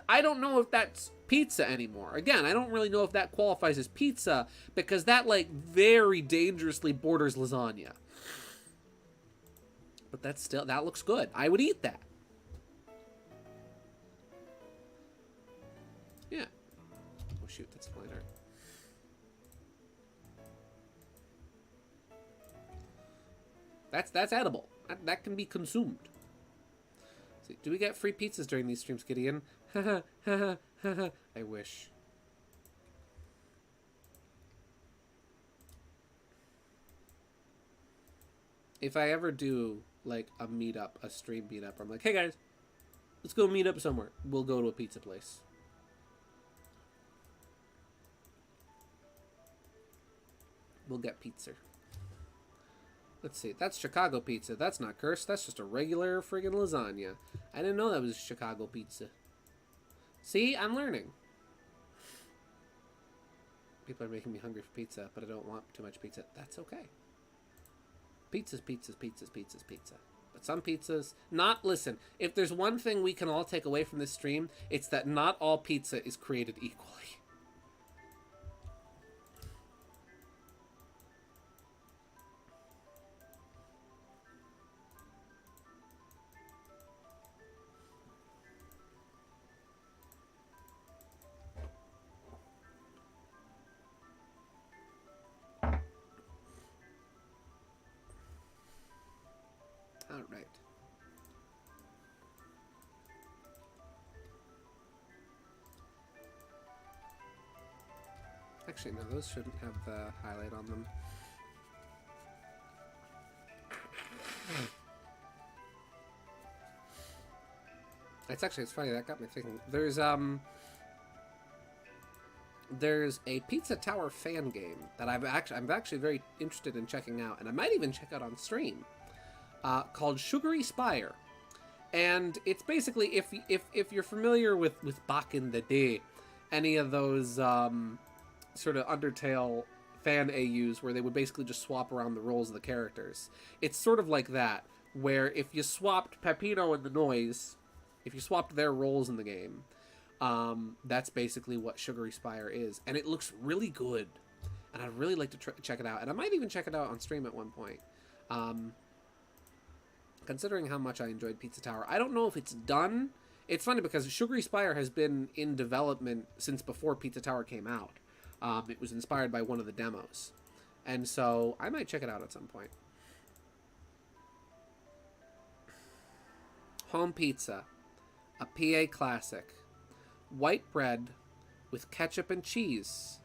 I don't know if that's pizza anymore. Again, I don't really know if that qualifies as pizza, because that like very dangerously borders lasagna. But that looks good. I would eat that. Yeah. Oh shoot, that's fine art. That's edible. That can be consumed. See, do we get free pizzas during these streams, Gideon? I wish. If I ever do like a meetup, a stream meetup, I'm like, hey guys, let's go meet up somewhere. We'll go to a pizza place. We'll get pizza. Let's see. That's Chicago pizza. That's not cursed. That's just a regular friggin' lasagna. I didn't know that was Chicago pizza. See? I'm learning. People are making me hungry for pizza, but I don't want too much pizza. That's okay. Pizzas, pizzas, pizzas, pizzas, pizza. But some pizzas... Listen, if there's one thing we can all take away from this stream, it's that not all pizza is created equally. Alright. Actually, no, those shouldn't have the highlight on them. It's funny, that got me thinking. there's a Pizza Tower fan game that I'm actually very interested in checking out, and I might even check out on stream, called Sugary Spire. And it's basically, if you're familiar with back in the day, any of those sort of Undertale fan AUs where they would basically just swap around the roles of the characters. It's sort of like that, where if you swapped Peppino and the Noise, if you swapped their roles in the game, that's basically what Sugary Spire is. And it looks really good. And I'd really like to check it out. And I might even check it out on stream at one point. Considering how much I enjoyed Pizza Tower. I don't know if it's done. It's funny because Sugary Spire has been in development since before Pizza Tower came out. It was inspired by one of the demos. And so I might check it out at some point. Home Pizza. A PA classic. White bread with ketchup and cheese.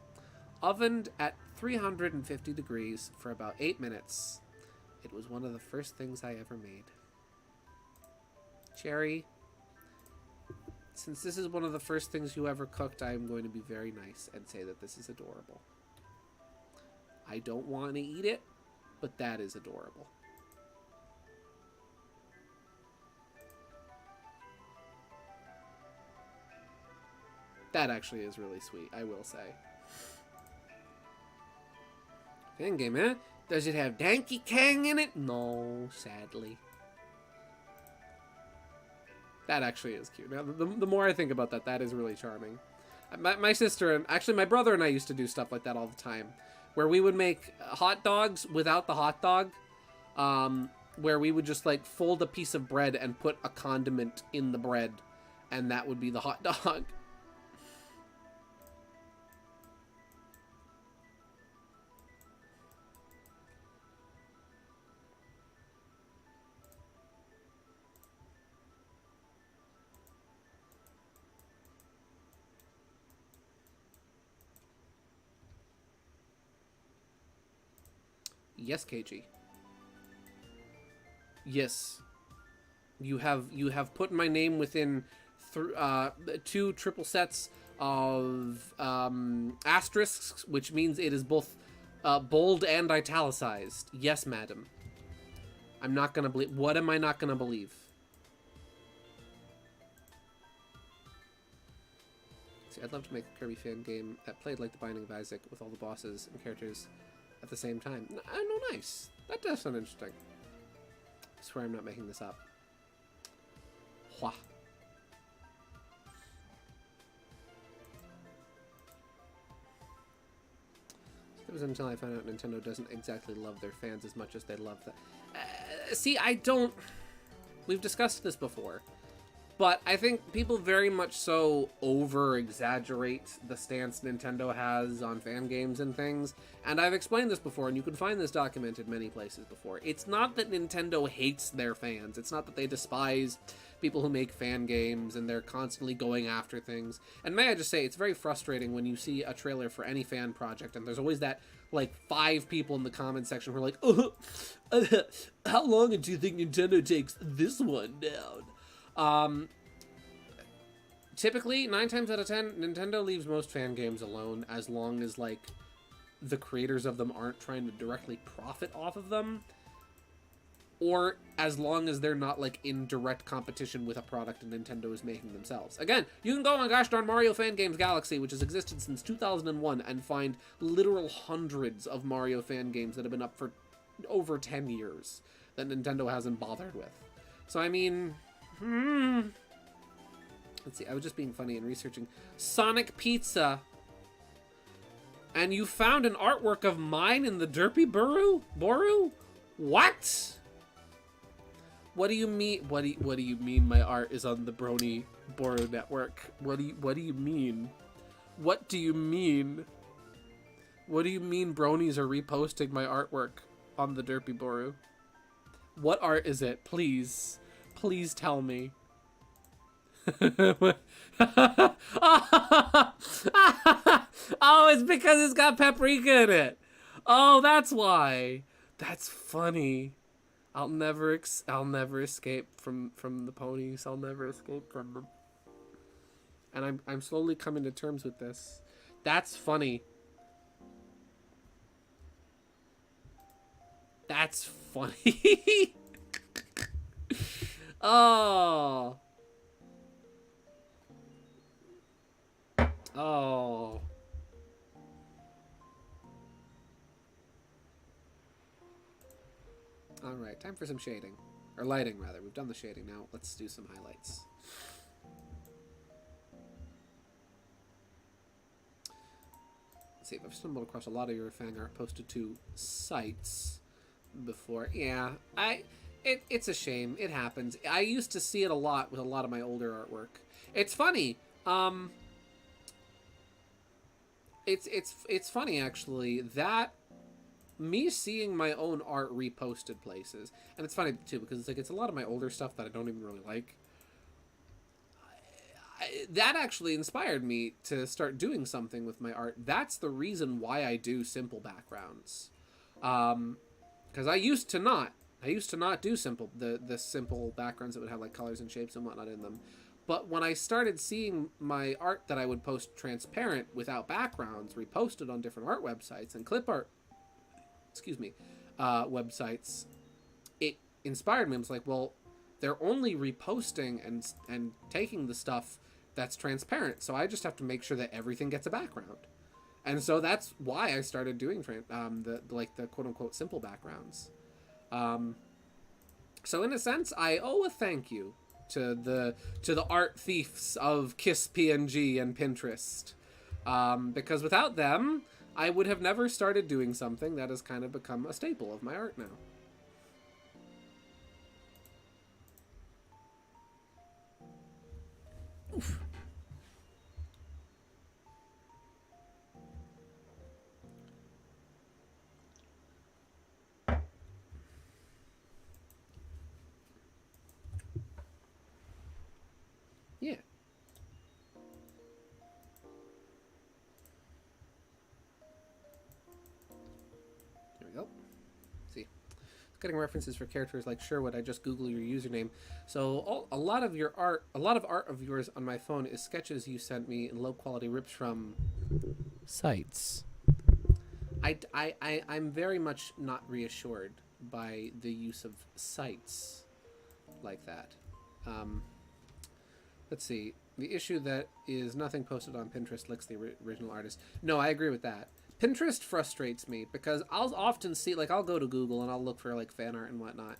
Ovened at 350 degrees for about 8 minutes. It was one of the first things I ever made. Cherry, since this is one of the first things you ever cooked, I am going to be very nice and say that this is adorable. I don't want to eat it, but that is adorable. That actually is really sweet, I will say. Fan game, eh? Does it have Donkey Kong in it? No, sadly. That actually is cute. Now, the more I think about that, that is really charming. My sister and actually my brother and I used to do stuff like that all the time, where we would make hot dogs without the hot dog, where we would just like fold a piece of bread and put a condiment in the bread, and that would be the hot dog. Yes, KG. Yes. You have put my name within 2 triple sets of asterisks, which means it is both bold and italicized. Yes, madam. I'm not gonna believe. What am I not gonna believe? See, I'd love to make a Kirby fan game that played like The Binding of Isaac with all the bosses and characters at the same time. No, nice. That does sound interesting. I swear I'm not making this up. Hua. It was until I found out Nintendo doesn't exactly love their fans as much as they love the... see, I don't... We've discussed this before. But I think people very much so over-exaggerate the stance Nintendo has on fan games and things. And I've explained this before, and you can find this documented many places before. It's not that Nintendo hates their fans. It's not that they despise people who make fan games and they're constantly going after things. And may I just say, it's very frustrating when you see a trailer for any fan project, and there's always that, like, 5 people in the comment section who are like, how long do you think Nintendo takes this one down? Typically, 9 times out of 10, Nintendo leaves most fan games alone as long as, like, the creators of them aren't trying to directly profit off of them, or as long as they're not, like, in direct competition with a product that Nintendo is making themselves. Again, you can go on gosh darn Mario Fan Games Galaxy, which has existed since 2001, and find literal hundreds of Mario fan games that have been up for over 10 years that Nintendo hasn't bothered with. So, I mean... Let's see, I was just being funny and researching Sonic Pizza. And you found an artwork of mine in the Derpy Boru? What? What do you mean? What do you mean my art is on the Brony Boru network? What do you mean? What do you mean? What do you mean bronies are reposting my artwork on the Derpy Boru? What art is it? Please tell me. Oh, it's because it's got paprika in it. Oh, that's why. That's funny. I'll never escape from the ponies. I'll never escape from them. And I'm slowly coming to terms with this. That's funny. That's funny. Oh. Oh. Alright, time for some shading. Or lighting, rather. We've done the shading now. Let's do some highlights. Let's see, I've stumbled across a lot of your fan art posted to sites before. Yeah, it's a shame. It happens. I used to see it a lot with a lot of my older artwork. It's funny. It's funny, actually, that me seeing my own art reposted places, and it's funny too because it's a lot of my older stuff that I don't even really like. That actually inspired me to start doing something with my art. That's the reason why I do simple backgrounds, because I used to not do the simple backgrounds that would have like colors and shapes and whatnot in them. But when I started seeing my art that I would post transparent without backgrounds reposted on different art websites and clip art websites, it inspired me. I was like, well, they're only reposting and taking the stuff that's transparent, so I just have to make sure that everything gets a background. And so that's why I started doing the quote-unquote simple backgrounds. So in a sense, I owe a thank you to the art thieves of Kiss PNG and Pinterest, because without them, I would have never started doing something that has kind of become a staple of my art now. Oof. Yeah. There we go. See, getting references for characters like Sherwood. I just Google your username. So a lot of art of yours on my phone is sketches you sent me in low quality rips from sites. I'm very much not reassured by the use of sites like that. Let's see. The issue that is nothing posted on Pinterest licks the original artist. No, I agree with that. Pinterest frustrates me because I'll often see, like, I'll go to Google and I'll look for, like, fan art and whatnot.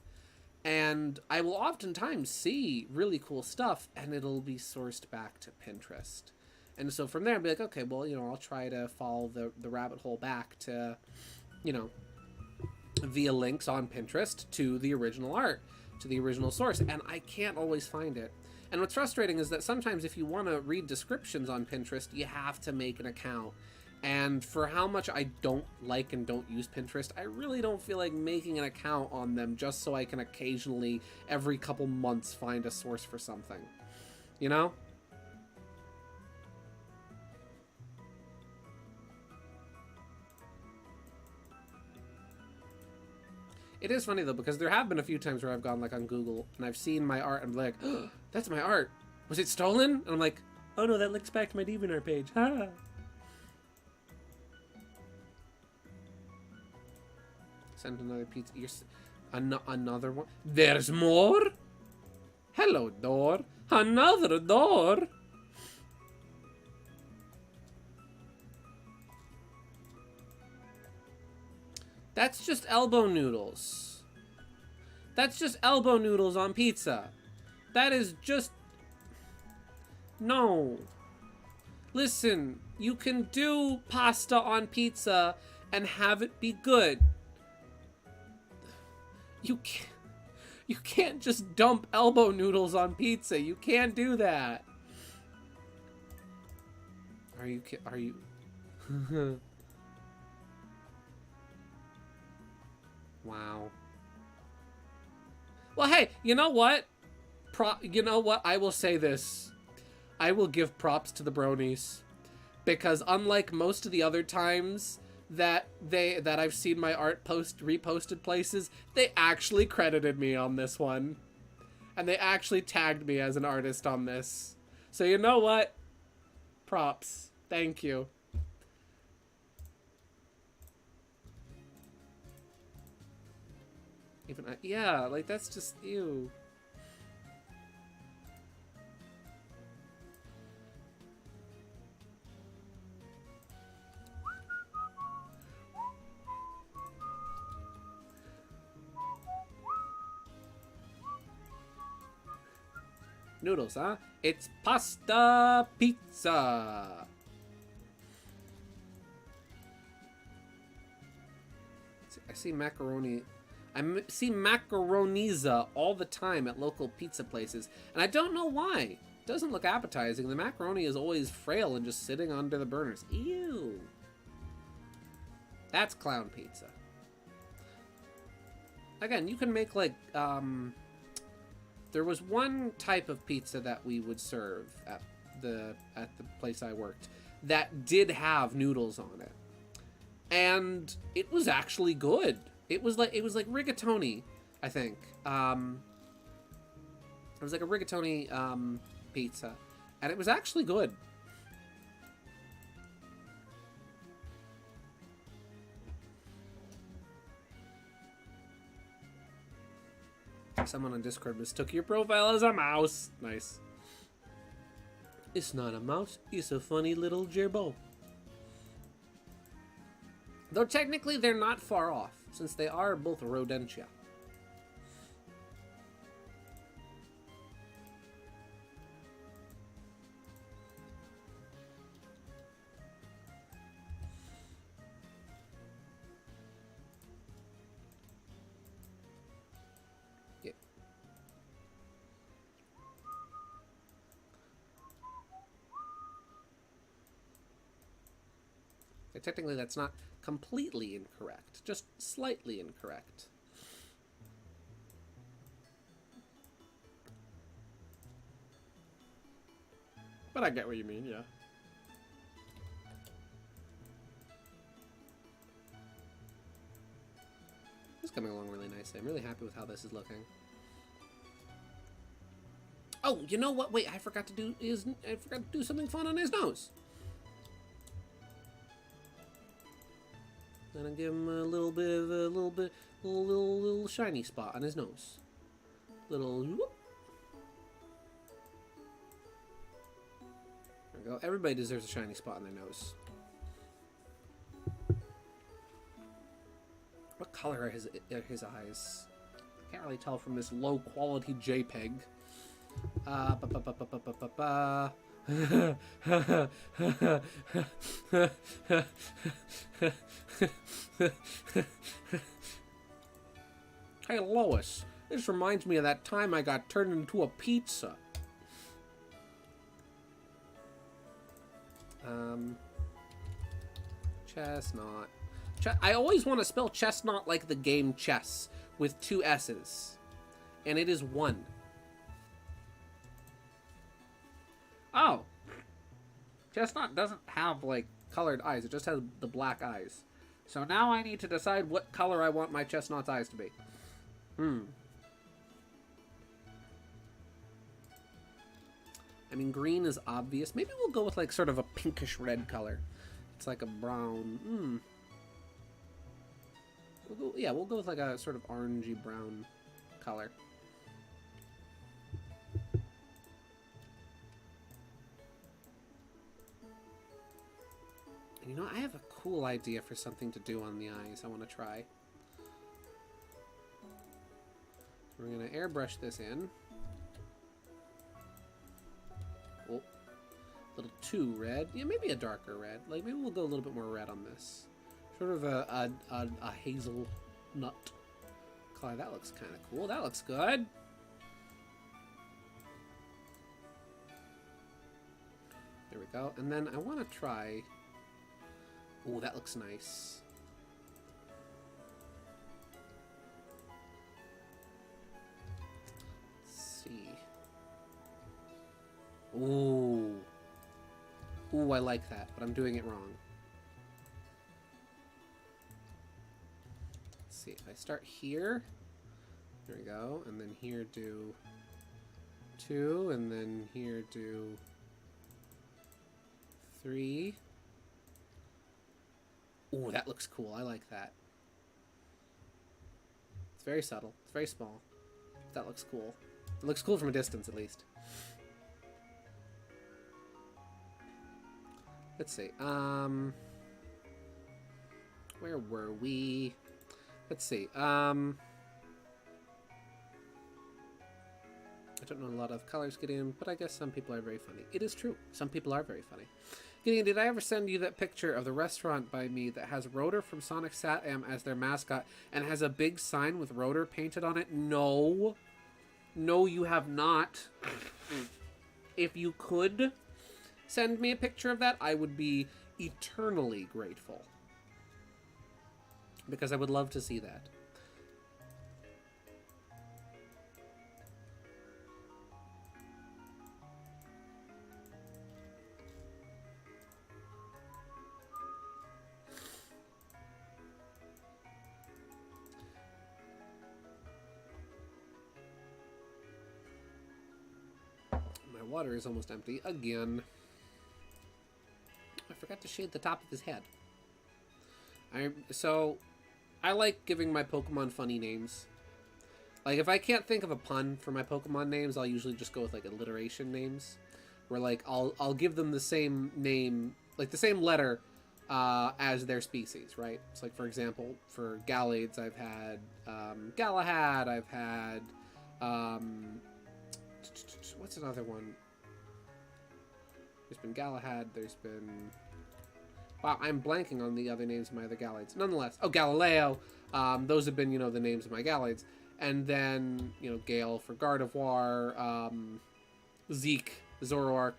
And I will oftentimes see really cool stuff and it'll be sourced back to Pinterest. And so from there, I'll be like, okay, well, you know, I'll try to follow the rabbit hole back to, you know, via links on Pinterest to the original art, to the original source. And I can't always find it. And what's frustrating is that sometimes if you want to read descriptions on Pinterest, you have to make an account. And for how much I don't like and don't use Pinterest, I really don't feel like making an account on them just so I can occasionally, every couple months, find a source for something. You know? It is funny, though, because there have been a few times where I've gone, like, on Google, and I've seen my art, and I'm like, oh, that's my art. Was it stolen? And I'm like, oh, no, that links back to my Deviantart page. Ha! Send another pizza. Another one? There's more? Hello, door. Another door? That's just elbow noodles. That's just elbow noodles on pizza. That is just... No. Listen, you can do pasta on pizza and have it be good. You can't just dump elbow noodles on pizza. You can't do that. Are you... Wow. Well, hey, you know what? You know what? I will say this. I will give props to the bronies. Because unlike most of the other times that I've seen my art reposted places, they actually credited me on this one. And they actually tagged me as an artist on this. So you know what? Props. Thank you. Even yeah, like that's just ew. Noodles, huh? It's pasta pizza. I see macaroni. See macaroniza all the time at local pizza places, and I don't know why. It doesn't look appetizing. The macaroni is always frail and just sitting under the burners. Ew. That's clown pizza. Again, you can make like there was one type of pizza that we would serve at the place I worked that did have noodles on it. And it was actually good. It was like rigatoni, I think. It was like a rigatoni pizza, and it was actually good. Someone on Discord mistook your profile as a mouse. Nice. It's not a mouse. It's a funny little gerbil. Though technically they're not far off, since they are both rodentia. Yeah. Technically that's not completely incorrect, just slightly incorrect. But I get what you mean, yeah. This is coming along really nicely. I'm really happy with how this is looking. Oh, you know what? Wait, I forgot to do something fun on his nose. Gonna give him a little shiny spot on his nose. Little whoop. There we go. Everybody deserves a shiny spot on their nose. What color are his eyes? I can't really tell from this low quality JPEG. Hey Lois, this reminds me of that time I got turned into a pizza. Chesnaught. I always want to spell Chesnaught like the game chess, with 2 S's. And it is 1. Oh! Chesnaught doesn't have, like, colored eyes. It just has the black eyes. So now I need to decide what color I want my Chesnaught's eyes to be. I mean, green is obvious. Maybe we'll go with, like, sort of a pinkish red color. It's like a brown. We'll go with, like, a sort of orangey brown color. And you know, I have a cool idea for something to do on the eyes I want to try. We're going to airbrush this in. Oh, a little too red. Yeah, maybe a darker red. Like, maybe we'll go a little bit more red on this. Sort of a hazelnut color. That looks kind of cool. That looks good. There we go. And then I want to try... Oh, that looks nice. Let's see. Ooh. Ooh, I like that, but I'm doing it wrong. Let's see, if I start here, there we go, and then here do 2, and then here do 3. Ooh, that looks cool. I like that. It's very subtle. It's very small. That looks cool. It looks cool from a distance, at least. Let's see. Where were we? Let's see. I don't know a lot of colors, Gideon, but I guess some people are very funny. It is true. Some people are very funny. Gideon, did I ever send you that picture of the restaurant by me that has Rotor from Sonic Sat-Am as their mascot and has a big sign with Rotor painted on it? No. No, you have not. If you could send me a picture of that, I would be eternally grateful. Because I would love to see that. My water is almost empty again. I forgot to shade the top of his head. So I like giving my Pokemon funny names. Like, if I can't think of a pun for my Pokemon names, I'll usually just go with, like, alliteration names. Where, like, I'll give them the same name, like, the same letter as their species, right? So, like, for example, for Gallades, I've had Galahad, I've had... what's another one? There's been Galahad, there's been... Wow, I'm blanking on the other names of my other Gallades. Nonetheless, oh, Galileo. Those have been, you know, the names of my Gallades. And then, you know, Gale for Gardevoir, Zeke, Zoroark.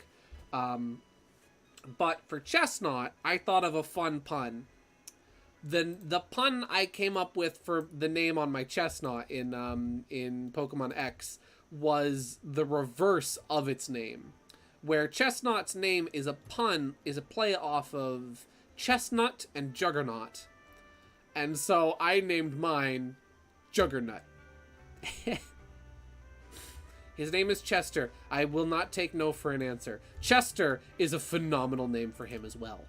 But for Chesnaught, I thought of a fun pun. The pun I came up with for the name on my Chesnaught in Pokemon X was the reverse of its name. Where Chesnaught's name is a pun, is a play off of Chestnut and Juggernaut. And so I named mine Juggernaut. His name is Chester. I will not take no for an answer. Chester is a phenomenal name for him as well.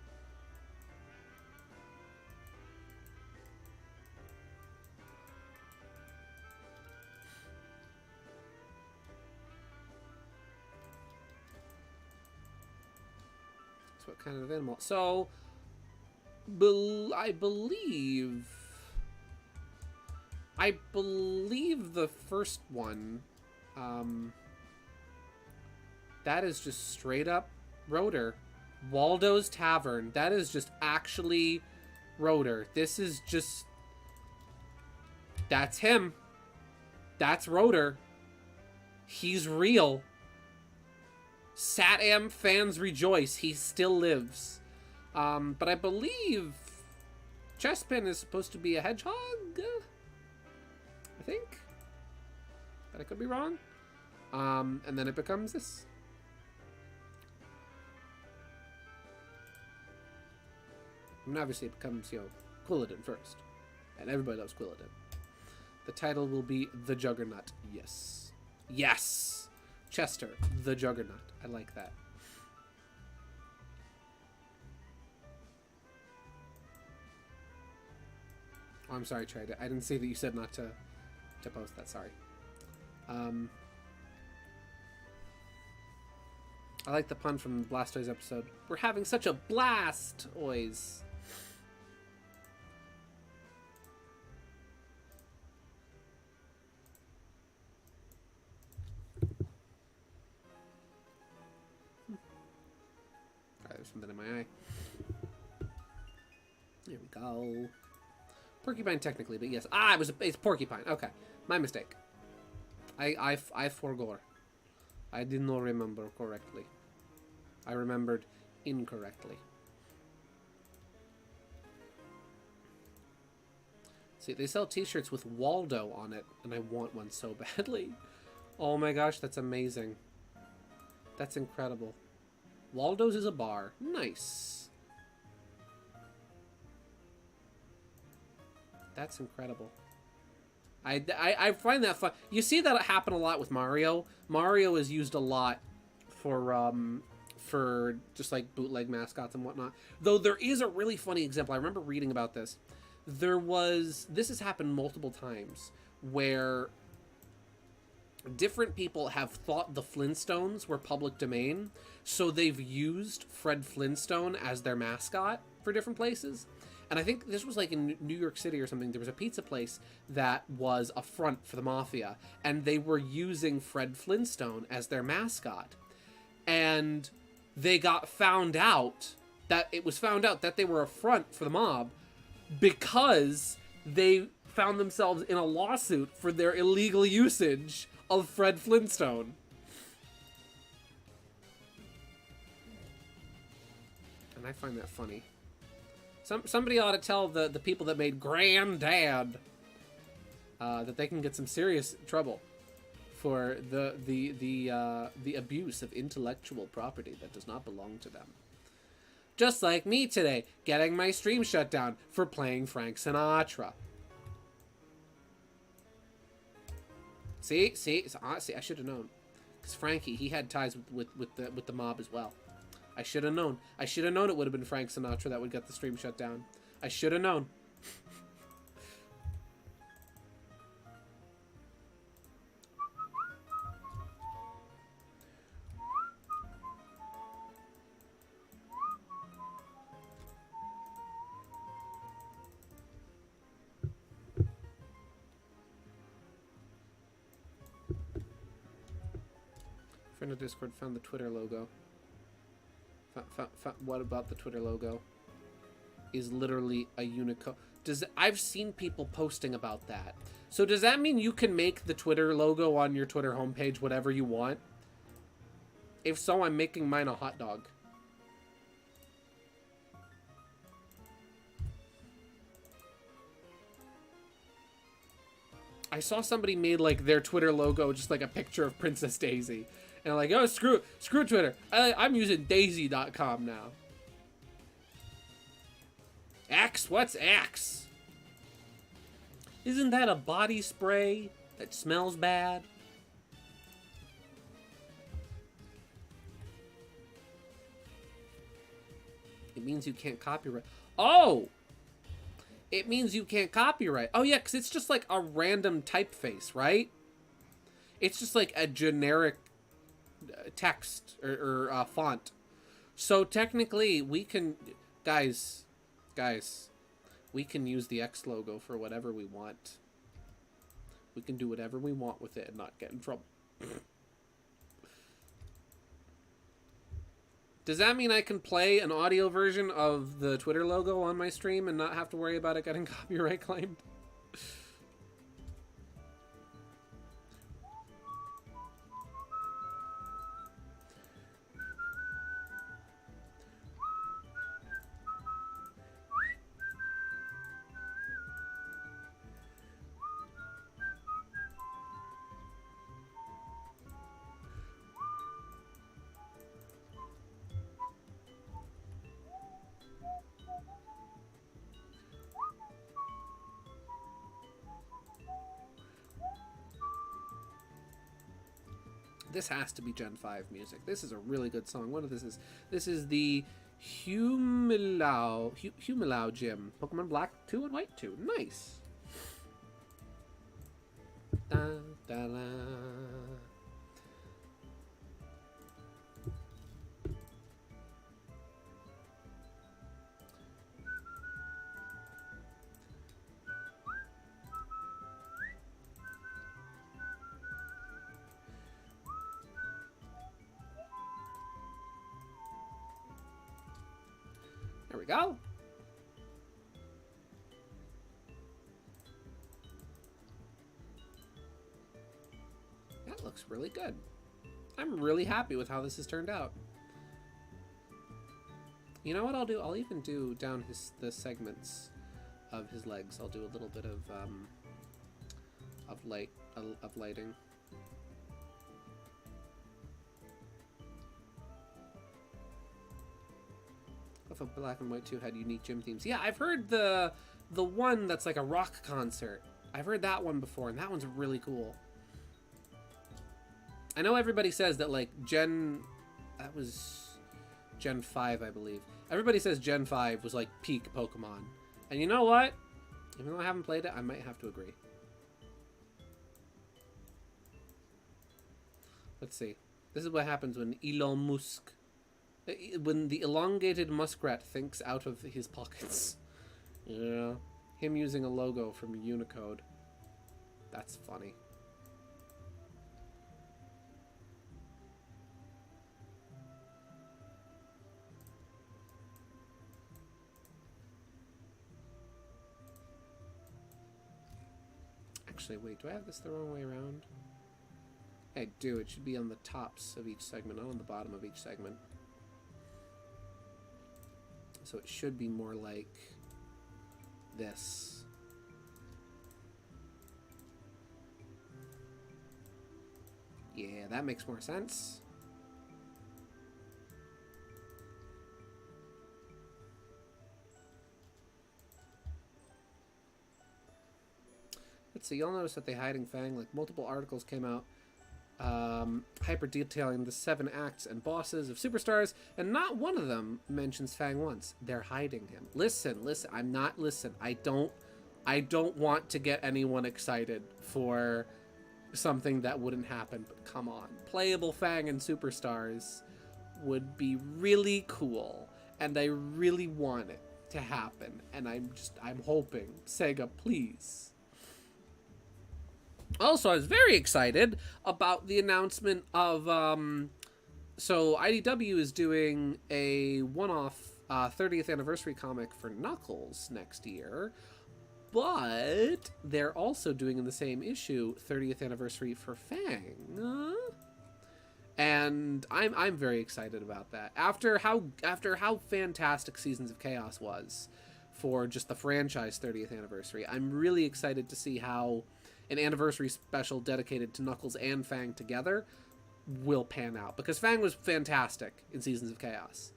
So what kind of animal? So, I believe the first one, that is just straight up Rotor. Waldo's Tavern. That is just actually Rotor. This is just... That's him. That's Rotor. He's real. Sat-Am fans rejoice. He still lives. But I believe Chespin is supposed to be a hedgehog? I think. But I could be wrong. And then it becomes this. And obviously it becomes, you know, Quilladin first. And everybody loves Quilladin. The title will be The Juggernaut. Yes. Yes! Chester, The Juggernaut. I like that. Oh, I'm sorry, Trey. I didn't see that you said not to post that. Sorry. I like the pun from the Blastoise episode. We're having such a blast, oys. There's something in my eye. There we go. Porcupine technically, but yes. Ah, it's Porcupine. Okay. My mistake. I forgot. I did not remember correctly. I remembered incorrectly. See, they sell t-shirts with Waldo on it, and I want one so badly. Oh my gosh, that's amazing. That's incredible. Waldo's is a bar. Nice. That's incredible. I find that fun. You see that happen a lot with Mario. Mario is used a lot for just like bootleg mascots and whatnot. Though there is a really funny example. I remember reading about this. This has happened multiple times where different people have thought the Flintstones were public domain, so they've used Fred Flintstone as their mascot for different places. And I think this was like in New York City or something. There was a pizza place that was a front for the mafia, and they were using Fred Flintstone as their mascot. And they got found out that they were a front for the mob because they found themselves in a lawsuit for their illegal usage of Fred Flintstone. And I find that funny. Somebody ought to tell the people that made Granddad that they can get some serious trouble for the abuse of intellectual property that does not belong to them. Just like me today, getting my stream shut down for playing Frank Sinatra. See, I should have known, because Frankie, he had ties with the mob as well. I should have known. I should have known it would have been Frank Sinatra that would get the stream shut down. I should have known. Friend of Discord found the Twitter logo. What about the Twitter logo? Is literally a Unicode. I've seen people posting about that. So does that mean you can make the Twitter logo on your Twitter homepage whatever you want? If so, I'm making mine a hot dog. I saw somebody made like their Twitter logo just like a picture of Princess Daisy. And I'm like, oh, screw Twitter. I'm using Daisy.com now. Axe? What's Axe? Isn't that a body spray that smells bad? It means you can't copyright. Oh! It means you can't copyright. Oh, yeah, because it's just like a random typeface, right? It's just like a generic text or font. So technically we can, guys, we can use the X logo for whatever we want. We can do whatever we want with it and not get in trouble. Does that mean I can play an audio version of the Twitter logo on my stream and not have to worry about it getting copyright claimed? This has to be Gen 5 music. This is a really good song. What is this? This is the Humilau Gym. Pokemon Black 2 and White 2. Nice. Da, da, da. There we go. That looks really good. I'm really happy with how this has turned out. You know what I'll do? I'll even do down the segments of his legs. I'll do a little bit of lighting. If a Black and White 2 had unique gym themes. Yeah, I've heard the one that's like a rock concert. I've heard that one before, and that one's really cool. I know everybody says that like that was Gen 5, I believe. Everybody says Gen 5 was like peak Pokemon. And you know what? Even though I haven't played it, I might have to agree. Let's see. This is what happens when Elon Musk... When the elongated muskrat thinks out of his pockets. Yeah. Him using a logo from Unicode. That's funny. Actually, wait, do I have this the wrong way around? I do. It should be on the tops of each segment, not on the bottom of each segment. So it should be more like this. Yeah, that makes more sense. Let's see, you'll notice that they hiding Fang, like multiple articles came out hyper detailing the 7 acts and bosses of Superstars, and not one of them mentions Fang once. They're hiding him. Listen, I don't want to get anyone excited for something that wouldn't happen, but come on. Playable Fang in Superstars would be really cool, and I really want it to happen, and I'm hoping. Sega, please. Also, I was very excited about the announcement of, so IDW is doing a one-off 30th anniversary comic for Knuckles next year, but they're also doing in the same issue 30th anniversary for Fang. And I'm very excited about that. After how fantastic Seasons of Chaos was for just the franchise 30th anniversary, I'm really excited to see how an anniversary special dedicated to Knuckles and Fang together will pan out, because Fang was fantastic in Seasons of Chaos.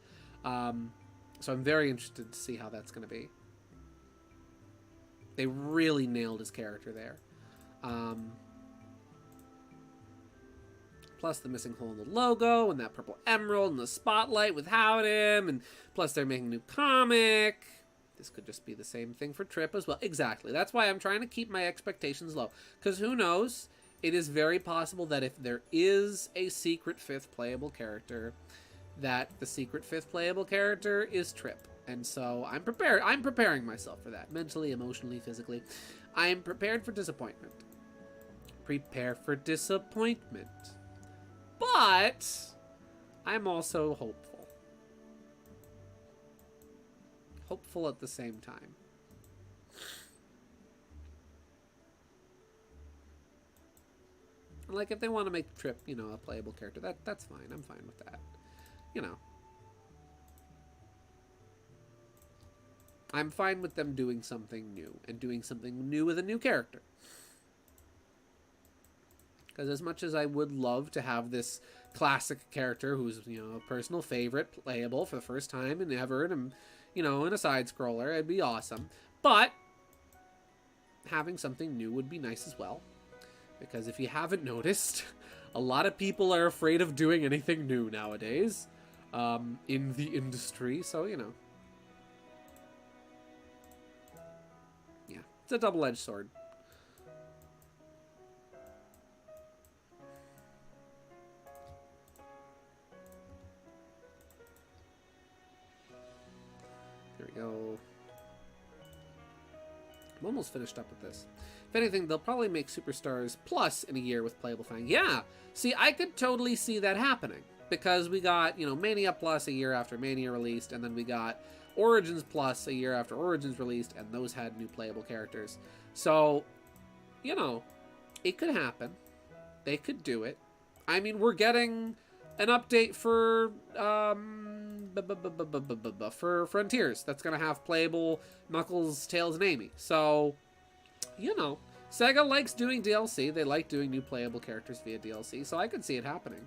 So I'm very interested to see how that's going to be. They really nailed his character there. Plus the missing hole in the logo and that purple emerald and the spotlight without him, and plus they're making a new comic. This could just be the same thing for Trip as well. Exactly. That's why I'm trying to keep my expectations low. Because who knows? It is very possible that if there is a secret 5th playable character, that the secret 5th playable character is Trip. And so I'm prepared. I'm preparing myself for that. Mentally, emotionally, physically. I am prepared for disappointment. Prepare for disappointment. But I'm also hopeful. Hopeful at the same time. Like, if they want to make Trip, you know, a playable character, that's fine. I'm fine with that. You know. I'm fine with them doing something new, and doing something new with a new character. Because as much as I would love to have this classic character who's, you know, a personal favorite playable for the first time and ever, and you know, in a side-scroller, it'd be awesome. But having something new would be nice as well. Because if you haven't noticed, a lot of people are afraid of doing anything new nowadays in the industry. So, you know. Yeah, it's a double-edged sword. There we go. I'm almost finished up with this. If anything, they'll probably make Superstars Plus in a year with playable Fang. Yeah! See, I could totally see that happening. Because we got, you know, Mania Plus a year after Mania released, and then we got Origins Plus a year after Origins released, and those had new playable characters. So, you know, it could happen. They could do it. I mean, we're getting an update for Frontiers that's going to have playable Knuckles, Tails, and Amy. So, you know, Sega likes doing DLC. They like doing new playable characters via DLC, so I could see it happening.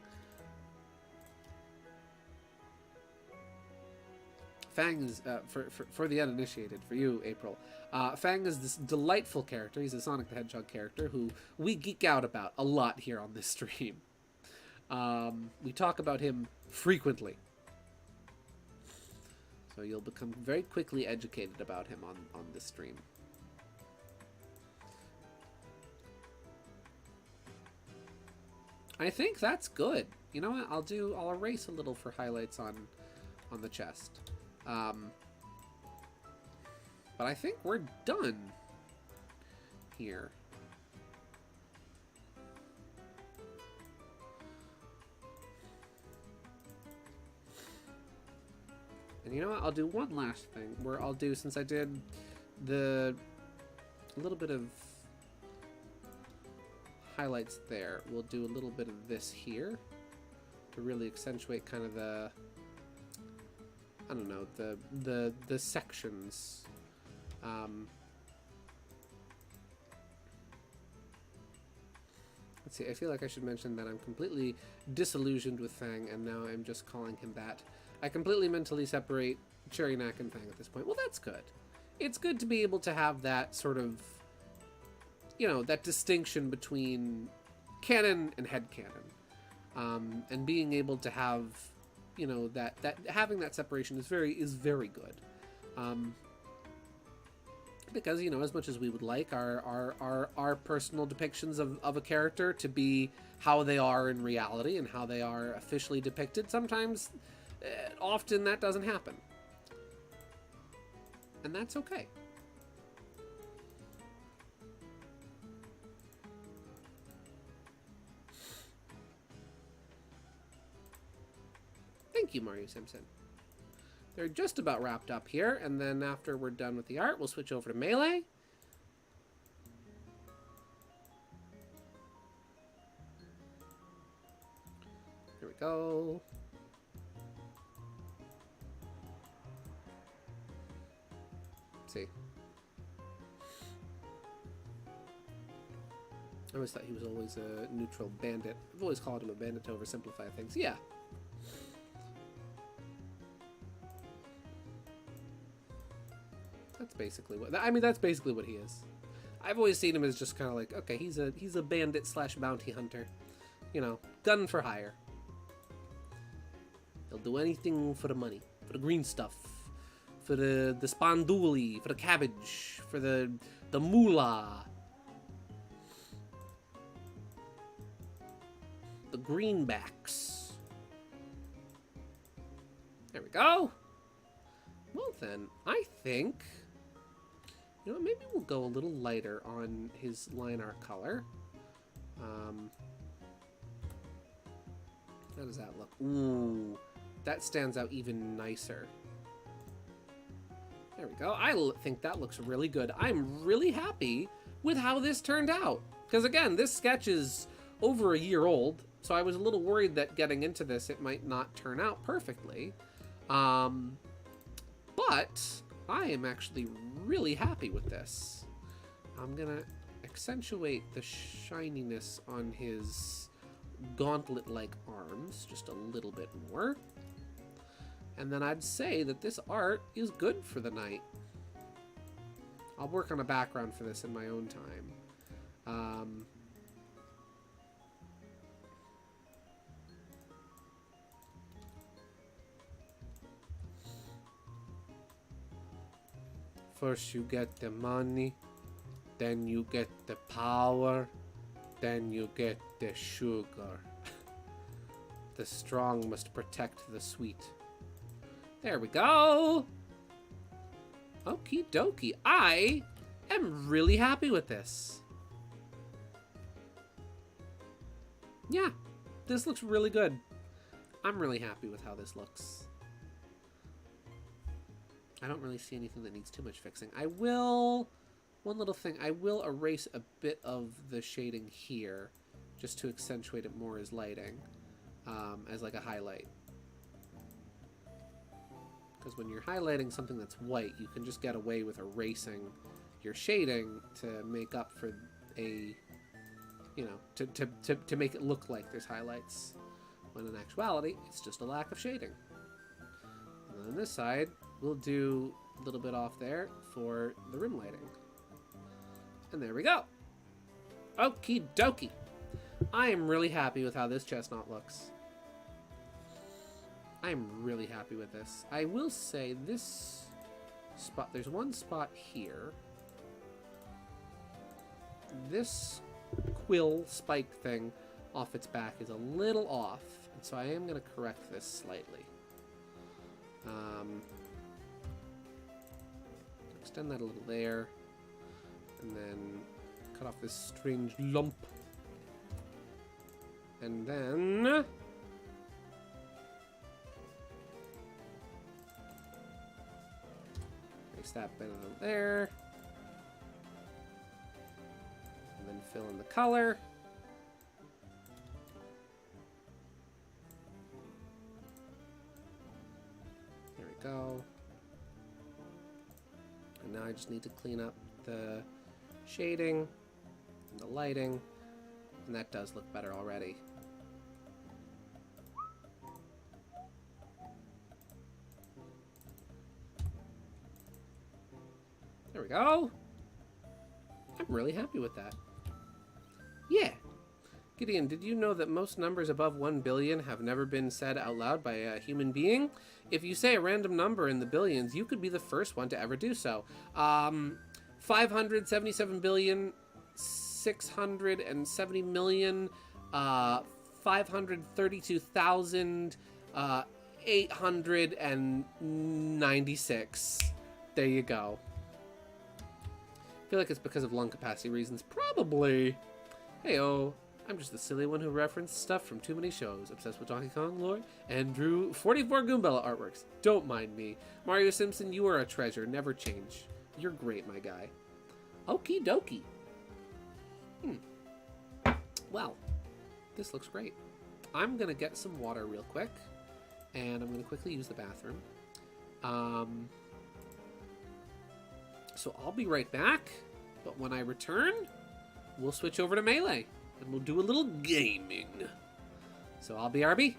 Fang is, for the uninitiated, for you, April, Fang is this delightful character. He's a Sonic the Hedgehog character who we geek out about a lot here on this stream. We talk about him frequently. So you'll become very quickly educated about him on this stream. I think that's good. You know what? I'll erase a little for highlights on the chest. But I think we're done here. And you know what? I'll do one last thing where I'll do, since I did a little bit of highlights there, we'll do a little bit of this here to really accentuate kind of the, I don't know, the sections. Let's see, I feel like I should mention that I'm completely disillusioned with Fang, and now I'm just calling him that. I completely mentally separate Cherry Knack and Fang at this point. Well, that's good. It's good to be able to have that sort of, you know, that distinction between canon and headcanon. And being able to have, you know, that having that separation is very good. Because, you know, as much as we would like our personal depictions of a character to be how they are in reality and how they are officially depicted, sometimes, often that doesn't happen. And that's okay. Thank you, Mario Simpson. They're just about wrapped up here, and then after we're done with the art, we'll switch over to Melee. Here we go. Let's see. I always thought he was always a neutral bandit. I've always called him a bandit to oversimplify things. Yeah. That's basically what, I mean, that's basically what he is. I've always seen him as just kind of like, okay, he's a bandit slash bounty hunter. You know, gun for hire. He'll do anything for the money, for the green stuff, for the spanduli, for the cabbage, for the moolah, the greenbacks. There we go. Well then, I think, you know, maybe we'll go a little lighter on his line art color. How does that look? Ooh, that stands out even nicer. There we go. I think that looks really good. I'm really happy with how this turned out. Because again, this sketch is over a year old, so I was a little worried that getting into this, it might not turn out perfectly. But I am actually really happy with this. I'm gonna accentuate the shininess on his gauntlet-like arms just a little bit more. And then I'd say that this art is good for the night. I'll work on a background for this in my own time. First you get the money, then you get the power, then you get the sugar. The strong must protect the sweet. There we go! Okie dokie. I am really happy with this. Yeah, this looks really good. I'm really happy with how this looks. I don't really see anything that needs too much fixing. I will, one little thing, I will erase a bit of the shading here just to accentuate it more as lighting, as like a highlight. Because when you're highlighting something that's white, you can just get away with erasing your shading to make up for a, you know, to make it look like there's highlights, when in actuality, it's just a lack of shading. And then on this side, we'll do a little bit off there for the rim lighting. And there we go. Okie dokie. I am really happy with how this Chesnaught looks. I'm really happy with this. I will say this spot, there's one spot here. This quill spike thing, off its back is a little off. And so I am going to correct this slightly. Extend that a little there. And then cut off this strange lump. And then... place that bit out there. And then fill in the color. There we go. And now I just need to clean up the shading and the lighting. And that does look better already. There we go. I'm really happy with that. Yeah. Gideon, did you know that most numbers above 1 billion have never been said out loud by a human being? If you say a random number in the billions, you could be the first one to ever do so. 577 billion, 670 million, 532,896. There you go. I feel like it's because of lung capacity reasons. Probably. Heyo. I'm just the silly one who referenced stuff from too many shows. Obsessed with Donkey Kong lore and drew 44 Goombella artworks. Don't mind me. Mario Simpson, you are a treasure. Never change. You're great, my guy. Okie dokie. Well, this looks great. I'm going to get some water real quick. And I'm going to quickly use the bathroom. So I'll be right back, but when I return, we'll switch over to Melee, and we'll do a little gaming. So I'll be RB.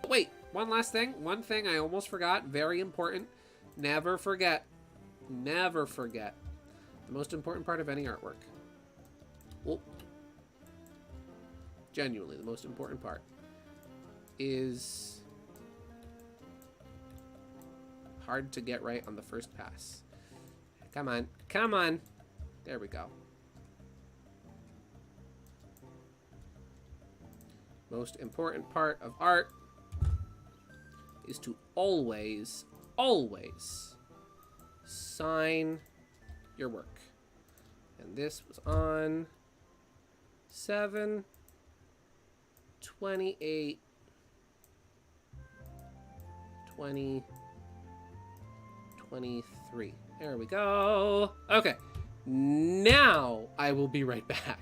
Wait, one last thing. One thing I almost forgot, very important. Never forget. Never forget. The most important part of any artwork. Well, genuinely, the most important part is hard to get right on the first pass. Come on. Come on. There we go. Most important part of art is to always, always sign your work. And this was on 7/28/2023. There we go. Okay. Now I will be right back.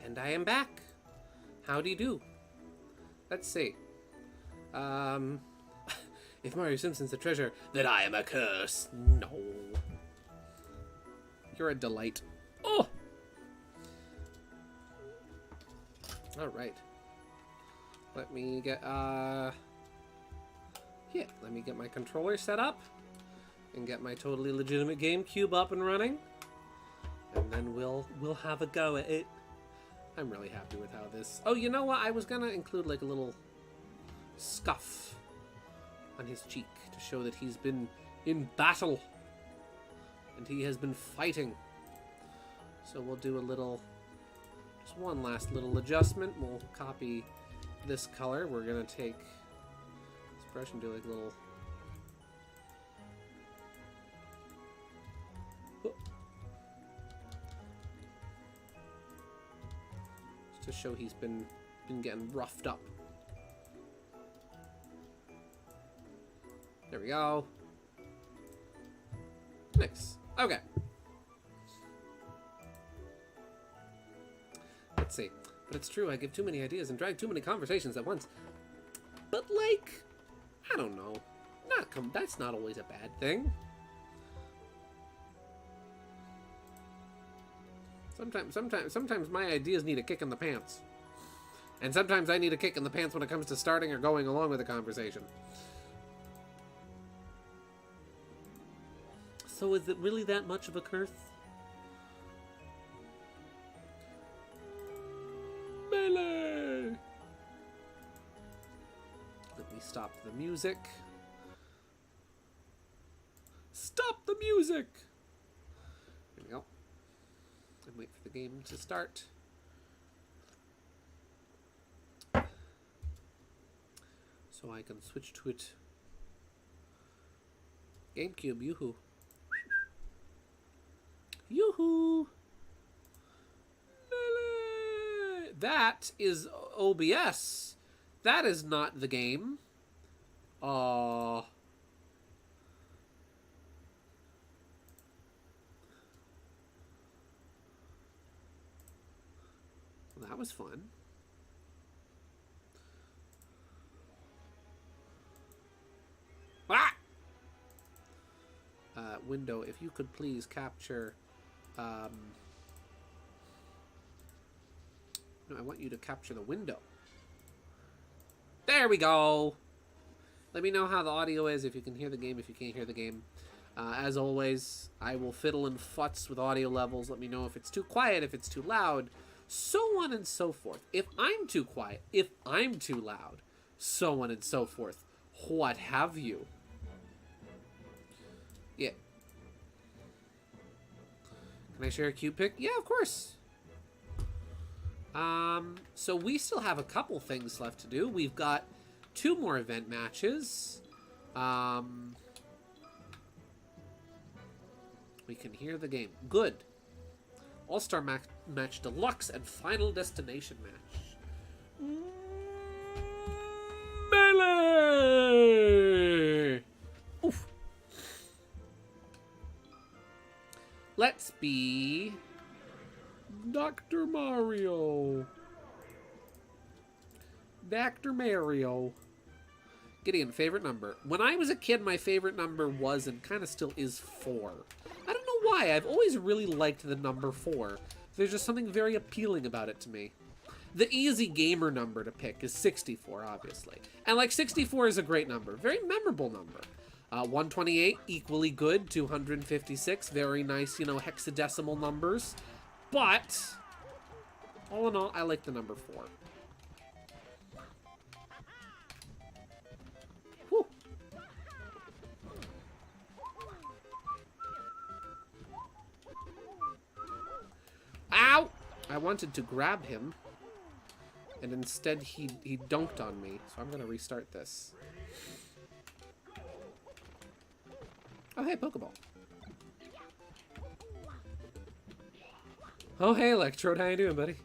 And I am back. How do you do? Let's see. If Mario Simpson's a treasure, then I am a curse. No. You're a delight. Oh! Alright. Let me get, yeah, let me get my controller set up. And get my totally legitimate GameCube up and running. And then we'll have a go at it. I'm really happy with how this... Oh, you know what? I was gonna include like a little scuff on his cheek to show that he's been in battle. And he has been fighting. So we'll do a little... Just one last little adjustment. We'll copy this color. We're gonna take this brush and do like a little... to show he's been getting roughed up. There we go. Nice. Okay. Let's see. But it's true, I give too many ideas and drag too many conversations at once. But like, I don't know. That's not always a bad thing. Sometimes my ideas need a kick in the pants. And sometimes I need a kick in the pants when it comes to starting or going along with a conversation. So is it really that much of a curse? Melee! Let me stop the music. Stop the music! There we go. And wait for the game to start. So I can switch to it. GameCube, yoo-hoo. Yoo-hoo! That is OBS. That is not the game. That was fun. Ah! Window, if you could please capture... No, I want you to capture the window. There we go! Let me know how the audio is, if you can hear the game, if you can't hear the game. As always, I will fiddle and futz with audio levels. Let me know if it's too quiet, if it's too loud, so on and so forth. If I'm too quiet, if I'm too loud, so on and so forth. What have you? Yeah. Can I share a cute pic? Yeah, of course. So we still have a couple things left to do. We've got 2 more event matches. We can hear the game. Good. All-Star match Deluxe and Final Destination match. Melee! Oof. Let's be Dr. Mario. Dr. Mario. Gideon, favorite number. When I was a kid, my favorite number was, and kind of still is, 4. I don't know why. I've always really liked the number 4. There's just something very appealing about it to me. The easy gamer number to pick is 64, obviously. And, like, 64 is a great number. Very memorable number. 128, equally good. 256, very nice, you know, hexadecimal numbers. But, all in all, I like the number 4. Whew. Ow! I wanted to grab him, and instead he dunked on me, so I'm gonna restart this. Oh, hey, Pokeball. Oh, hey, Electrode, how you doing, buddy?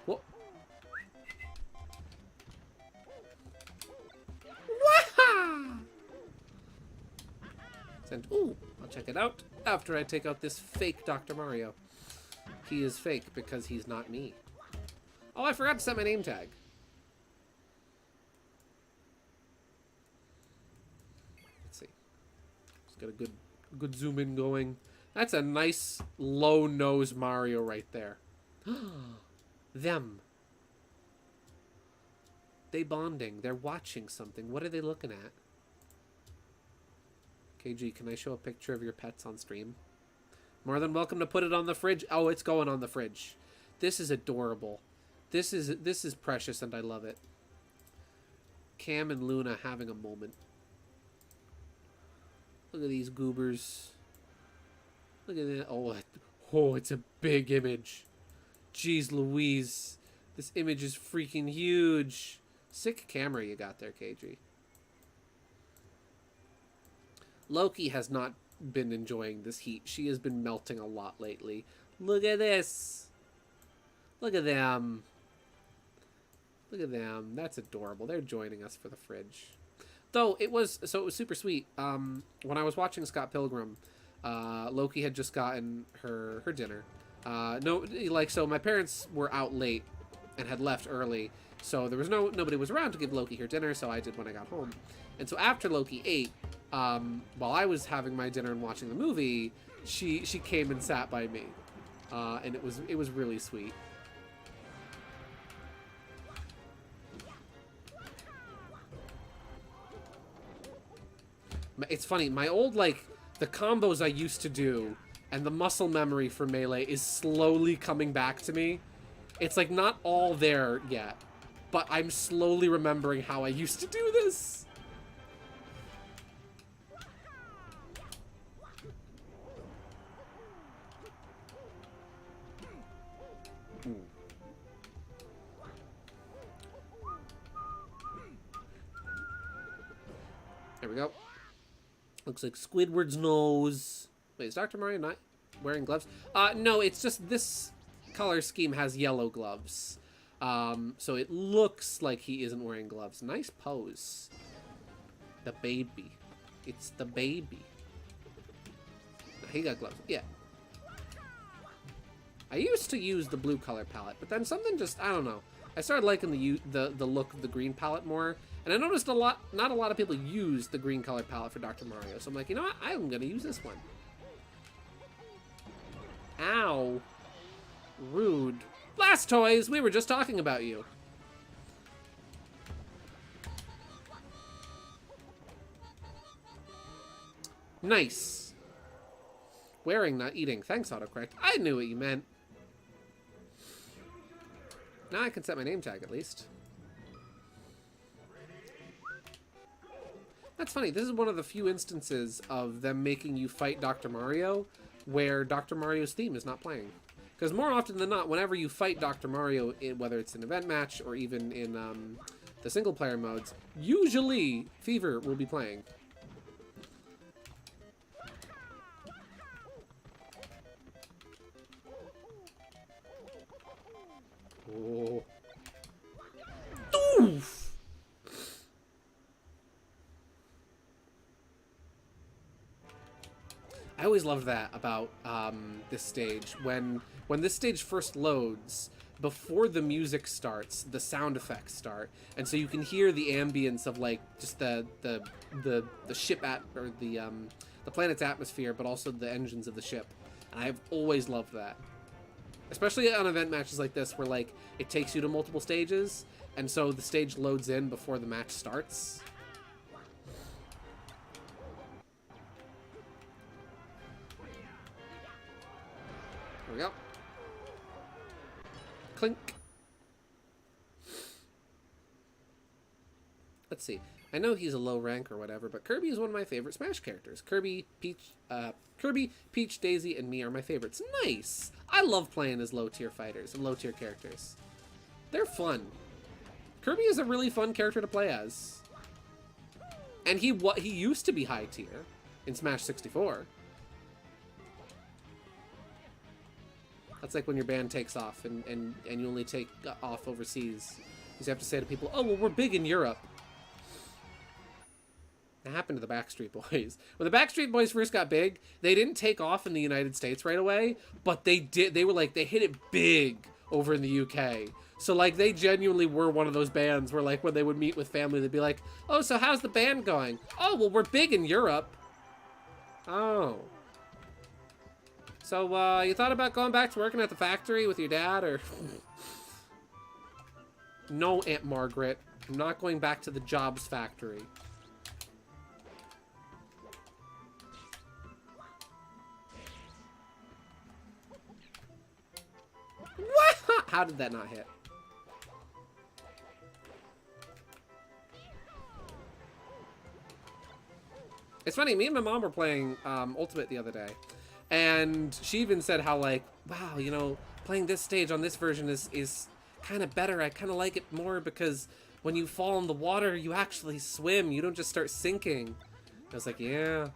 Whoa. Waha! And, ooh, I'll check it out after I take out this fake Dr. Mario. He is fake because he's not me. Oh, I forgot to set my name tag. Let's see. Just got a good zoom in going. That's a nice low nose Mario right there. Them. They bonding. They're watching something. What are they looking at? KG, can I show a picture of your pets on stream? More than welcome to put it on the fridge. Oh, it's going on the fridge. This is adorable. This is precious and I love it. Cam and Luna having a moment. Look at these goobers. Look at that. Oh, it's a big image. Jeez Louise. This image is freaking huge. Sick camera you got there, KG. Loki has not been enjoying this heat. She has been melting a lot lately. Look at this. Look at them. Look at them. That's adorable. They're joining us for the fridge. Though it was super sweet. When I was watching Scott Pilgrim, Loki had just gotten her dinner. So my parents were out late and had left early, so there was nobody was around to give Loki her dinner, so I did when I got home. And so after Loki ate, while I was having my dinner and watching the movie, she came and sat by me, and it was really sweet. It's funny, my old, the combos I used to do and the muscle memory for Melee is slowly coming back to me. It's, not all there yet, but I'm slowly remembering how I used to do this. There we go. Looks like Squidward's nose. Wait, is Dr. Mario not wearing gloves? No, it's just this color scheme has yellow gloves. So it looks like he isn't wearing gloves. Nice pose. The baby. It's the baby. He got gloves. Yeah. I used to use the blue color palette, but then something just, I don't know. I started liking the look of the green palette more. And I noticed not a lot of people use the green color palette for Dr. Mario. So I'm like, you know what? I'm going to use this one. Ow. Rude. Blastoise, we were just talking about you. Nice. Wearing, not eating. Thanks, autocorrect. I knew what you meant. Now I can set my name tag, at least. That's funny. This is one of the few instances of them making you fight Dr. Mario where Dr. Mario's theme is not playing. Because more often than not, whenever you fight Dr. Mario, whether it's an event match or even in the single-player modes, usually Fever will be playing. Oh. Oof! I always loved that about this stage. When this stage first loads, before the music starts, the sound effects start, and so you can hear the ambience of just the ship or the planet's atmosphere, but also the engines of the ship. And I've always loved that, especially on event matches like this, where it takes you to multiple stages, and so the stage loads in before the match starts. There we go. Clink. Let's see. I know he's a low rank or whatever, but Kirby is one of my favorite Smash characters. Kirby, Peach, Daisy, and me are my favorites. Nice! I love playing as low-tier fighters and low-tier characters. They're fun. Kirby is a really fun character to play as. And he used to be high tier in Smash 64. That's like when your band takes off and you only take off overseas. You have to say to people, oh, well, we're big in Europe. That happened to the Backstreet Boys. When the Backstreet Boys first got big, they didn't take off in the United States right away, but they did. They hit it big over in the UK. So, like, they genuinely were one of those bands where, like, when they would meet with family, they'd be like, oh, so how's the band going? Oh, well, we're big in Europe. Oh. So, you thought about going back to working at the factory with your dad, or... No, Aunt Margaret. I'm not going back to the jobs factory. What? How did that not hit? It's funny, me and my mom were playing Ultimate the other day, and she even said how, like, wow, you know, playing this stage on this version is kind of better. I kind of like it more because when you fall in the water, you actually swim. You don't just start sinking. I was like, yeah.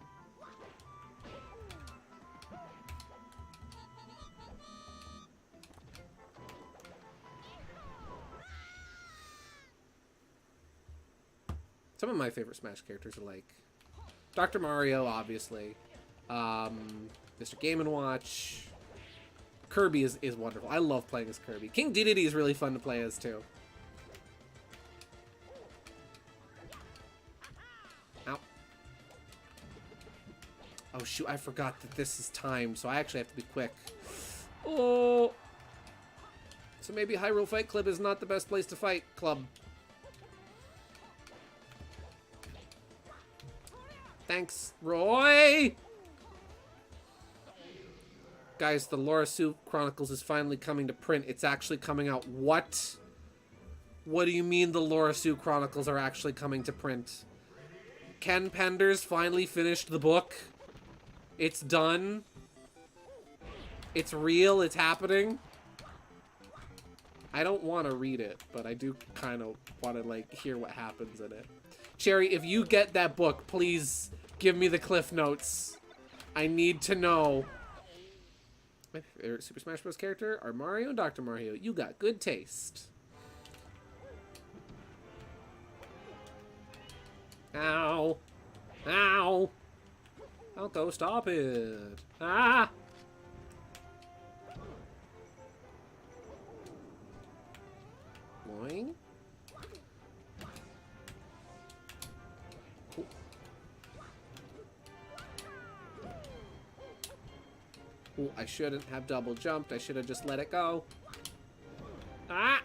Some of my favorite Smash characters are like Dr. Mario, obviously. Mr. Game & Watch. Kirby is wonderful. I love playing as Kirby. King Dedede is really fun to play as, too. Ow. Oh, shoot. I forgot that this is timed, so I actually have to be quick. Oh. So maybe Hyrule Fight Club is not the best place to fight, Club. Thanks, Roy! Guys, the Laura Sue Chronicles is finally coming to print. It's actually coming out. What? What do you mean the Laura Sue Chronicles are actually coming to print? Ken Penders finally finished the book. It's done. It's real. It's happening. I don't want to read it, but I do kind of want to, like, hear what happens in it. Cherry, if you get that book, please give me the Cliff Notes. I need to know. My favorite Super Smash Bros. Character are Mario and Dr. Mario. You got good taste. Ow. Ow. Falco, stop it. Ah. Boing. Ooh, I shouldn't have double jumped. I should have just let it go. Ah!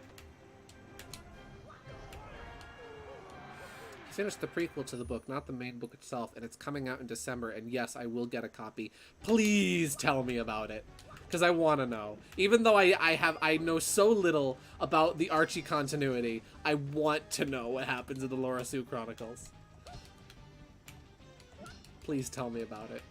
I finished the prequel to the book, not the main book itself, and it's coming out in December, and yes, I will get a copy. Please tell me about it, because I want to know. Even though I know so little about the Archie continuity, I want to know what happens in the Laura Sue Chronicles. Please tell me about it.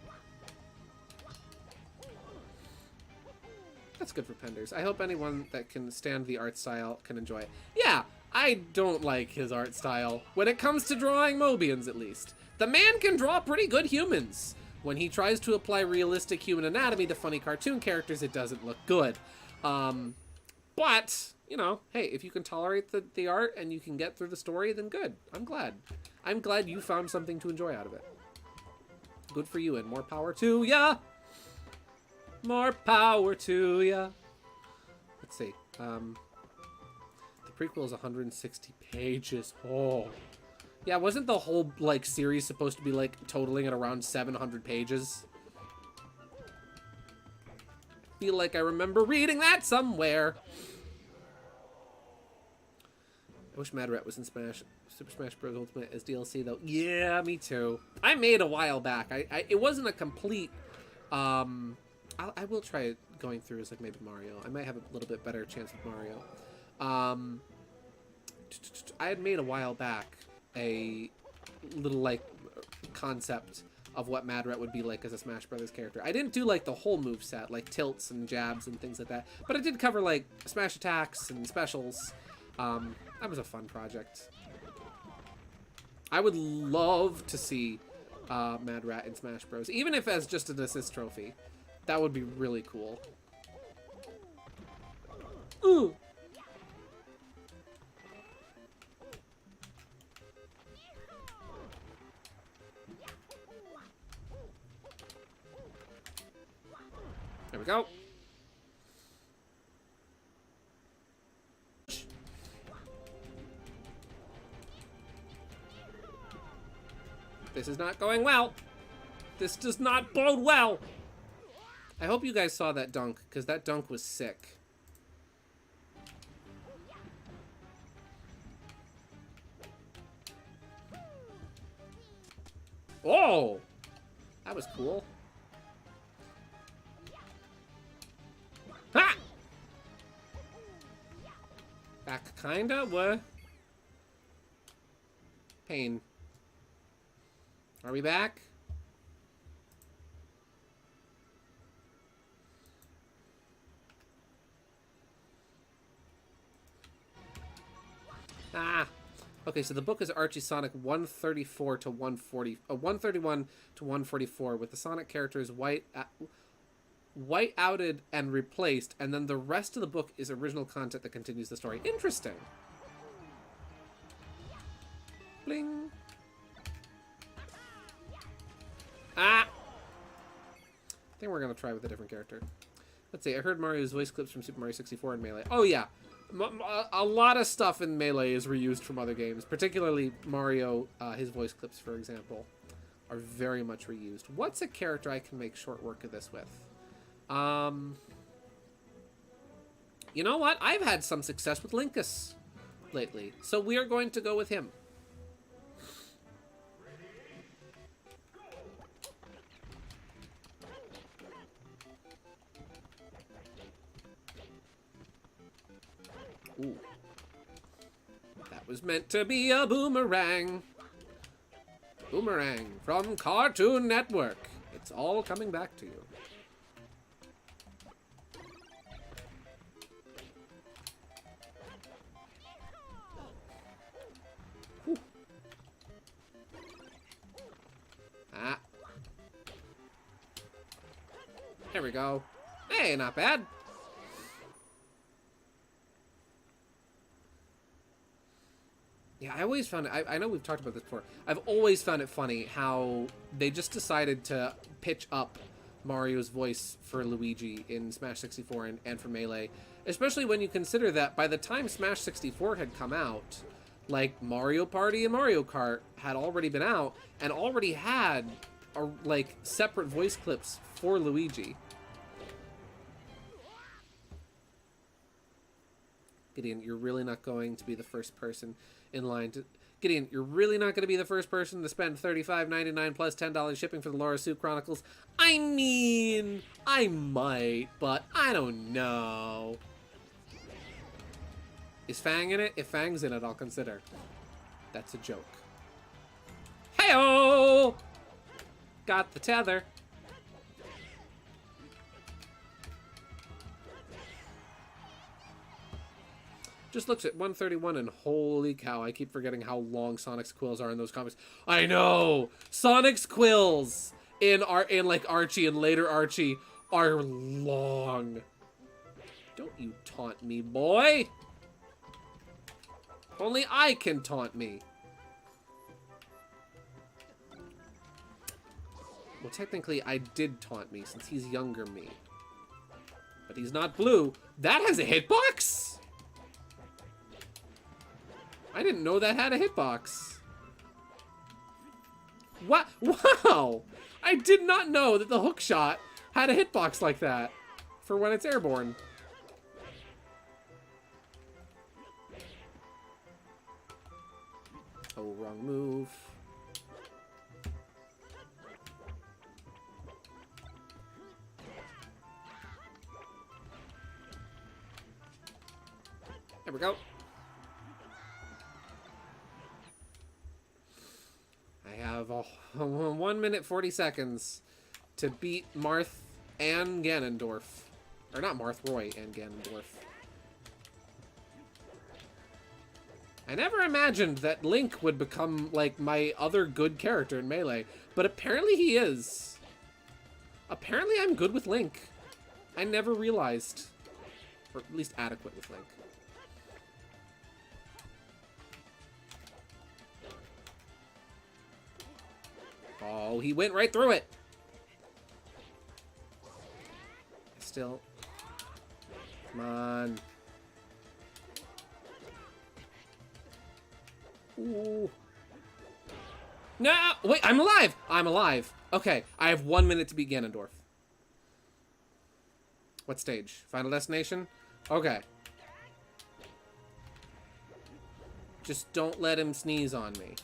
That's good for Penders. I hope anyone that can stand the art style can enjoy it. Yeah, I don't like his art style. When it comes to drawing Mobians, at least. The man can draw pretty good humans. When he tries to apply realistic human anatomy to funny cartoon characters, it doesn't look good. But, you know, hey, if you can tolerate the art and you can get through the story, then good. I'm glad. I'm glad you found something to enjoy out of it. Good for you, and more power to ya! More power to ya. Let's see. The prequel is 160 pages. Oh. Yeah, wasn't the whole, like, series supposed to be, like, totaling at around 700 pages? Feel like I remember reading that somewhere. I wish Mad Rat was in Super Smash Bros. Ultimate as DLC, though. Yeah, me too. I made a while back. It wasn't a complete, I will try going through as, like, maybe Mario. I might have a little bit better chance with Mario. I had made a while back a little, like, concept of what Mad Rat would be like as a Smash Brothers character. I didn't do, like, the whole moveset, like tilts and jabs and things like that, but I did cover, like, smash attacks and specials. That was a fun project. I would love to see Mad Rat in Smash Bros. Even if as just an assist trophy. That would be really cool. Ooh! There we go. This is not going well. This does not bode well. I hope you guys saw that dunk, because that dunk was sick. Oh! That was cool. Ha! Back kinda? What? Pain. Are we back? Ah. Okay, so the book is Archie Sonic 134 to 140, 131 to 144, with the Sonic characters white outed and replaced, and then the rest of the book is original content that continues the story. Interesting. Bling. Ah. I think we're gonna try with a different character. Let's see. I heard Mario's voice clips from Super Mario 64 and Melee. Oh yeah. A lot of stuff in Melee is reused from other games, particularly Mario, his voice clips, for example, are very much reused. What's a character I can make short work of this with? You know what? I've had some success with Linkus lately, so we are going to go with him. Ooh. That was meant to be a boomerang. Boomerang from Cartoon Network. It's all coming back to you. Whew. Ah. There we go. Hey, not bad. Yeah, I always found it, I know we've talked about this before, I've always found it funny how they just decided to pitch up Mario's voice for Luigi in Smash 64 and for Melee, especially when you consider that by the time Smash 64 had come out, like, Mario Party and Mario Kart had already been out, and already had, like, separate voice clips for Luigi. Gideon, you're really not going to be the first person in line to... Gideon, you're really not going to be the first person to spend $35.99 plus $10 shipping for the Laura Sue Chronicles? I mean, I might, but I don't know. Is Fang in it? If Fang's in it, I'll consider. That's a joke. Hey-oh! Got the tether. Just looks at 131 and holy cow, I keep forgetting how long Sonic's quills are in those comics. I know! Sonic's quills in like Archie and later Archie are long. Don't you taunt me, boy! Only I can taunt me. Well, technically I did taunt me since he's younger me. But he's not blue. That has a hitbox? I didn't know that had a hitbox. What? Wow! I did not know that the hook shot had a hitbox like that for when it's airborne. Oh, wrong move. There we go. I have 1 minute 40 seconds to beat Marth and Ganondorf. Or not Marth, Roy and Ganondorf. I never imagined that Link would become, like, my other good character in Melee, but apparently he is. Apparently I'm good with Link. I never realized. Or at least adequate with Link. Oh, he went right through it. Still. Come on. Ooh. No! Wait, I'm alive! I'm alive. Okay, I have 1 minute to beat Ganondorf. What stage? Final destination? Okay. Just don't let him sneeze on me.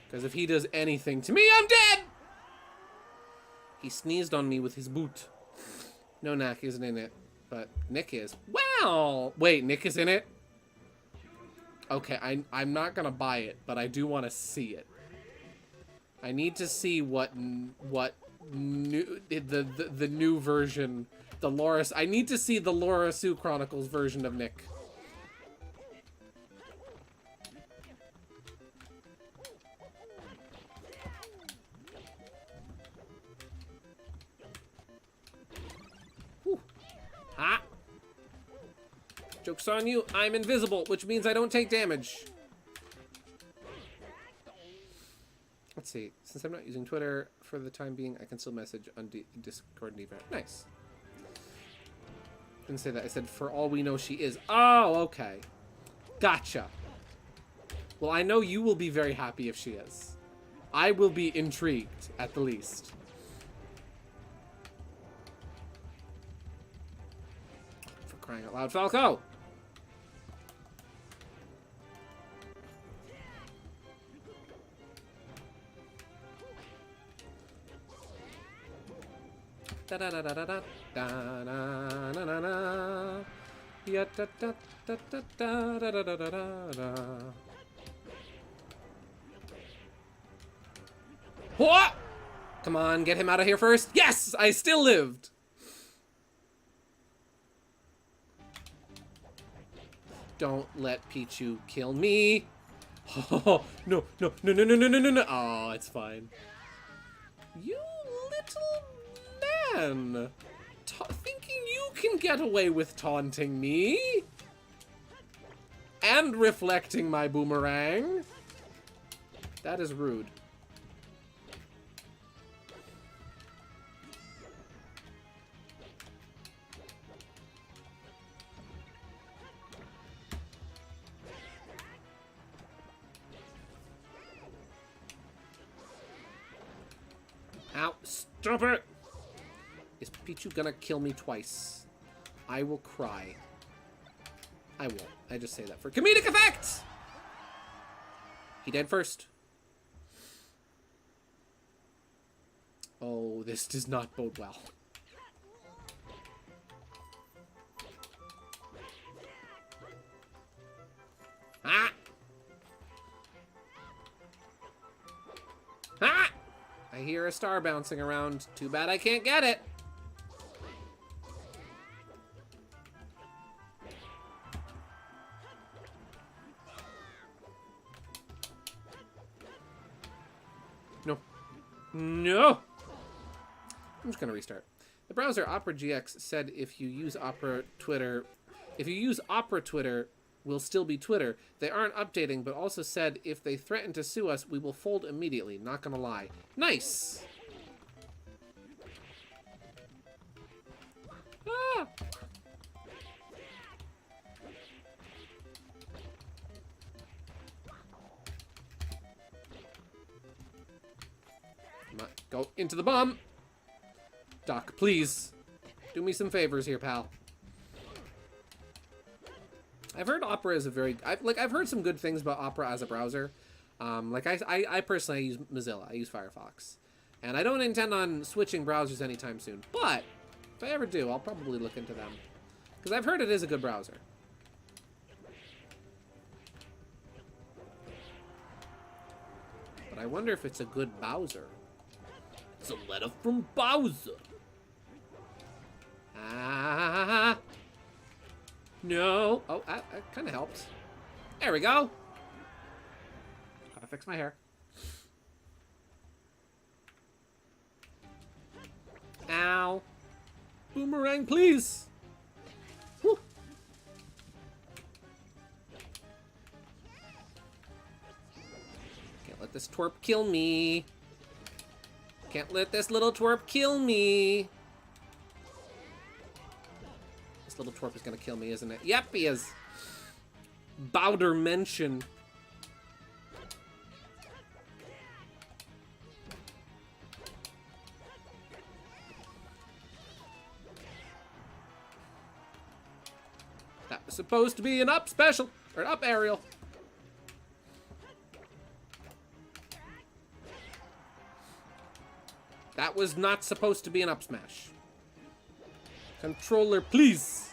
Because if he does anything to me, I'm dead! He sneezed on me with his boot. No, Knack isn't in it, but Nick is. Wow! Wait, Nick is in it? Okay, I'm not gonna buy it, but I do want to see it. I need to see what new the new version, the Laura. I need to see the Laura Sue Chronicles version of Nick. Whew. Ah. Joke's on you. I'm invisible, which means I don't take damage. Let's see. Since I'm not using Twitter for the time being, I can still message on Discord and Deviantart. Nice. Didn't say that. I said, for all we know, she is. Oh, okay. Gotcha. Well, I know you will be very happy if she is. I will be intrigued, at the least. For crying out loud, Falco! Da da da da da da da na na na na. Ya da da da da da da da da da da. What? Come on, get him out of here first. Yes, I still lived. Don't let Pichu kill me. Oh, no, no, no, no, no, no, no, no, no. Oh, it's fine. You little man. Thinking you can get away with taunting me? And reflecting my boomerang? That is rude. Ow, stop it! Is Pichu gonna kill me twice? I will cry. I won't. I just say that for comedic effect! He dead first. Oh, this does not bode well. Ah! Ah! I hear a star bouncing around. Too bad I can't get it. No. No! I'm just gonna restart. The browser Opera GX said if you use Opera Twitter, will still be Twitter. They aren't updating, but also said if they threaten to sue us, we will fold immediately. Not gonna lie. Nice! Ah! Come on, go into the bomb! Doc, please. Do me some favors here, pal. I've heard Opera is a very... I've heard some good things about Opera as a browser. I personally use Mozilla. I use Firefox. And I don't intend on switching browsers anytime soon. But, if I ever do, I'll probably look into them. Because I've heard it is a good browser. But I wonder if it's a good Bowser. It's a letter from Bowser. Ah... No. Oh, that kind of helps. There we go. Gotta fix my hair. Ow. Boomerang, please. Whew. Can't let this twerp kill me. Can't let this little twerp kill me. Little twerp is gonna kill me, isn't it? Yep, he is. Bowder mention. supposed to be an up special, or an up aerial. That was not supposed to be an up smash. Controller, please.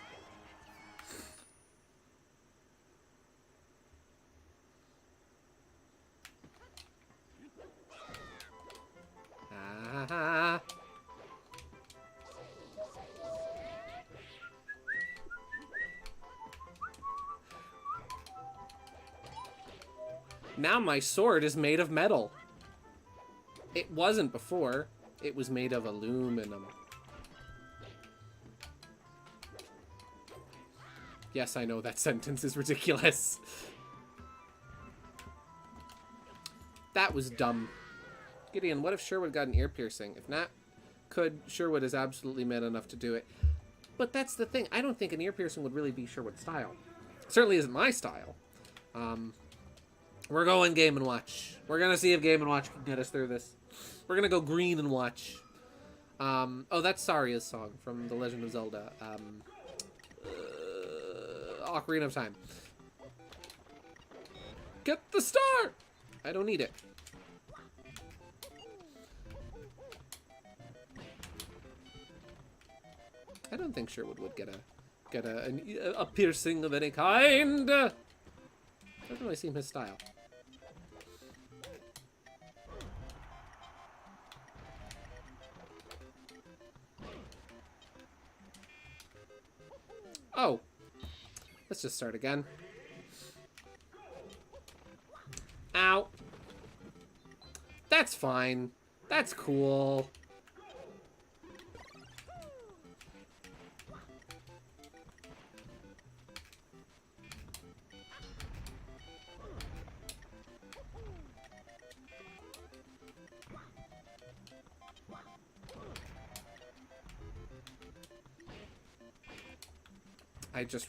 Ah. Now my sword is made of metal. It wasn't before. It was made of aluminum. Yes, I know that sentence is ridiculous. That was dumb. Gideon, what if Sherwood got an ear piercing? If not, Sherwood is absolutely man enough to do it. But that's the thing. I don't think an ear piercing would really be Sherwood's style. Certainly isn't my style. We're going Game & Watch. We're going to see if Game & Watch can get us through this. We're going to go green and watch. Oh, that's Saria's song from The Legend of Zelda. Ocarina of Time. Get the star! I don't need it. I don't think Sherwood would get a piercing of any kind. Doesn't really seem his style. Oh. Let's just start again. Ow. That's fine. That's cool. I just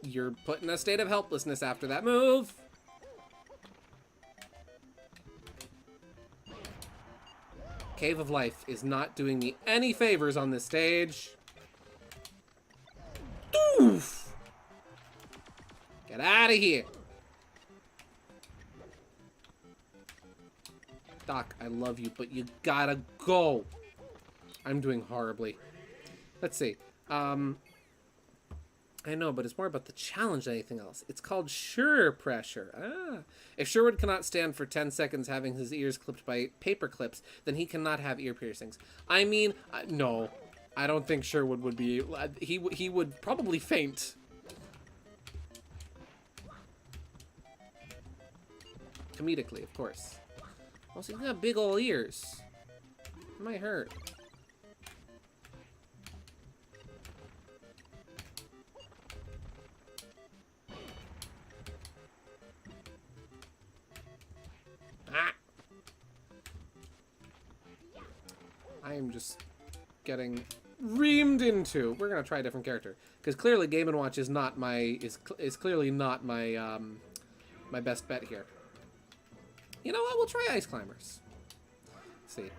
you're put in a state of helplessness after that move. Cave of Life is not doing me any favors on this stage. Oof! Get out of here. Doc, I love you, but you gotta go. I'm doing horribly. Let's see. I know, but it's more about the challenge than anything else. It's called sure pressure. Ah. If Sherwood cannot stand for 10 seconds having his ears clipped by paper clips, then he cannot have ear piercings. I mean, no. I don't think Sherwood would be... He would probably faint. Comedically, of course. Also, he's got big ol' ears. It might hurt. I am just getting reamed into. We're gonna try a different character because clearly Game & Watch is not my is clearly not my my best bet here. You know what? We'll try Ice Climbers. Let's see.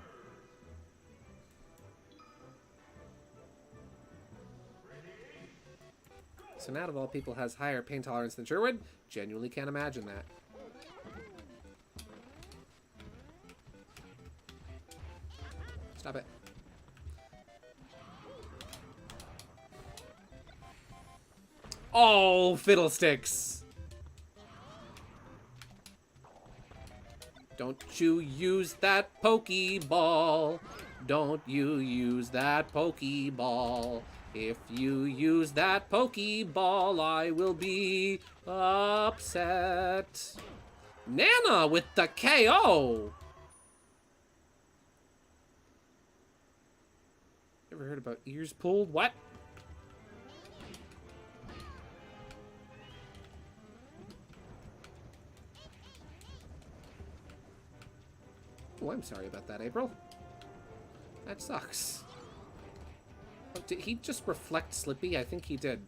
So Nat of all people has higher pain tolerance than Sherwood. Genuinely can't imagine that. Stop it. Oh, fiddlesticks. Don't you use that Pokeball. Don't you use that Pokeball. If you use that Pokeball, I will be upset. Nana with the KO. Ever heard about ears pulled? What? Oh, I'm sorry about that, April. That sucks. Oh, did he just reflect Slippy? I think he did.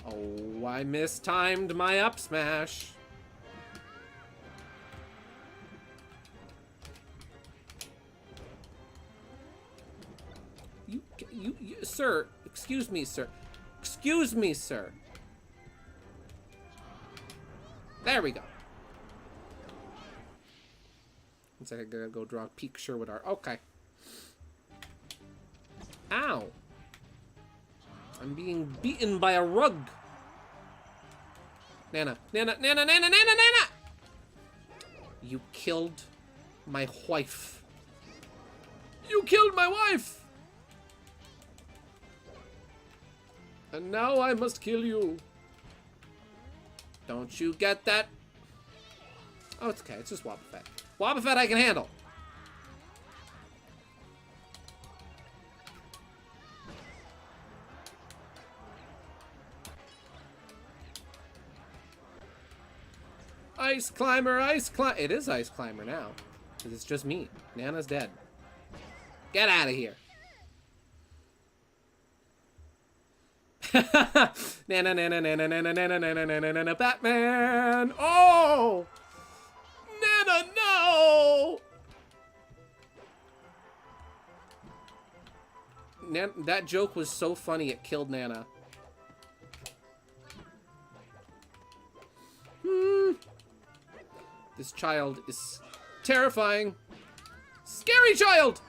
Oh, I mistimed my up smash. Sir, excuse me, sir. Excuse me, sir. There we go. Looks like I gotta go draw a peak Sherwood art. Okay. Ow. I'm being beaten by a rug. Nana. Nana, Nana, Nana, Nana, Nana! You killed my wife. You killed my wife! And now I must kill you. Don't you get that? Oh, it's okay. It's just Wobbuffet. Wobbuffet I can handle. Ice Climber, Ice Climber. It is Ice Climber now. Because it's just me. Nana's dead. Get out of here. Nana, Nana, Nana, Nana, Nana, Nana, Nana, Nana, Batman! Oh! Nana, no! That joke was so funny it killed Nana. This child is terrifying. Scary child!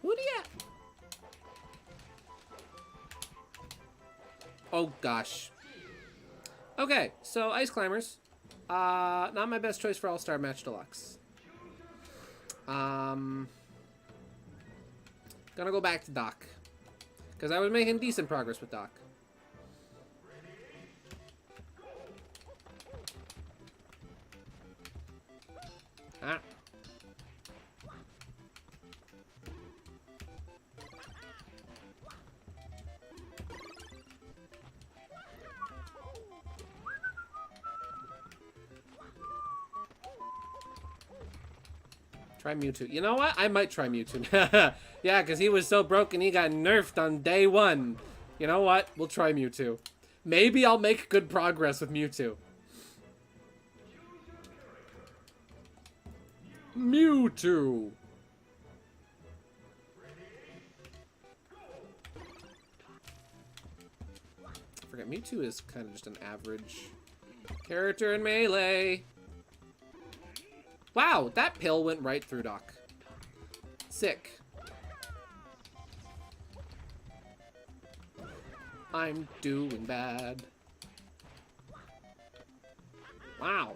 Who do you? Oh gosh. Okay, so Ice Climbers. Not my best choice for All-Star Match Deluxe. Gonna go back to Doc. Because I was making decent progress with Doc. Ah. Try Mewtwo. You know what? I might try Mewtwo. Yeah, because he was so broken he got nerfed on day 1. You know what? We'll try Mewtwo. Maybe I'll make good progress with Mewtwo. Mewtwo. I forget, Mewtwo is kind of just an average character in Melee. Wow, that pill went right through Doc. Sick. I'm doing bad. Wow.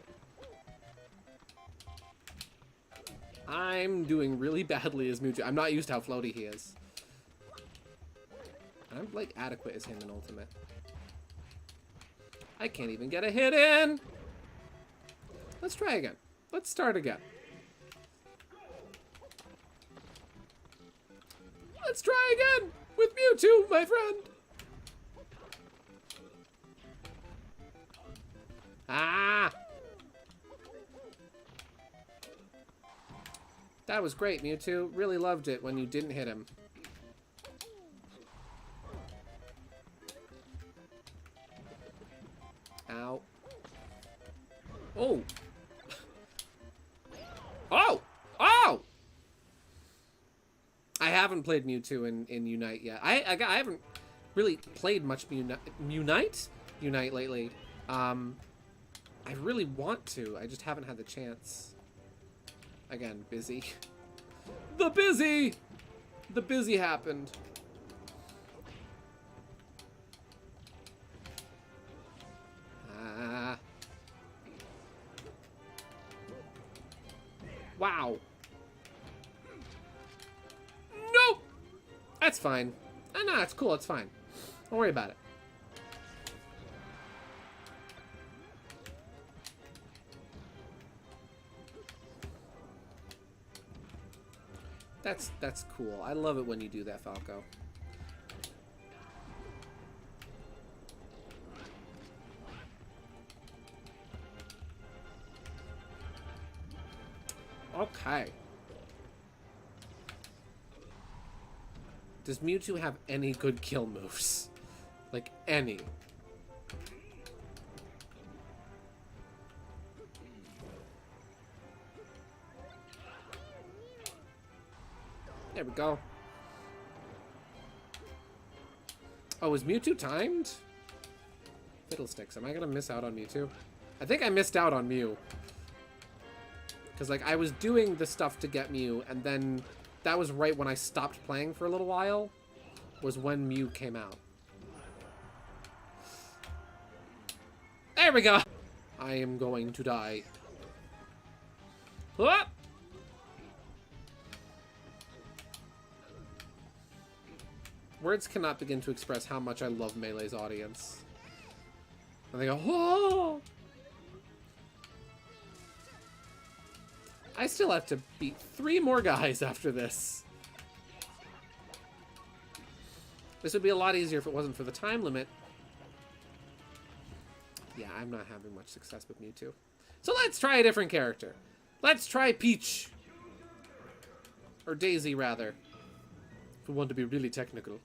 I'm doing really badly as Mewtwo. I'm not used to how floaty he is. I'm like adequate as him in Ultimate. I can't even get a hit in. Let's try again. Let's start again. Let's try again with Mewtwo, my friend. Ah! That was great, Mewtwo. Really loved it when you didn't hit him. Ow. Oh! Oh! Oh! I haven't played Mewtwo in Unite yet. I haven't really played much Unite lately. I really want to. I just haven't had the chance. Again, busy. The busy! The busy happened. Wow. Nope! That's fine. No, it's cool. It's fine. Don't worry about it. That's cool. I love it when you do that, Falco. Okay. Does Mewtwo have any good kill moves? Like, any? There we go. Oh, is Mewtwo timed? Fiddlesticks. Am I gonna miss out on Mewtwo? I think I missed out on Mew. Because, like, I was doing the stuff to get Mew, and then that was right when I stopped playing for a little while, was when Mew came out. There we go! I am going to die. Ah! Words cannot begin to express how much I love Melee's audience. And they go, whoa! I still have to beat 3 more guys after this. This would be a lot easier if it wasn't for the time limit. Yeah, I'm not having much success with Mewtwo. So let's try a different character. Let's try Peach. Or Daisy, rather. If we want to be really technical.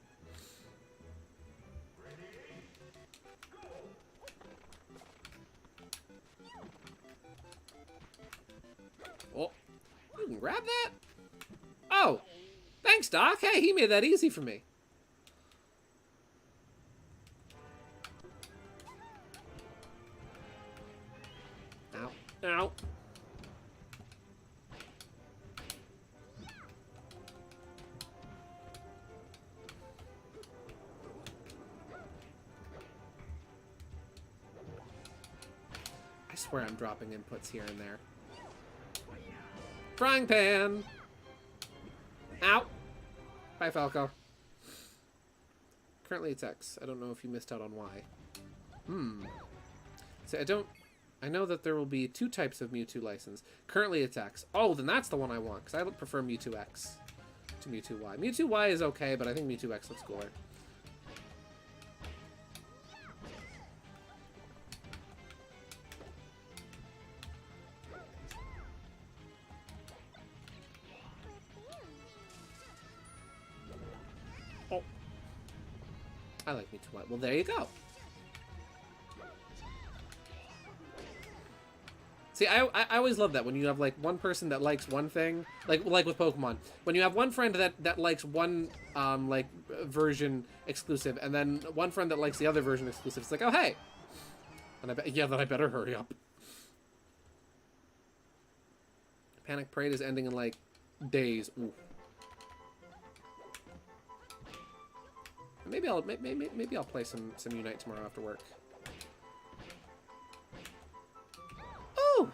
Oh, you can grab that? Oh, thanks, Doc. Hey, he made that easy for me. Ow. Ow. I swear I'm dropping inputs here and there. Frying pan! Ow! Bye, Falco. Currently it's X. I don't know if you missed out on Y. So I know that there will be 2 types of Mewtwo license. Currently it's X. Oh, then that's the one I want, because I would prefer Mewtwo X to Mewtwo Y. Mewtwo Y is okay, but I think Mewtwo X looks cooler. Oh. I like Mewtwo Y. Well, there you go. See, I always love that when you have, like, one person that likes one thing, like with Pokemon. When you have one friend that likes one, like, version exclusive, and then one friend that likes the other version exclusive, it's like, oh, hey! And then I better hurry up. Panic Parade is ending in, like, days. Ooh. Maybe I'll play some Unite tomorrow after work. Oh!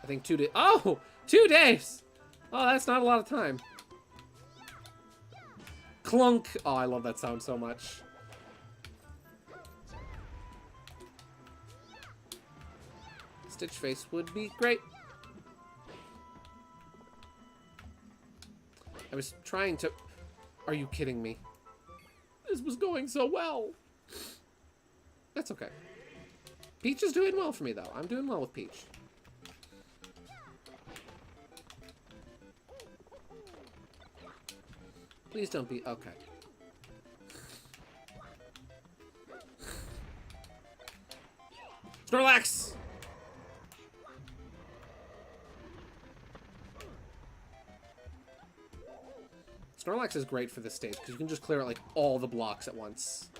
I think 2 days. Oh! 2 days! Oh, that's not a lot of time. Clunk! Oh, I love that sound so much. Stitch Face would be great. I was trying to... Are you kidding me? This was going so well. That's okay. Peach is doing well for me, though. I'm doing well with Peach. Please don't be... Okay. Snorlax! Snorlax is great for this stage, because you can just clear out, like, all the blocks at once.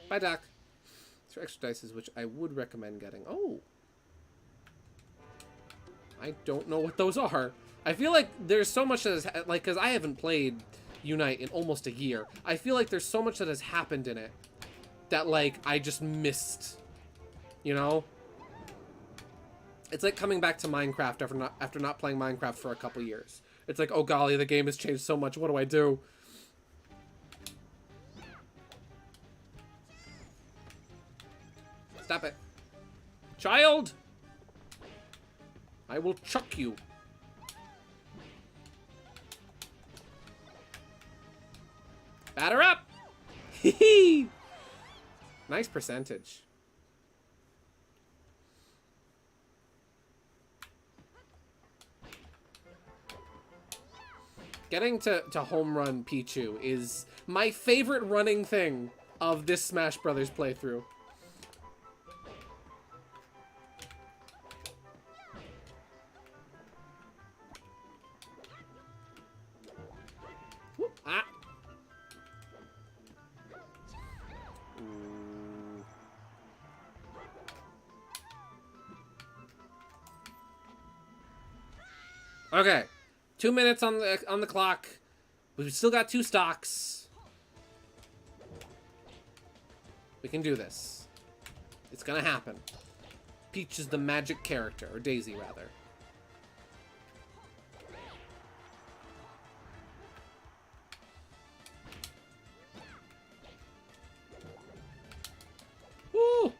Bye, Doc. These are extra dices, which I would recommend getting. Oh! I don't know what those are. I feel like there's so much that has... Like, because I haven't played Unite in almost a year. I feel like there's so much that has happened in it that, like, I just missed. You know? It's like coming back to Minecraft after not playing Minecraft for a couple years. It's like, oh golly, the game has changed so much. What do I do? Stop it. Child! I will chuck you. Batter up! Hee Nice percentage. Getting to home run Pichu is my favorite running thing of this Smash Brothers playthrough. Okay. 2 minutes on the clock. We've still got 2 stocks. We can do this. It's gonna happen. Peach is the magic character, or Daisy rather. Woo!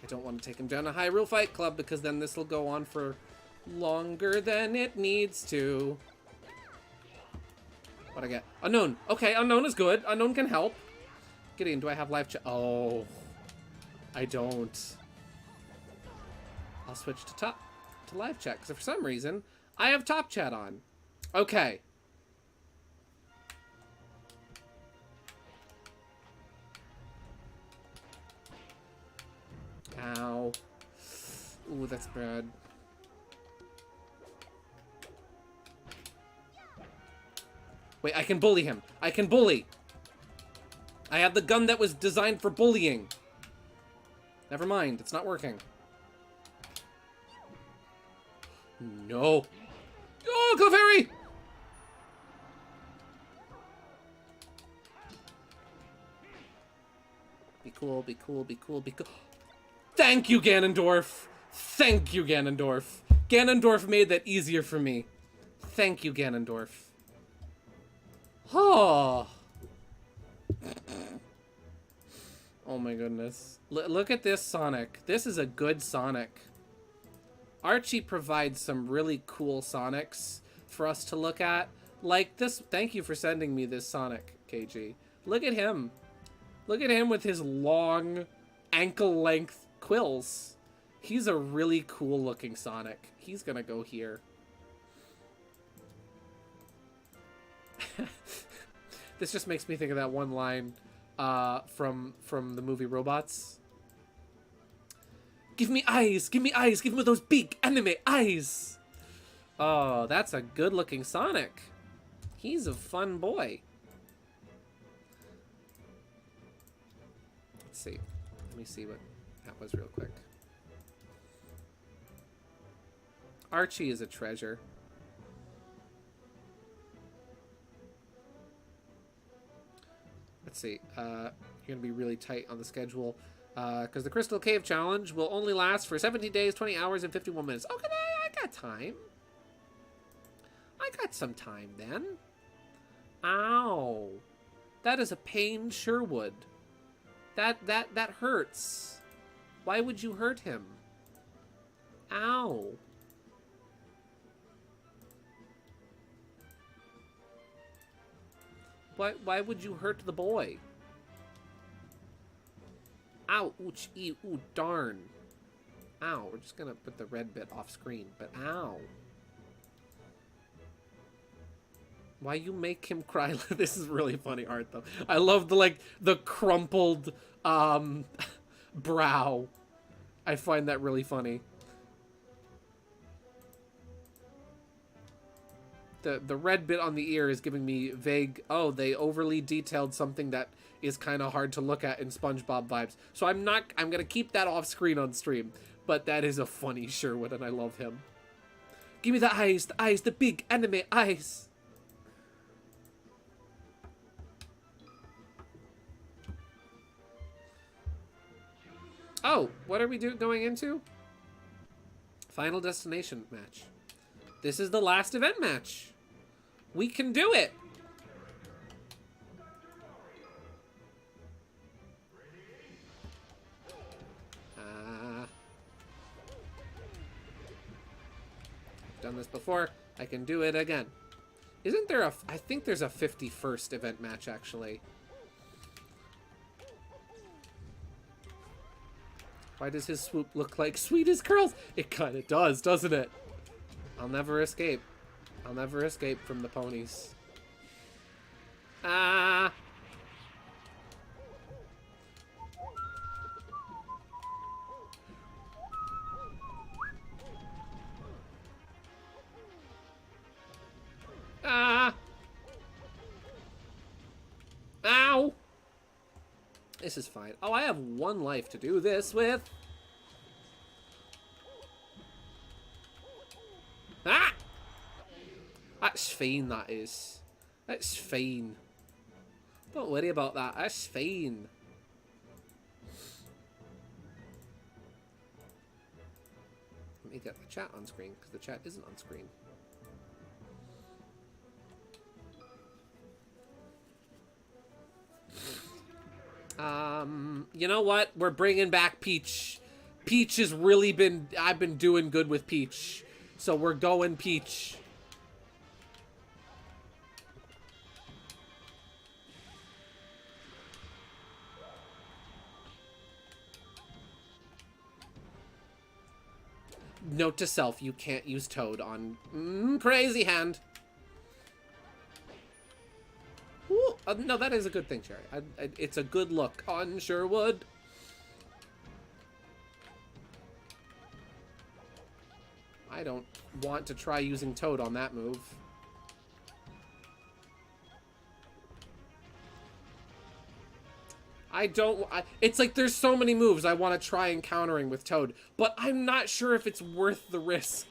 I don't want to take him down to Hyrule Fight Club because then this will go on for longer than it needs to. What I get? Unknown. Okay, Unknown is good. Unknown can help. Gideon, do I have live chat? Oh, I don't. I'll switch to live chat because for some reason I have top chat on. Okay. Ow. Ooh, that's bad. Wait, I can bully him. I can bully. I have the gun that was designed for bullying. Never mind, it's not working. No. Oh, Clefairy! Be cool, be cool, be cool, be cool. Thank you, Ganondorf. Thank you, Ganondorf. Ganondorf made that easier for me. Thank you, Ganondorf. Oh. Oh my goodness. Look at this Sonic. This is a good Sonic. Archie provides some really cool Sonics for us to look at. Like this. Thank you for sending me this Sonic, KG. Look at him. Look at him with his long, ankle-length quills. He's a really cool looking Sonic. He's gonna go here. This just makes me think of that one line from the movie Robots. Give me eyes, give me eyes, give me those big anime eyes. Oh, that's a good looking Sonic. He's a fun boy. Let's see. Let me see what that was real quick. Archie is a treasure. Let's see. You're going to be really tight on the schedule. Because the Crystal Cave Challenge will only last for 17 days, 20 hours, and 51 minutes. Okay, I got time. I got some time then. Ow. That is a pain, Sherwood. That hurts. Why would you hurt him? Ow. Why would you hurt the boy? Ow, ooch, ooh, darn. Ow, we're just gonna put the red bit off screen, but ow. Why you make him cry? This is really funny art, though. I love the crumpled, brow. I find that really funny. The red bit on the ear is giving me vague, oh, they overly detailed something that is kind of hard to look at in SpongeBob vibes. So I'm gonna keep that off screen on stream. But that is a funny Sherwood, and I love him. Give me the eyes, the big anime eyes. Oh, what are we going into? Final destination match. This is the last event match. We can do it. I've done this before. I can do it again. Isn't there I think there's a 51st event match, actually. Why does his swoop look like sweet as curls? It kind of does, doesn't it? I'll never escape. I'll never escape from the ponies. Ah! Ah! This is fine. Oh, I have 1 life to do this with. Ah! That's fine, that is. That's fine. Don't worry about that. That's fine. Let me get the chat on screen, because the chat isn't on screen. You know what? We're bringing back Peach. Peach has really been... I've been doing good with Peach. So we're going Peach. Note to self, you can't use Toad on Crazy Hand. Ooh, no, that is a good thing, Cherry. It's a good look on Sherwood. I don't want to try using Toad on that move. It's like there's so many moves I want to try encountering with Toad, but I'm not sure if it's worth the risk.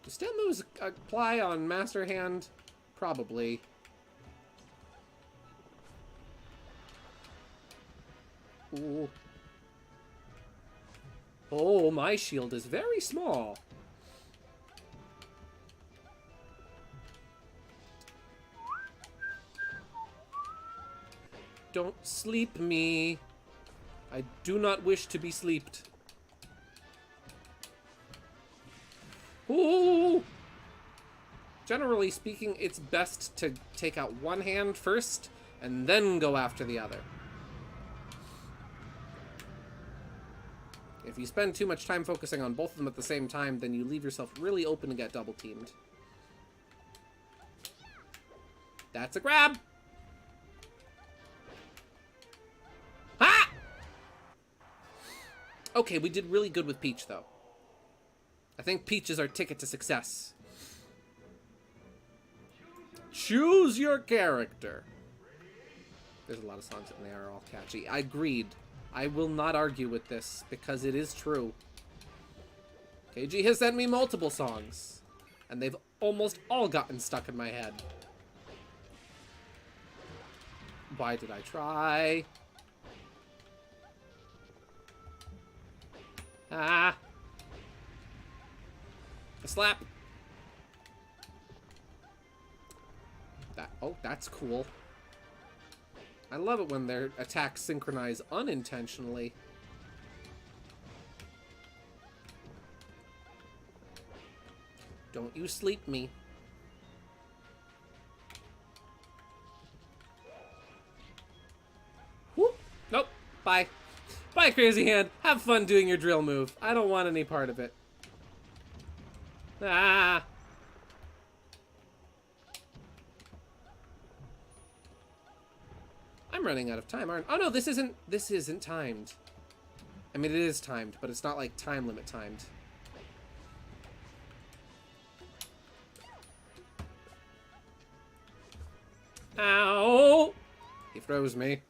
Do stem moves apply on Master Hand? Probably. Ooh. Oh, my shield is very small. Don't sleep me. I do not wish to be sleeped. Ooh! Generally speaking, it's best to take out one hand first, and then go after the other. If you spend too much time focusing on both of them at the same time, then you leave yourself really open to get double-teamed. That's a grab! Ah! Okay, we did really good with Peach, though. I think Peach is our ticket to success. Choose your character. There's a lot of songs and they are all catchy. I agreed. I will not argue with this because it is true. KG has sent me multiple songs, and they've almost all gotten stuck in my head. Why did I try? Ah. A slap. Oh, that's cool. I love it when their attacks synchronize unintentionally. Don't you sleep me. Whoop. Nope. Bye. Bye, Crazy Hand. Have fun doing your drill move. I don't want any part of it. Ah. I'm running out of time, aren't I? Oh no, this isn't timed. I mean, it is timed, but it's not like time limit timed. Ow! He froze me.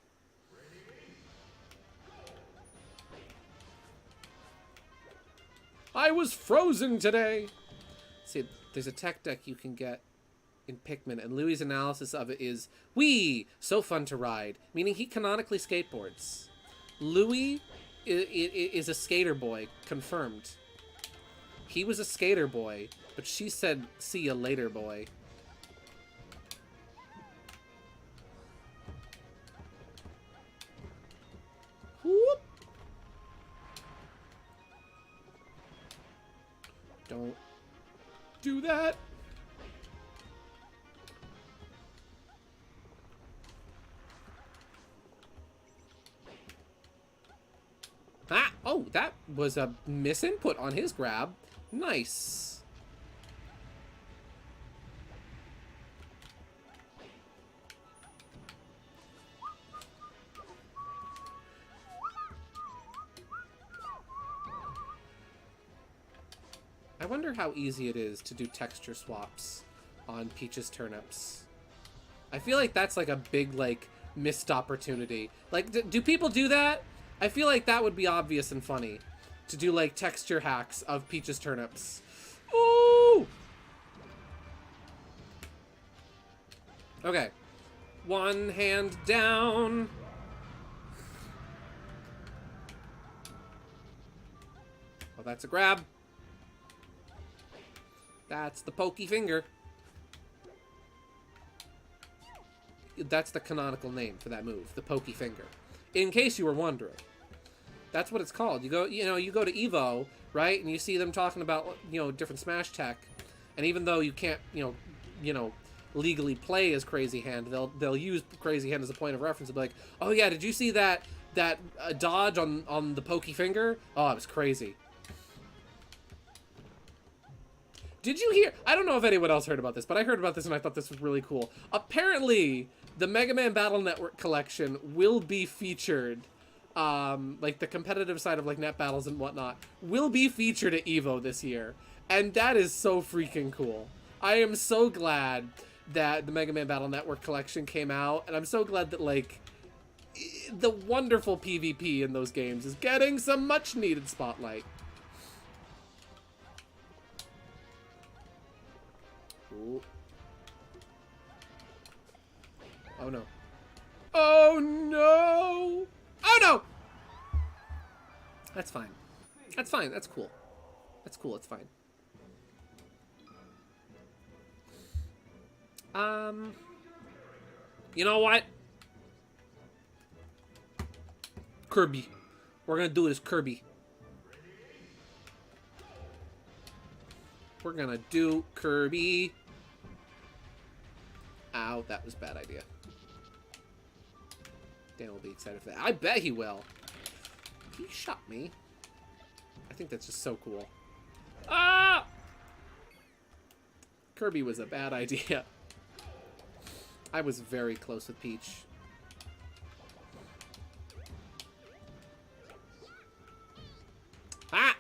I was frozen today! See, there's a tech deck you can get in Pikmin, and Louis' analysis of it is, "Wee! So fun to ride," meaning he canonically skateboards. Louis is a skater boy, confirmed. He was a skater boy, but she said, "See ya later, boy." Whoop. Don't do that. Ah! Oh, that was a misinput on his grab. Nice. I wonder how easy it is to do texture swaps on Peach's Turnips. I feel like that's like a big, like, missed opportunity. Like, do people do that? I feel like that would be obvious and funny. To do, like, texture hacks of Peach's Turnips. Ooh! Okay. One hand down. Oh, that's a grab. That's the pokey finger. That's the canonical name for that move, the pokey finger. In case you were wondering. That's what it's called. You go to Evo, right? And you see them talking about, different Smash tech. And even though you can't, legally play as Crazy Hand, they'll use Crazy Hand as a point of reference and be like, "Oh yeah, did you see that dodge on the pokey finger? Oh, it was crazy." Did you hear? I don't know if anyone else heard about this, but I heard about this and I thought this was really cool. Apparently, the Mega Man Battle Network collection will be featured, like the competitive side of like net battles and whatnot, will be featured at Evo this year. And that is so freaking cool. I am so glad that the Mega Man Battle Network collection came out, and I'm so glad that, like, the wonderful PvP in those games is getting some much needed spotlight. Ooh. Oh no. Oh no! Oh no! That's fine. That's fine. That's cool. That's cool. It's fine. You know what? Kirby. We're gonna do this, Kirby. We're gonna do Kirby. Ow, that was a bad idea. Dan will be excited for that. I bet he will. He shot me. I think that's just so cool. Ah! Kirby was a bad idea. I was very close with Peach. Ah!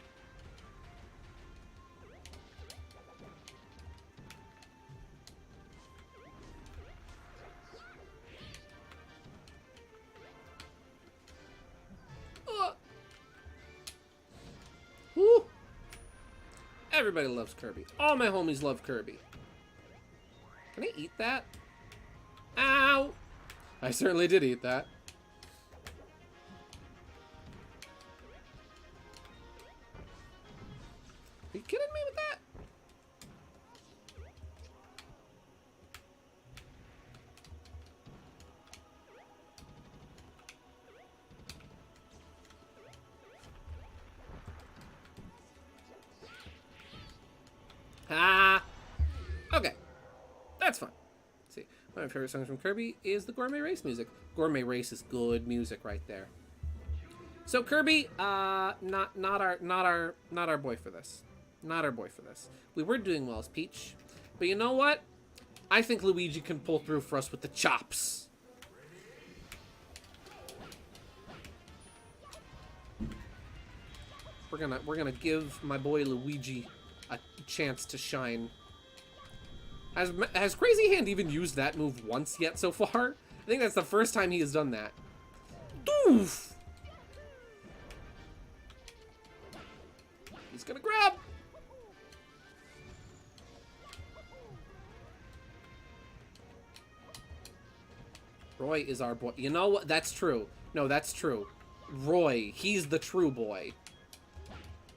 Woo! Everybody loves Kirby. All my homies love Kirby. Can I eat that? Ow! I certainly did eat that. Are you kidding me with that? Ah! Okay. That's fine. Let's see. One of my favorite songs from Kirby is the Gourmet Race music. Gourmet Race is good music right there. So Kirby, not our boy for this. Not our boy for this. We were doing well as Peach, but you know what? I think Luigi can pull through for us with the chops. We're gonna give my boy Luigi a chance to shine. Has Crazy Hand even used that move once yet so far? I think that's the first time he has done that. Doof! He's gonna grab! Roy is our boy. You know what? That's true. No, that's true. Roy, he's the true boy.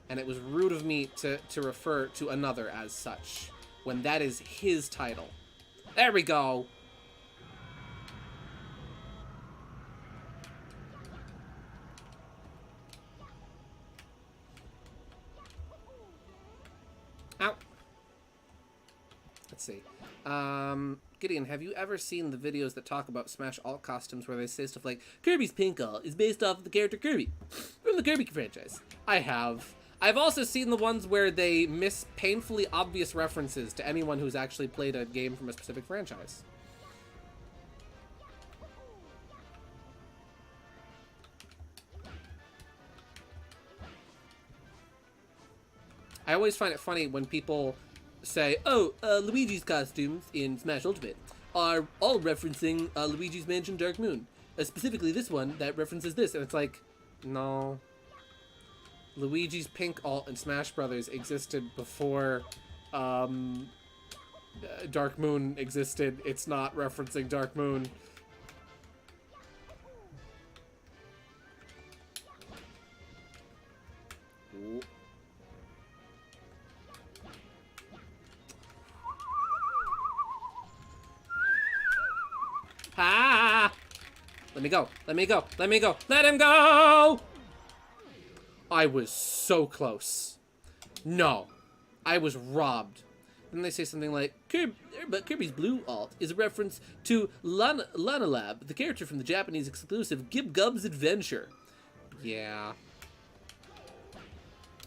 And it was rude of me to refer to another as such, when that is his title. There we go. Ow. Let's see. Gideon, have you ever seen the videos that talk about Smash alt costumes where they say stuff like, Kirby's pink alt is based off of the character Kirby from the Kirby franchise? I have. I've also seen the ones where they miss painfully obvious references to anyone who's actually played a game from a specific franchise. I always find it funny when people say, oh, Luigi's costumes in Smash Ultimate are all referencing Luigi's Mansion Dark Moon. Specifically this one that references this. And it's like, no. Luigi's pink alt in Smash Brothers existed before Dark Moon existed. It's not referencing Dark Moon. Ooh. Ah! Let me go. Let me go. Let me go. Let him go! I was so close. No. I was robbed. Then they say something like, but Kirby's blue alt is a reference to Lana Lab, the character from the Japanese exclusive Gib Gub's Adventure. Yeah.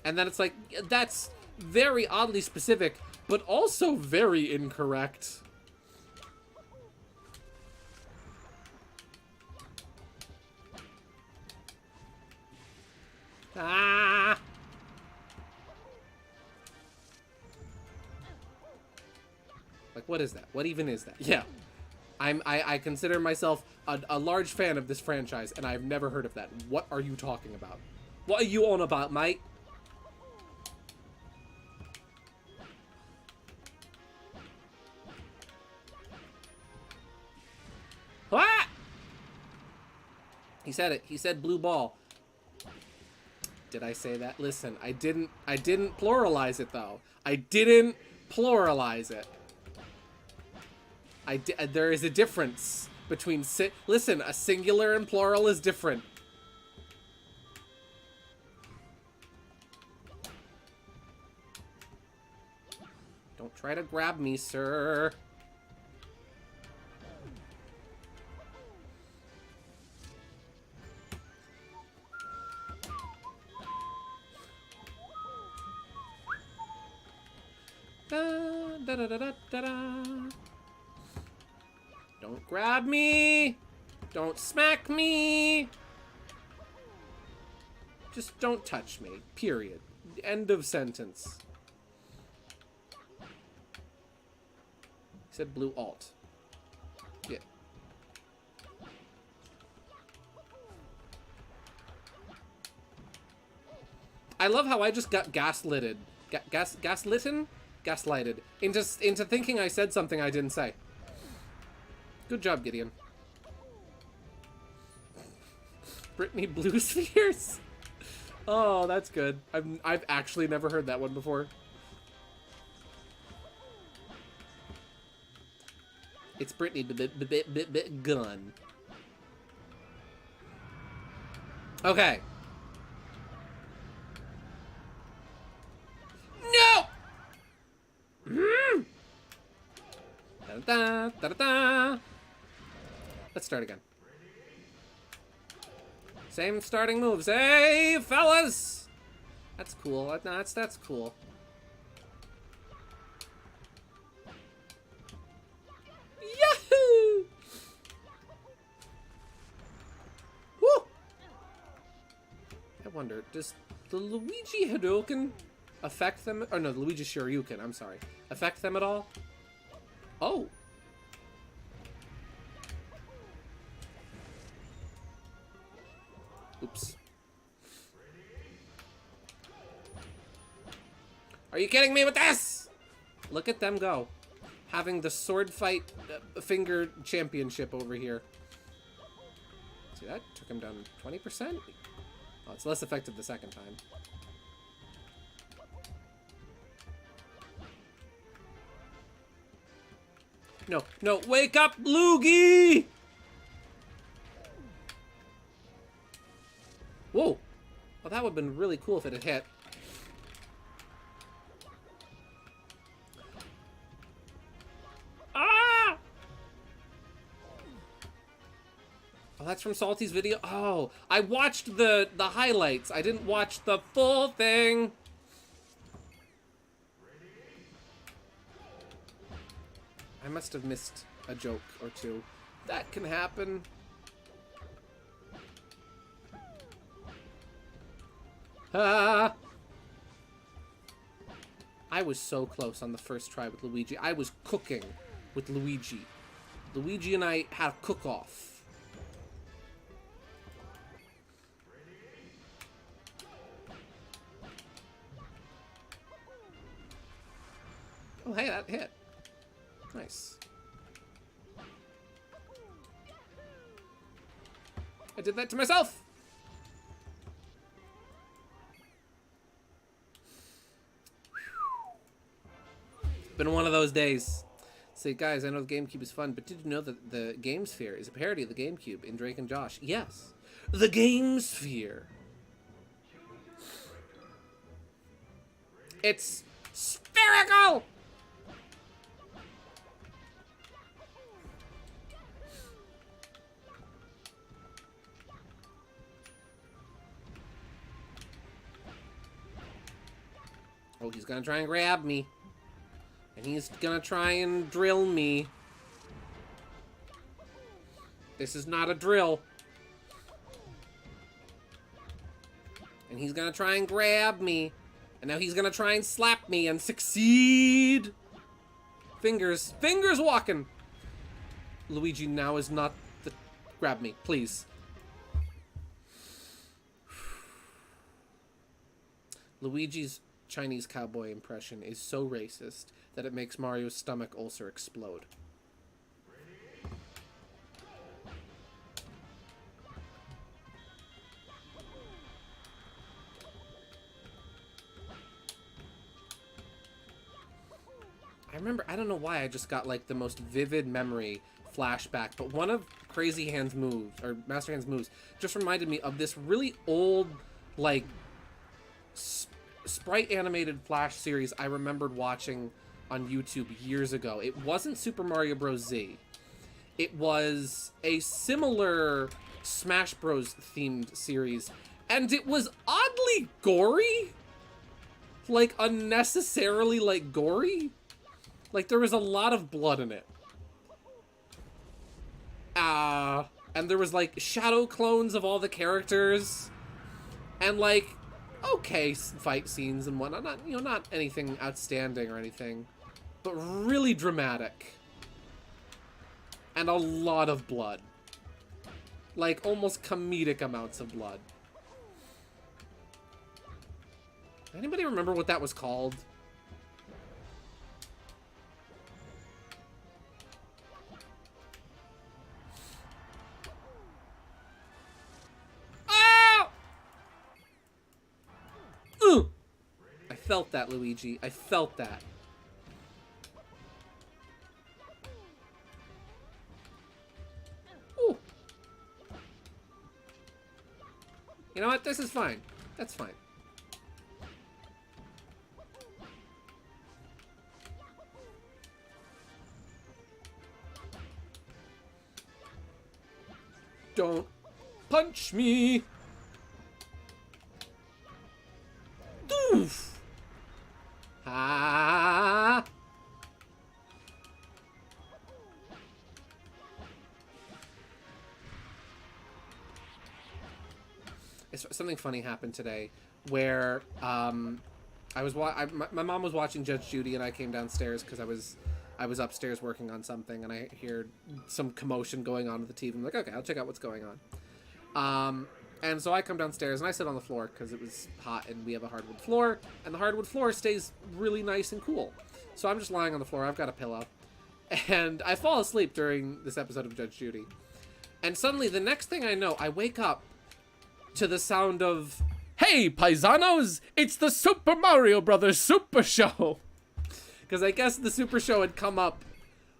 And then it's like, that's very oddly specific, but also very incorrect. Ah! Like, what is that? What even is that? Yeah. I consider myself a large fan of this franchise, and I've never heard of that. What are you talking about? What are you on about, mate? What? He said it. He said blue ball. Did I say that? Listen, I didn't pluralize it though. I didn't pluralize it. There is a difference between listen, a singular and plural is different. Don't try to grab me, sir. Da, da, da, da, da, da. Don't grab me. Don't smack me. Just don't touch me. Period. End of sentence. He said blue alt. Yeah. I love how I just got gaslighted. Gaslighted into thinking I said something I didn't say. Good job, Gideon. Brittany Blue Spheres? Oh, that's good. I've actually never heard that one before. It's Brittany Gun. Okay. No! Da, da, da, da. Let's start again. Same starting moves. Hey, fellas! That's cool. That's cool. Yahoo! Woo! I wonder, does the Luigi Hadouken affect them? Oh no, the Luigi Shoryuken, I'm sorry. Affect them at all? Oh. Oops. Are you kidding me with this? Look at them go. Having the sword fight finger championship over here. See that? Took him down 20%? Oh, it's less effective the second time. No, no, wake up, Loogie! Whoa! Well, that would have been really cool if it had hit. Ah! Oh, that's from Salty's video? Oh, I watched the highlights. I didn't watch the full thing. I must have missed a joke or two. That can happen. Ah! I was so close on the first try with Luigi. I was cooking with Luigi. Luigi and I had a cook-off. Oh, hey, that hit. Nice. I did that to myself! Been one of those days. Say, guys, I know the GameCube is fun, but did you know that the Game Sphere is a parody of the GameCube in Drake and Josh? Yes. The Game Sphere. It's spherical! Oh, he's gonna try and grab me. And he's gonna try and drill me. This is not a drill. And he's gonna try and grab me. And now he's gonna try and slap me and succeed. Fingers. Fingers walking. Luigi, now is not the... Grab me, please. Luigi's Chinese cowboy impression is so racist that it makes Mario's stomach ulcer explode. I remember, I don't know why I just got like the most vivid memory flashback, but one of Crazy Hand's moves, or Master Hand's moves, just reminded me of this really old, like, sprite animated Flash series I remembered watching on YouTube years ago. It wasn't Super Mario Bros. Z. It was a similar Smash Bros. Themed series, and it was oddly gory. Like, unnecessarily, like, gory. Like, there was a lot of blood in it. And there was, like, shadow clones of all the characters. And, like, okay fight scenes and whatnot. Not, you know, not anything outstanding or anything. But really dramatic. And a lot of blood. Like, almost comedic amounts of blood. Anybody remember what that was called? I felt that, Luigi. I felt that. Ooh. You know what? This is fine. That's fine. Don't punch me. Doof. Ah. Something funny happened today where my mom was watching Judge Judy and I came downstairs because I was upstairs working on something and I heard some commotion going on with the TV. I'm like, okay, I'll check out what's going on. And so I come downstairs and I sit on the floor because it was hot and we have a hardwood floor, and the hardwood floor stays really nice and cool. So I'm just lying on the floor. I've got a pillow, and I fall asleep during this episode of Judge Judy. And suddenly, the next thing I know, I wake up to the sound of, "Hey, paisanos! It's the Super Mario Brothers Super Show!" Because I guess the Super Show had come up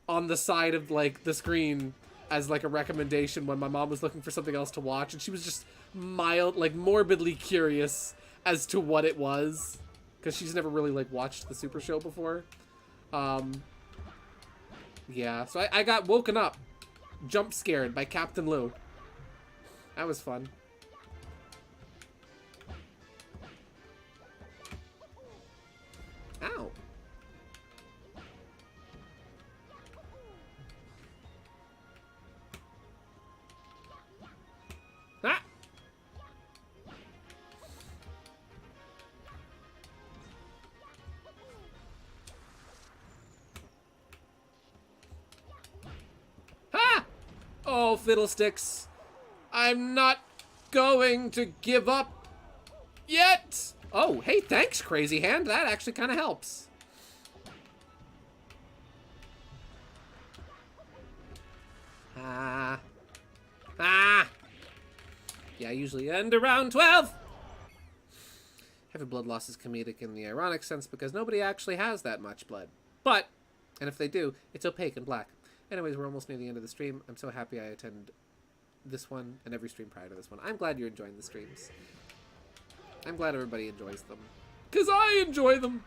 on the side of, like, the screen as, like, a recommendation when my mom was looking for something else to watch, and she was just morbidly curious as to what it was, because she's never really, like, watched the Super Show before. Yeah, so I got woken up, jump scared by Captain Lou. That was fun. Ow. Ah! Oh, fiddlesticks. I'm not going to give up yet. Oh, hey, thanks, Crazy Hand. That actually kind of helps. Ah. Yeah, I usually end around 12. Heavy blood loss is comedic in the ironic sense because nobody actually has that much blood. But, and if they do, it's opaque and black. Anyways, we're almost near the end of the stream. I'm so happy I attend this one and every stream prior to this one. I'm glad you're enjoying the streams. I'm glad everybody enjoys them. Because I enjoy them.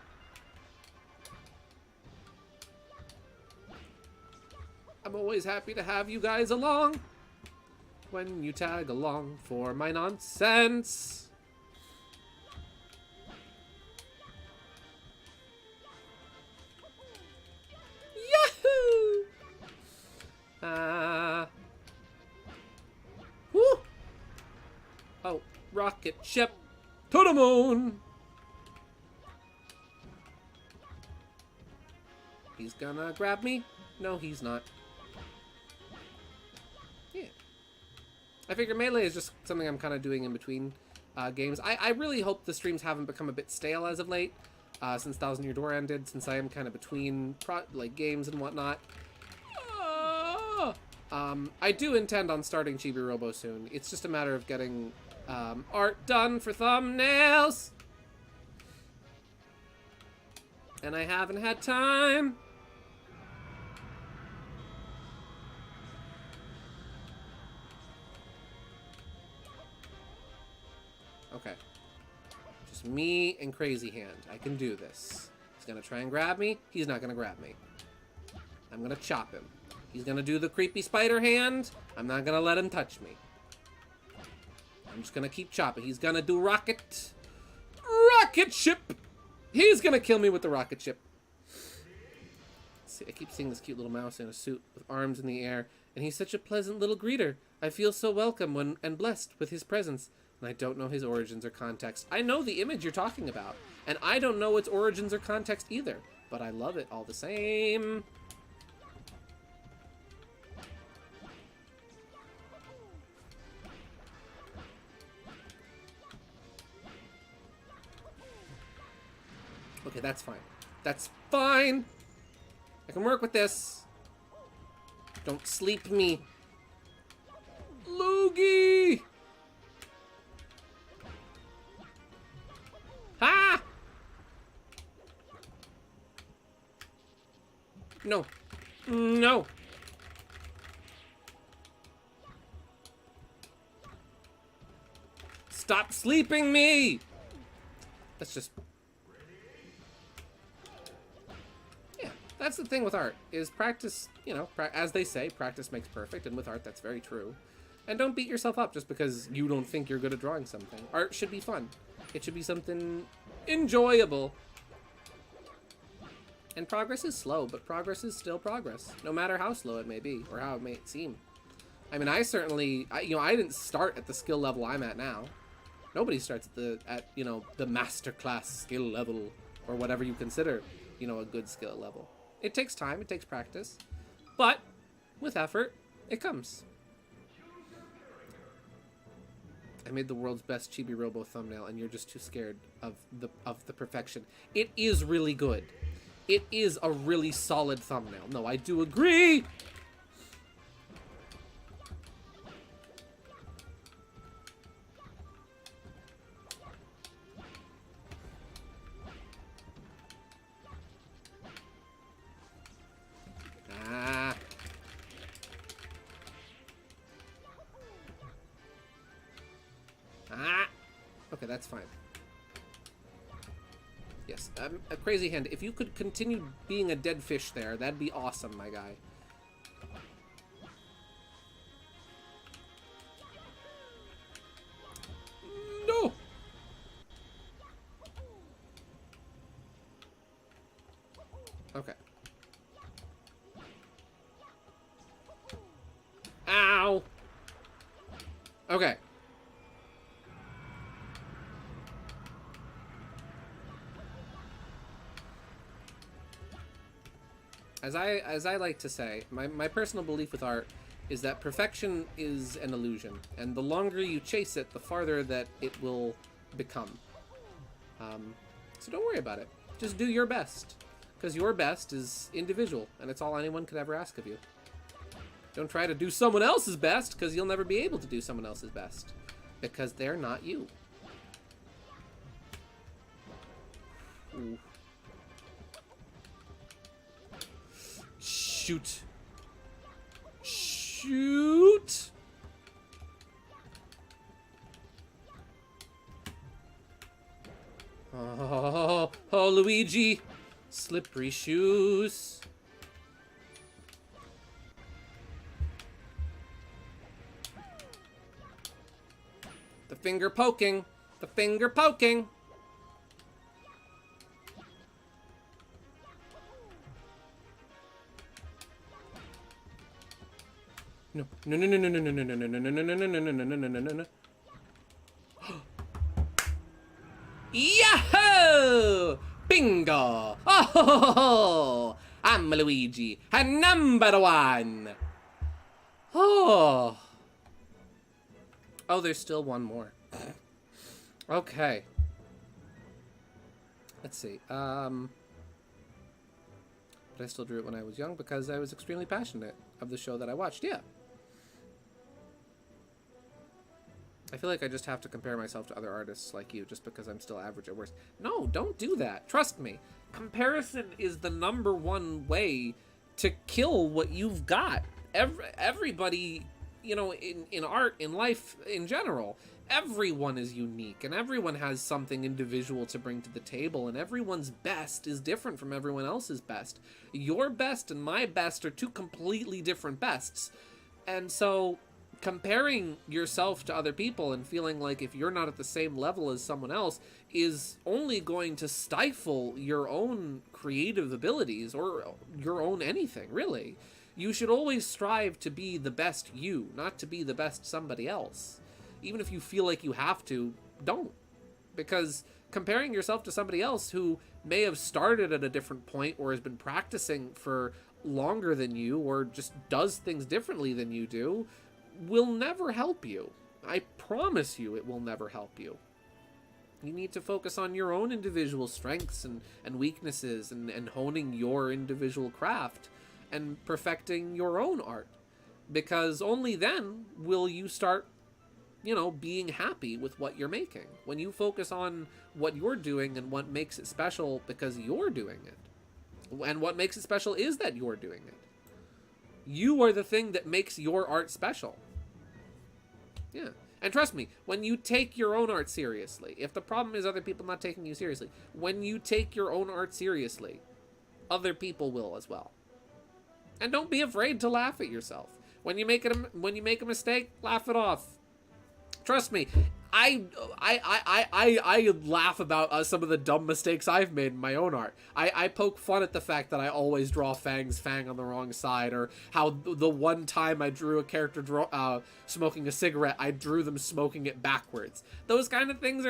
I'm always happy to have you guys along when you tag along for my nonsense. Yahoo! Woo! Oh, rocket ship to the moon. He's gonna grab me? No, he's not. Yeah. I figure melee is just something I'm kind of doing in between games. I really hope the streams haven't become a bit stale as of late, since Thousand Year Door ended, since I am kind of between like games and whatnot. I do intend on starting Chibi Robo soon. It's just a matter of getting art done for thumbnails. And I haven't had time. Okay. Just me and Crazy Hand. I can do this. He's gonna try and grab me. He's not gonna grab me. I'm gonna chop him. He's gonna do the creepy spider hand. I'm not gonna let him touch me. I'm just gonna keep chopping. He's gonna do rocket ship. He's gonna kill me with the rocket ship. See, I keep seeing this cute little mouse in a suit with arms in the air, and he's such a pleasant little greeter. I feel so welcome and blessed with his presence. And I don't know his origins or context. I know the image you're talking about, and I don't know its origins or context either, but I love it all the same. Okay, that's fine. That's fine. I can work with this. Don't sleep me. Loogie! Ah! No. No. Stop sleeping me! Let's just... Yeah, that's the thing with art, is practice, you know, as they say, practice makes perfect, and with art that's very true. And don't beat yourself up just because you don't think you're good at drawing something. Art should be fun. It should be something enjoyable. And progress is slow, but progress is still progress, no matter how slow it may be, or how it may seem. I mean, I certainly, you know, I didn't start at the skill level I'm at now. Nobody starts at you know, the masterclass skill level, or whatever you consider, you know, a good skill level. It takes time, it takes practice, but with effort, it comes. I made the world's best Chibi Robo thumbnail, and you're just too scared of the perfection. It is really good. It is a really solid thumbnail. No, I do agree. Okay, that's fine. Yes, a Crazy Hand, if you could continue being a dead fish there, that'd be awesome, my guy. No! Okay. Ow! Okay. As I like to say, my personal belief with art is that perfection is an illusion, and the longer you chase it, the farther that it will become. So don't worry about it. Just do your best, because your best is individual, and it's all anyone could ever ask of you. Don't try to do someone else's best, because you'll never be able to do someone else's best, because they're not you. Ooh. Shoot. Shoot! Oh, Luigi! Slippery shoes. The finger poking. The finger poking. No, no, no, no, no, no, no, no, no, no, no, no, no, no, no, no, no, no, no, no. Yahoo! Bingo! Oh, I'm Luigi, and number one. Oh. Oh, there's still one more. Okay. Let's see. But I still drew it when I was young because I was extremely passionate of the show that I watched. Yeah. I feel like I just have to compare myself to other artists like you just because I'm still average at worst. No, don't do that. Trust me. Comparison is the #1 way to kill what you've got. Everybody, you know, in art, in life in general, everyone is unique and everyone has something individual to bring to the table, and everyone's best is different from everyone else's best. Your best and my best are two completely different bests. And so comparing yourself to other people and feeling like if you're not at the same level as someone else is only going to stifle your own creative abilities or your own anything, really. You should always strive to be the best you, not to be the best somebody else. Even if you feel like you have to, don't. Because comparing yourself to somebody else who may have started at a different point or has been practicing for longer than you or just does things differently than you do will never help you. I promise you it will never help you. You need to focus on your own individual strengths and weaknesses and honing your individual craft and perfecting your own art. Because only then will you start, you know, being happy with what you're making. When you focus on what you're doing and what makes it special because you're doing it. And what makes it special is that you're doing it. You are the thing that makes your art special. Yeah. And trust me, when you take your own art seriously, if the problem is other people not taking you seriously, when you take your own art seriously, other people will as well. And don't be afraid to laugh at yourself. When you make a mistake, laugh it off. Trust me, I laugh about some of the dumb mistakes I've made in my own art. I poke fun at the fact that I always draw Fang's Fang on the wrong side, or how the one time I drew a character smoking a cigarette, I drew them smoking it backwards. Those kind of things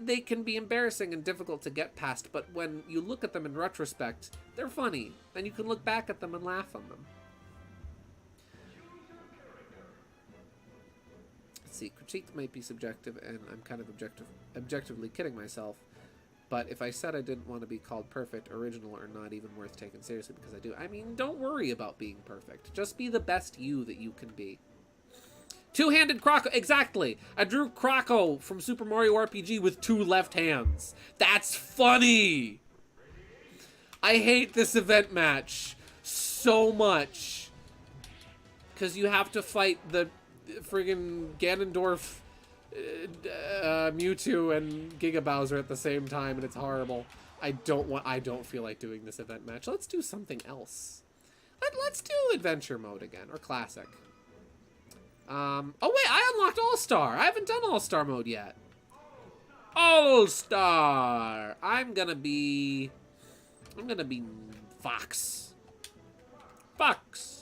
they can be embarrassing and difficult to get past, but when you look at them in retrospect, they're funny. Then you can look back at them and laugh on them. See, critique might be subjective, and I'm kind of objectively kidding myself, but if I said I didn't want to be called perfect, original, or not even worth taking seriously because I do, I mean, don't worry about being perfect. Just be the best you that you can be. Two-handed Croco, exactly! I drew Croco from Super Mario RPG with 2 left hands. That's funny! I hate this event match so much. Because you have to fight the friggin' Ganondorf, Mewtwo, and Giga Bowser at the same time, and it's horrible. I don't feel like doing this event match. Let's do something else. Let's do adventure mode again, or classic. Oh wait, I unlocked All-Star. I haven't done All-Star mode yet. All-Star. I'm gonna be Fox. Fox.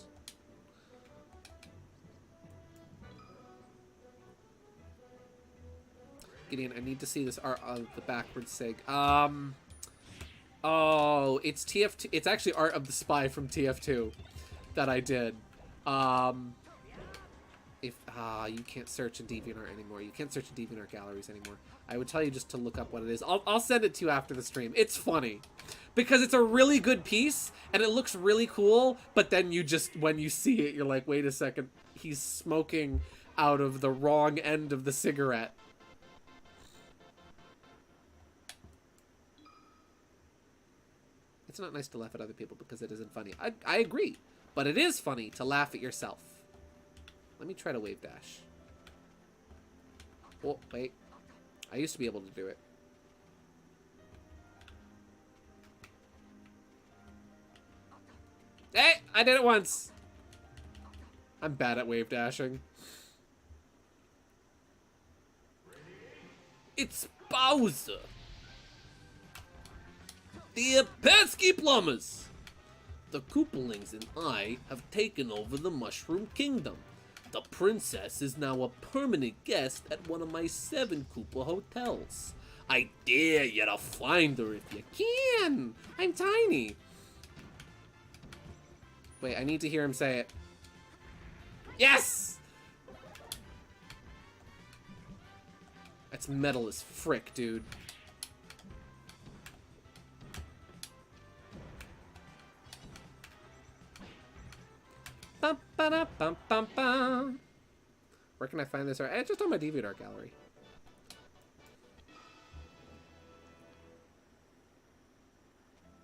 Gideon, I need to see this art of the backwards sig. Oh, it's TF2. It's actually art of the spy from TF2 that I did. If you can't search in DeviantArt anymore. You can't search in DeviantArt galleries anymore. I would tell you just to look up what it is. I'll send it to you after the stream. It's funny because it's a really good piece and it looks really cool. But then you just, when you see it, you're like, wait a second, he's smoking out of the wrong end of the cigarette. It's not nice to laugh at other people because it isn't funny. I agree, but it is funny to laugh at yourself. Let me try to wave dash. Oh, wait. I used to be able to do it. Hey, I did it once. I'm bad at wave dashing. It's Bowser. The pesky plumbers! The Koopalings and I have taken over the Mushroom Kingdom. The princess is now a permanent guest at one of my 7 Koopa hotels. I dare you to find her if you can! I'm tiny! Wait, I need to hear him say it. Yes! That's metal as frick, dude. Bum, ba-da, bum, bum, bum. Where can I find this art? It's just on my Deviantart gallery.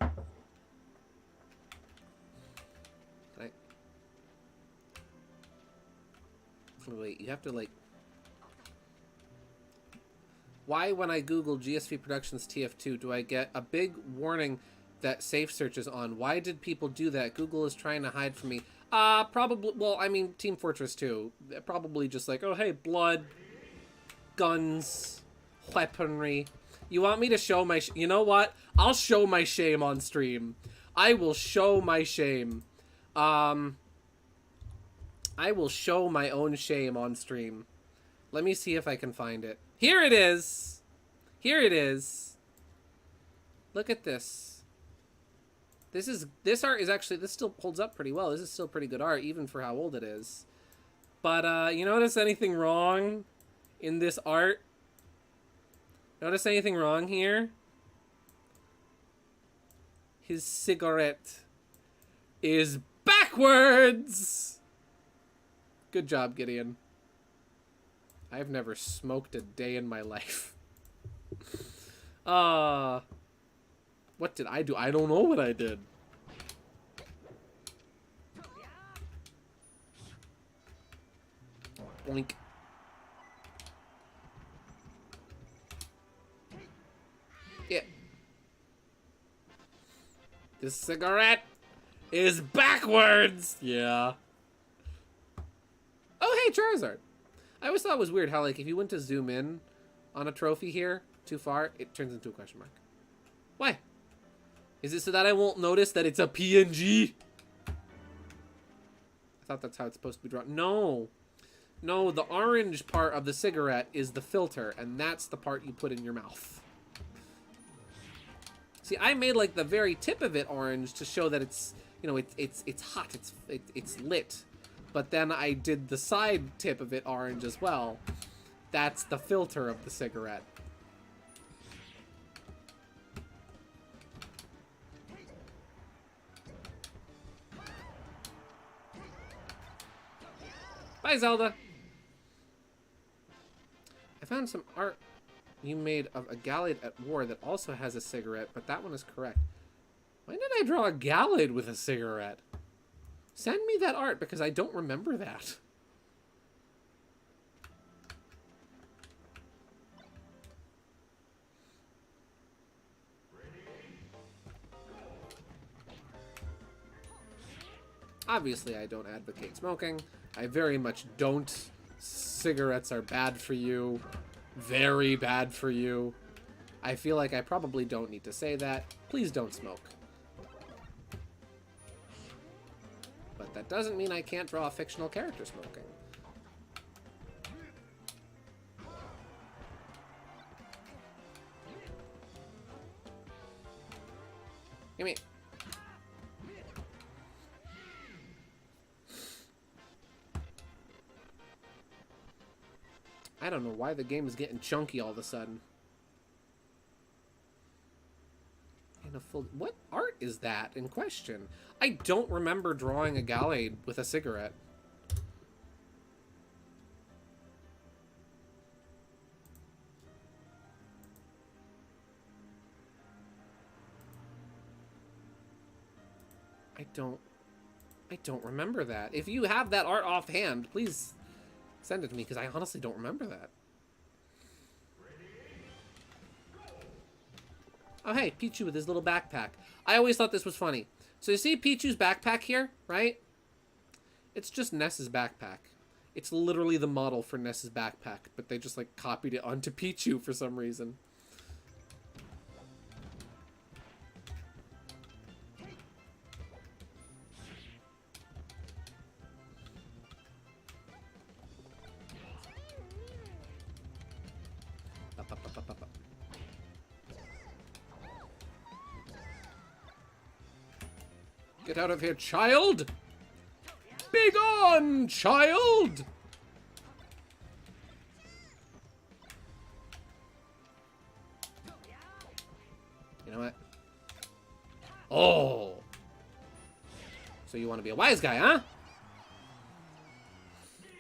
Can I? Wait, you have to like. Why, when I Google GSVProductions TF2, do I get a big warning that safe search is on? Why did people do that? Google is trying to hide from me. Probably, well, I mean, Team Fortress 2. Probably just like, oh, hey, blood, guns, weaponry. You want me to show my... you know what? I'll show my shame on stream. I will show my shame. I will show my own shame on stream. Let me see if I can find it. Here it is! Here it is. Look at this. This art is actually, this still holds up pretty well. This is still pretty good art, even for how old it is. But, you notice anything wrong in this art? Notice anything wrong here? His cigarette is backwards! Good job, Gideon. I've never smoked a day in my life. What did I do? I don't know what I did. Boink. Yeah. This cigarette is backwards! Yeah. Oh, hey, Charizard. I always thought it was weird how, like, if you went to zoom in on a trophy here too far, it turns into a question mark. Why? Is it so that I won't notice that it's a PNG? I thought that's how it's supposed to be drawn. No. No, the orange part of the cigarette is the filter, and that's the part you put in your mouth. See, I made, like, the very tip of it orange to show that it's, you know, it's hot, it's lit. But then I did the side tip of it orange as well. That's the filter of the cigarette. Bye, Zelda! I found some art you made of a Gallade at war that also has a cigarette, but that one is correct. When did I draw a Gallade with a cigarette? Send me that art, because I don't remember that. Obviously, I don't advocate smoking. I very much don't. Cigarettes are bad for you. Very bad for you. I feel like I probably don't need to say that. Please don't smoke. But that doesn't mean I can't draw a fictional character smoking. Gimme. I don't know why the game is getting chunky all of a sudden. In a full... What art is that in question? I don't remember drawing a Gallade with a cigarette. I don't remember that. If you have that art offhand, please send it to me, because I honestly don't remember that. Oh, hey, Pichu with his little backpack. I always thought this was funny. So you see Pichu's backpack here, right? It's just Ness's backpack. It's literally the model for Ness's backpack, but they just, like, copied it onto Pichu for some reason. Get out of here, child! Begone, child! You know what? Oh! So you want to be a wise guy, huh?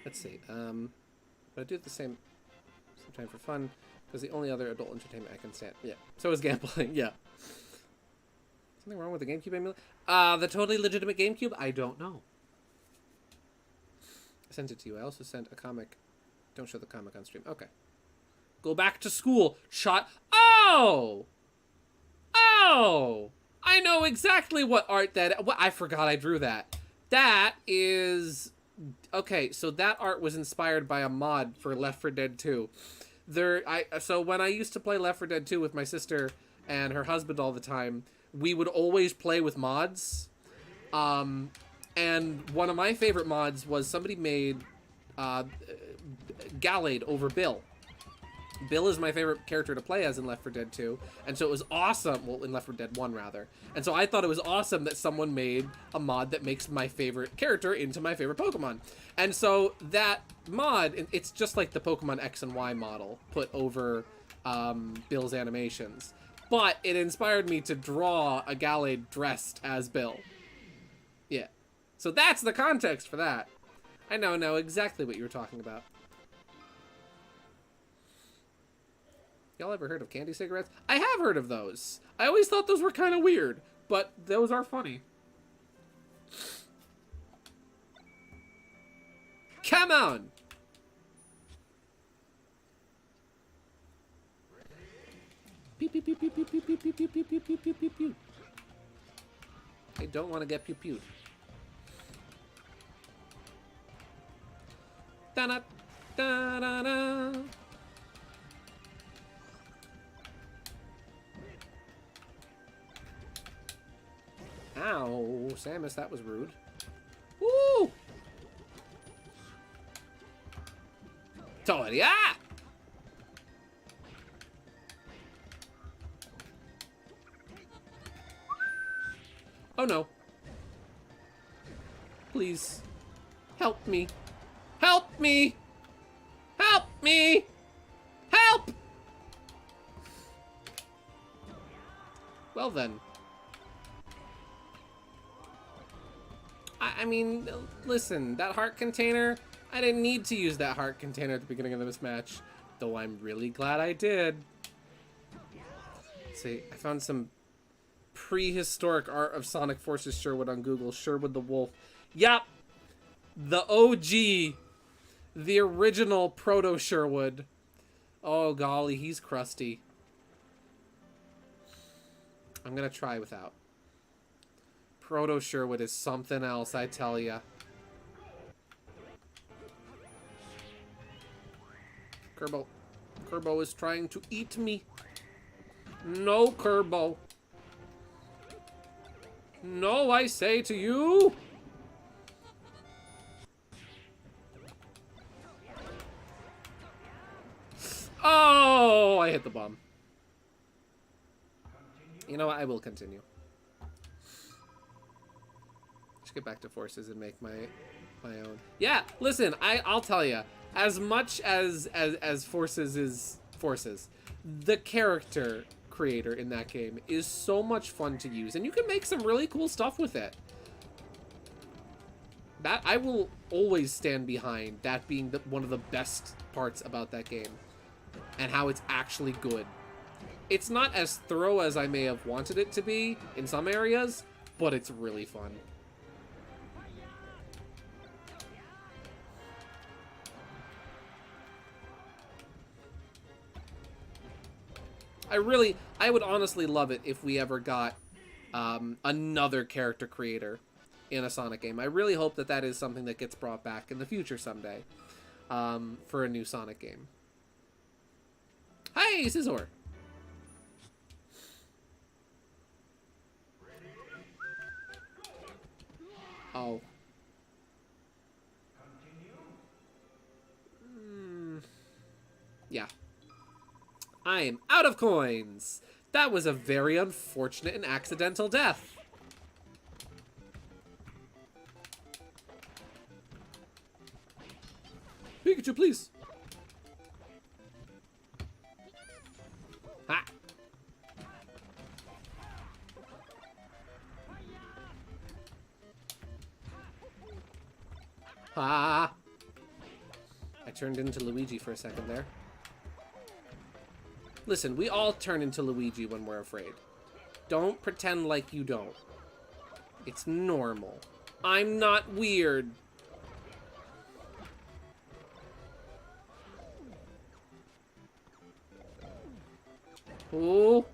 Let's see. But I do it the same time for fun, because the only other adult entertainment I can stand. Yeah. So is gambling. Yeah. Something wrong with the GameCube emulator? The totally legitimate GameCube? I don't know. I sent it to you. I also sent a comic. Don't show the comic on stream. Okay. Go back to school. Shot. Oh! Oh! I know exactly what art that... What, I forgot I drew that. That is... Okay, so that art was inspired by a mod for Left 4 Dead 2. So when I used to play Left 4 Dead 2 with my sister and her husband all the time, we would always play with mods. And one of my favorite mods was somebody made Gallade over Bill. Bill is my favorite character to play as in Left 4 Dead 2, and so it was awesome, well, in Left 4 Dead 1, rather. And so I thought it was awesome that someone made a mod that makes my favorite character into my favorite Pokemon. And so that mod, it's just like the Pokemon X and Y model put over Bill's animations. But it inspired me to draw a Gallade dressed as Bill. Yeah. So that's the context for that. I now know exactly what you were talking about. Y'all ever heard of candy cigarettes? I have heard of those. I always thought those were kind of weird, but those are funny. Come on! Pew, pew, pew, pew, pew, pew, pew, pew, pew, pew, pew, pew, pew, pew. I don't want to get pew-pewed. Da-da, da-da-da. Ow, Samus, that was rude. Woo! Toria! Oh no. Please. Help me. Help me! Help me! Help! Well then. I mean, listen, that heart container, I didn't need to use that heart container at the beginning of this match, though I'm really glad I did. Let's see, I found some prehistoric art of Sonic Forces Sherwood on Google. Sherwood the Wolf. Yep! The OG. The original Proto Sherwood. Oh, golly, he's crusty. I'm gonna try without. Proto Sherwood is something else, I tell ya. Kerbo. Kerbo is trying to eat me. No, Kerbo. No, I say to you. Oh, I hit the bomb. You know what? I will continue. Get back to forces and make my own. Yeah, listen, I'll tell you, as much as Forces is Forces, the character creator in that game is so much fun to use, and you can make some really cool stuff with it. That I will always stand behind, that being one of the best parts about that game, and how it's actually good. It's not as thorough as I may have wanted it to be in some areas, but it's really fun. I would honestly love it if we ever got another character creator in a Sonic game. I really hope that that is something that gets brought back in the future someday for a new Sonic game. Hi, Scizor! Oh. Yeah. I am out of coins! That was a very unfortunate and accidental death. Pikachu, please! Ha! Ha! I turned into Luigi for a second there. Listen, we all turn into Luigi when we're afraid. Don't pretend like you don't. It's normal. I'm not weird. Ooh.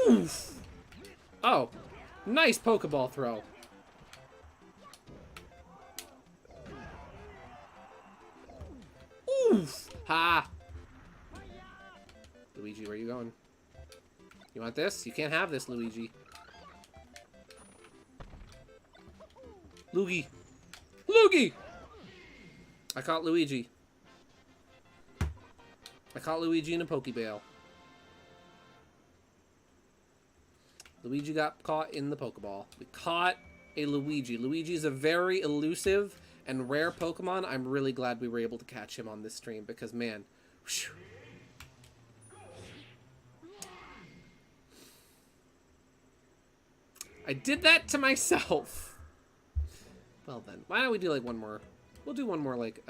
Oof! Oh, nice Pokeball throw. Oof! Ha! Luigi, where are you going? You want this? You can't have this, Luigi. Luigi! Luigi! I caught Luigi. I caught Luigi in a Pokeball. Luigi got caught in the Pokeball. We caught a Luigi. Luigi is a very elusive and rare Pokemon. I'm really glad we were able to catch him on this stream because, man, whew. I did that to myself. Well then, why don't we do like one more? We'll do one more like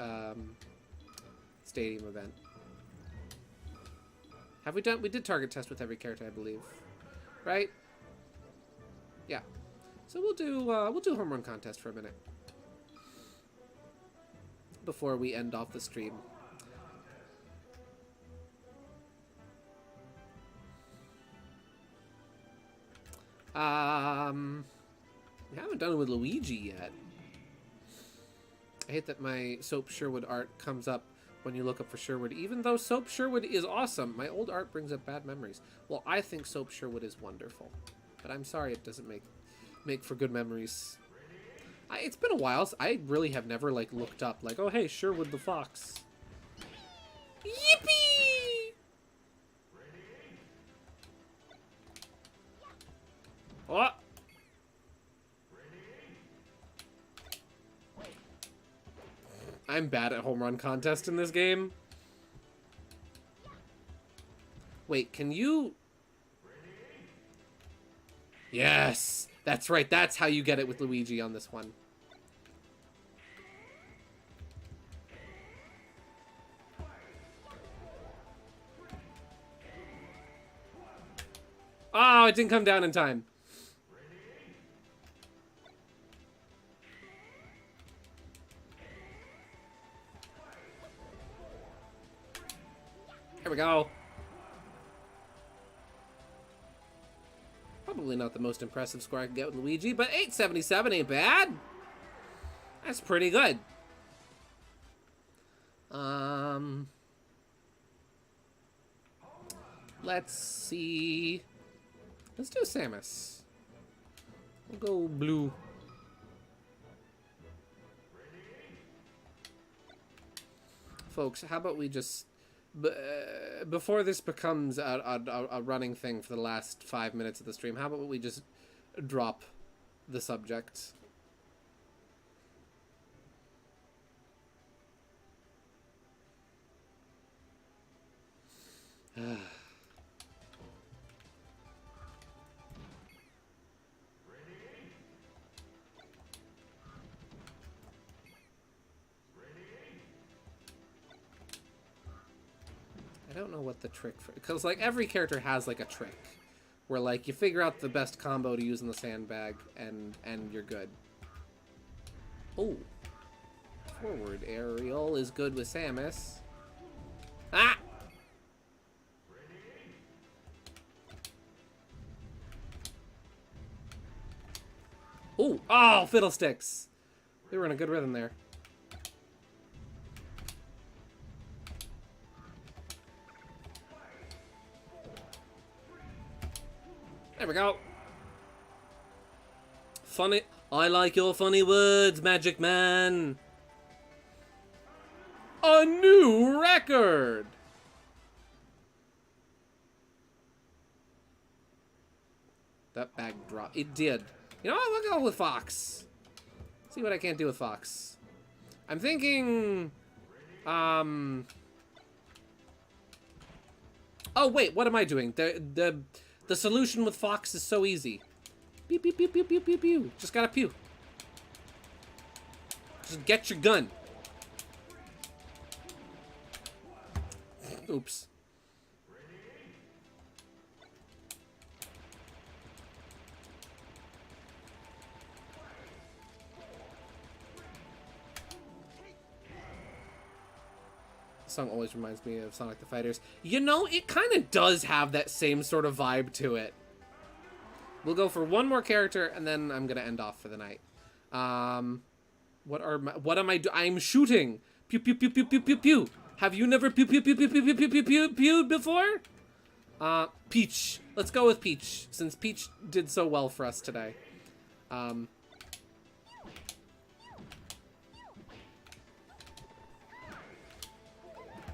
stadium event. Have we done? We did target test with every character, I believe, right? Yeah. So we'll do home run contest for a minute before we end off the stream. We haven't done it with Luigi yet. I hate that my Soap Sherwood art comes up when you look up for Sherwood. Even though Soap Sherwood is awesome, my old art brings up bad memories. Well, I think Soap Sherwood is wonderful, but I'm sorry it doesn't make for good memories. It's been a while. I really have never like looked up like, oh hey, Sherwood the Fox. Yippee! Oh! I'm bad at home run contest in this game. Wait, can you... Yes! That's right, that's how you get it with Luigi on this one. Oh, it didn't come down in time. Here we go. Probably not the most impressive score I can get with Luigi, but 877 ain't bad. That's pretty good. Let's see. Let's do Samus. We'll go blue. Folks, how about we just... before this becomes a running thing for the last 5 minutes of the stream, how about we just drop the subject? I don't know what the trick for, because like every character has like a trick where like you figure out the best combo to use in the sandbag and you're good. Oh, forward aerial is good with Samus. Ah! Ooh, oh, fiddlesticks! They were in a good rhythm there. There we go. Funny. I like your funny words, Magic Man. A new record. That bag dropped. It did. You know what? We'll go with Fox. See what I can't do with Fox. I'm thinking... Oh, wait. What am I doing? The solution with Fox is so easy. Pew, pew, pew, pew, pew, pew, pew. Just gotta pew. Just get your gun. Oops. This song always reminds me of Sonic the Fighters. You know, it kind of does have that same sort of vibe to it. We'll go for one more character, and then I'm gonna end off for the night. What am I doing? I'm shooting. Pew pew pew pew pew pew pew. Have you never pew pew pew pew pew pew pew pew pew pewed before? Peach. Let's go with Peach, since Peach did so well for us today.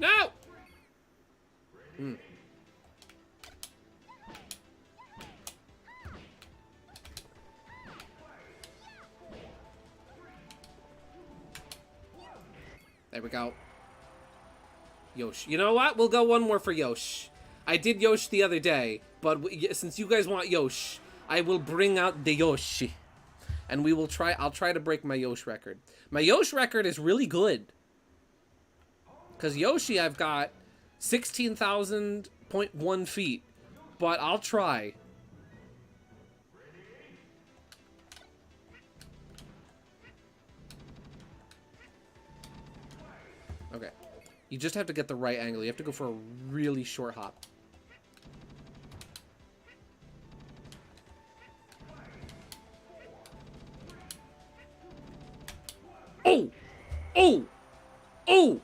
No! There we go. Yosh. You know what? We'll go one more for Yosh. I did Yosh the other day, but since you guys want Yosh, I will bring out the Yoshi. And we will try, I'll try to break my Yosh record. My Yosh record is really good. Because Yoshi, I've got 16,000.1 feet. But I'll try. Okay. You just have to get the right angle. You have to go for a really short hop. Oh! Oh! Oh!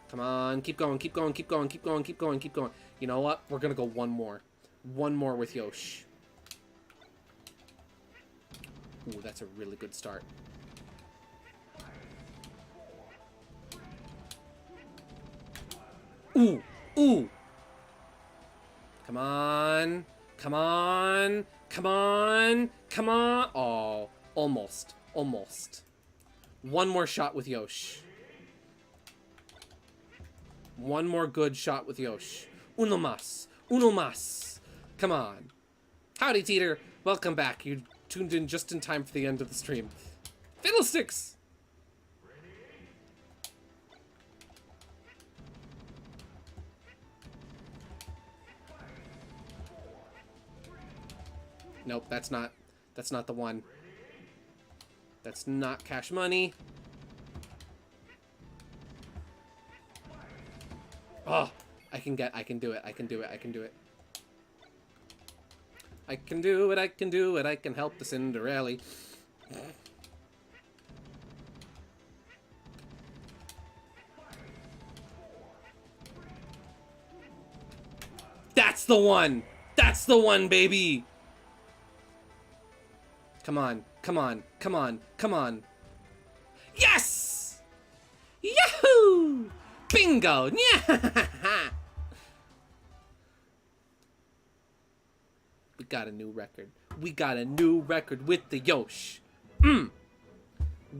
Come on, keep going, keep going, keep going, keep going, keep going, keep going. You know what? We're gonna go one more. One more with Yosh. Ooh, that's a really good start. Ooh! Ooh! Come on! Come on! Come on! Come on! Oh, almost. Almost. One more shot with Yosh. One more good shot with Yosh. Uno mas. Uno mas. Come on. Howdy, Teeter. Welcome back. You tuned in just in time for the end of the stream. Fiddlesticks! Nope, that's not the one. That's not cash money. Oh, I can do it, I can do it, I can do it. I can do it, I can do it, I can help the Cinderella. That's the one! That's the one, baby! Come on, come on, come on, come on. Yes! Yahoo! Bingo! Yeah! We got a new record. We got a new record with the Yosh.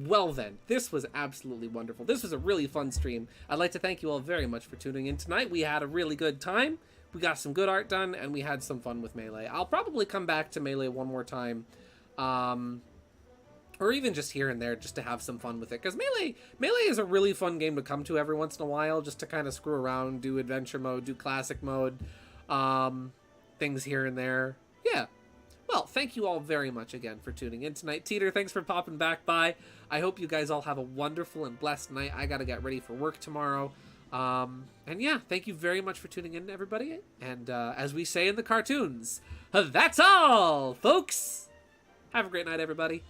Well then, this was absolutely wonderful. This was a really fun stream. I'd like to thank you all very much for tuning in tonight. We had a really good time. We got some good art done, and we had some fun with Melee. I'll probably come back to Melee one more time. Or even just here and there, just to have some fun with it. Because Melee is a really fun game to come to every once in a while, just to kind of screw around, do adventure mode, do classic mode, things here and there. Yeah. Well, thank you all very much again for tuning in tonight. Teeter, thanks for popping back by. I hope you guys all have a wonderful and blessed night. I gotta get ready for work tomorrow. And yeah, thank you very much for tuning in, everybody. And as we say in the cartoons, that's all, folks! Have a great night, everybody.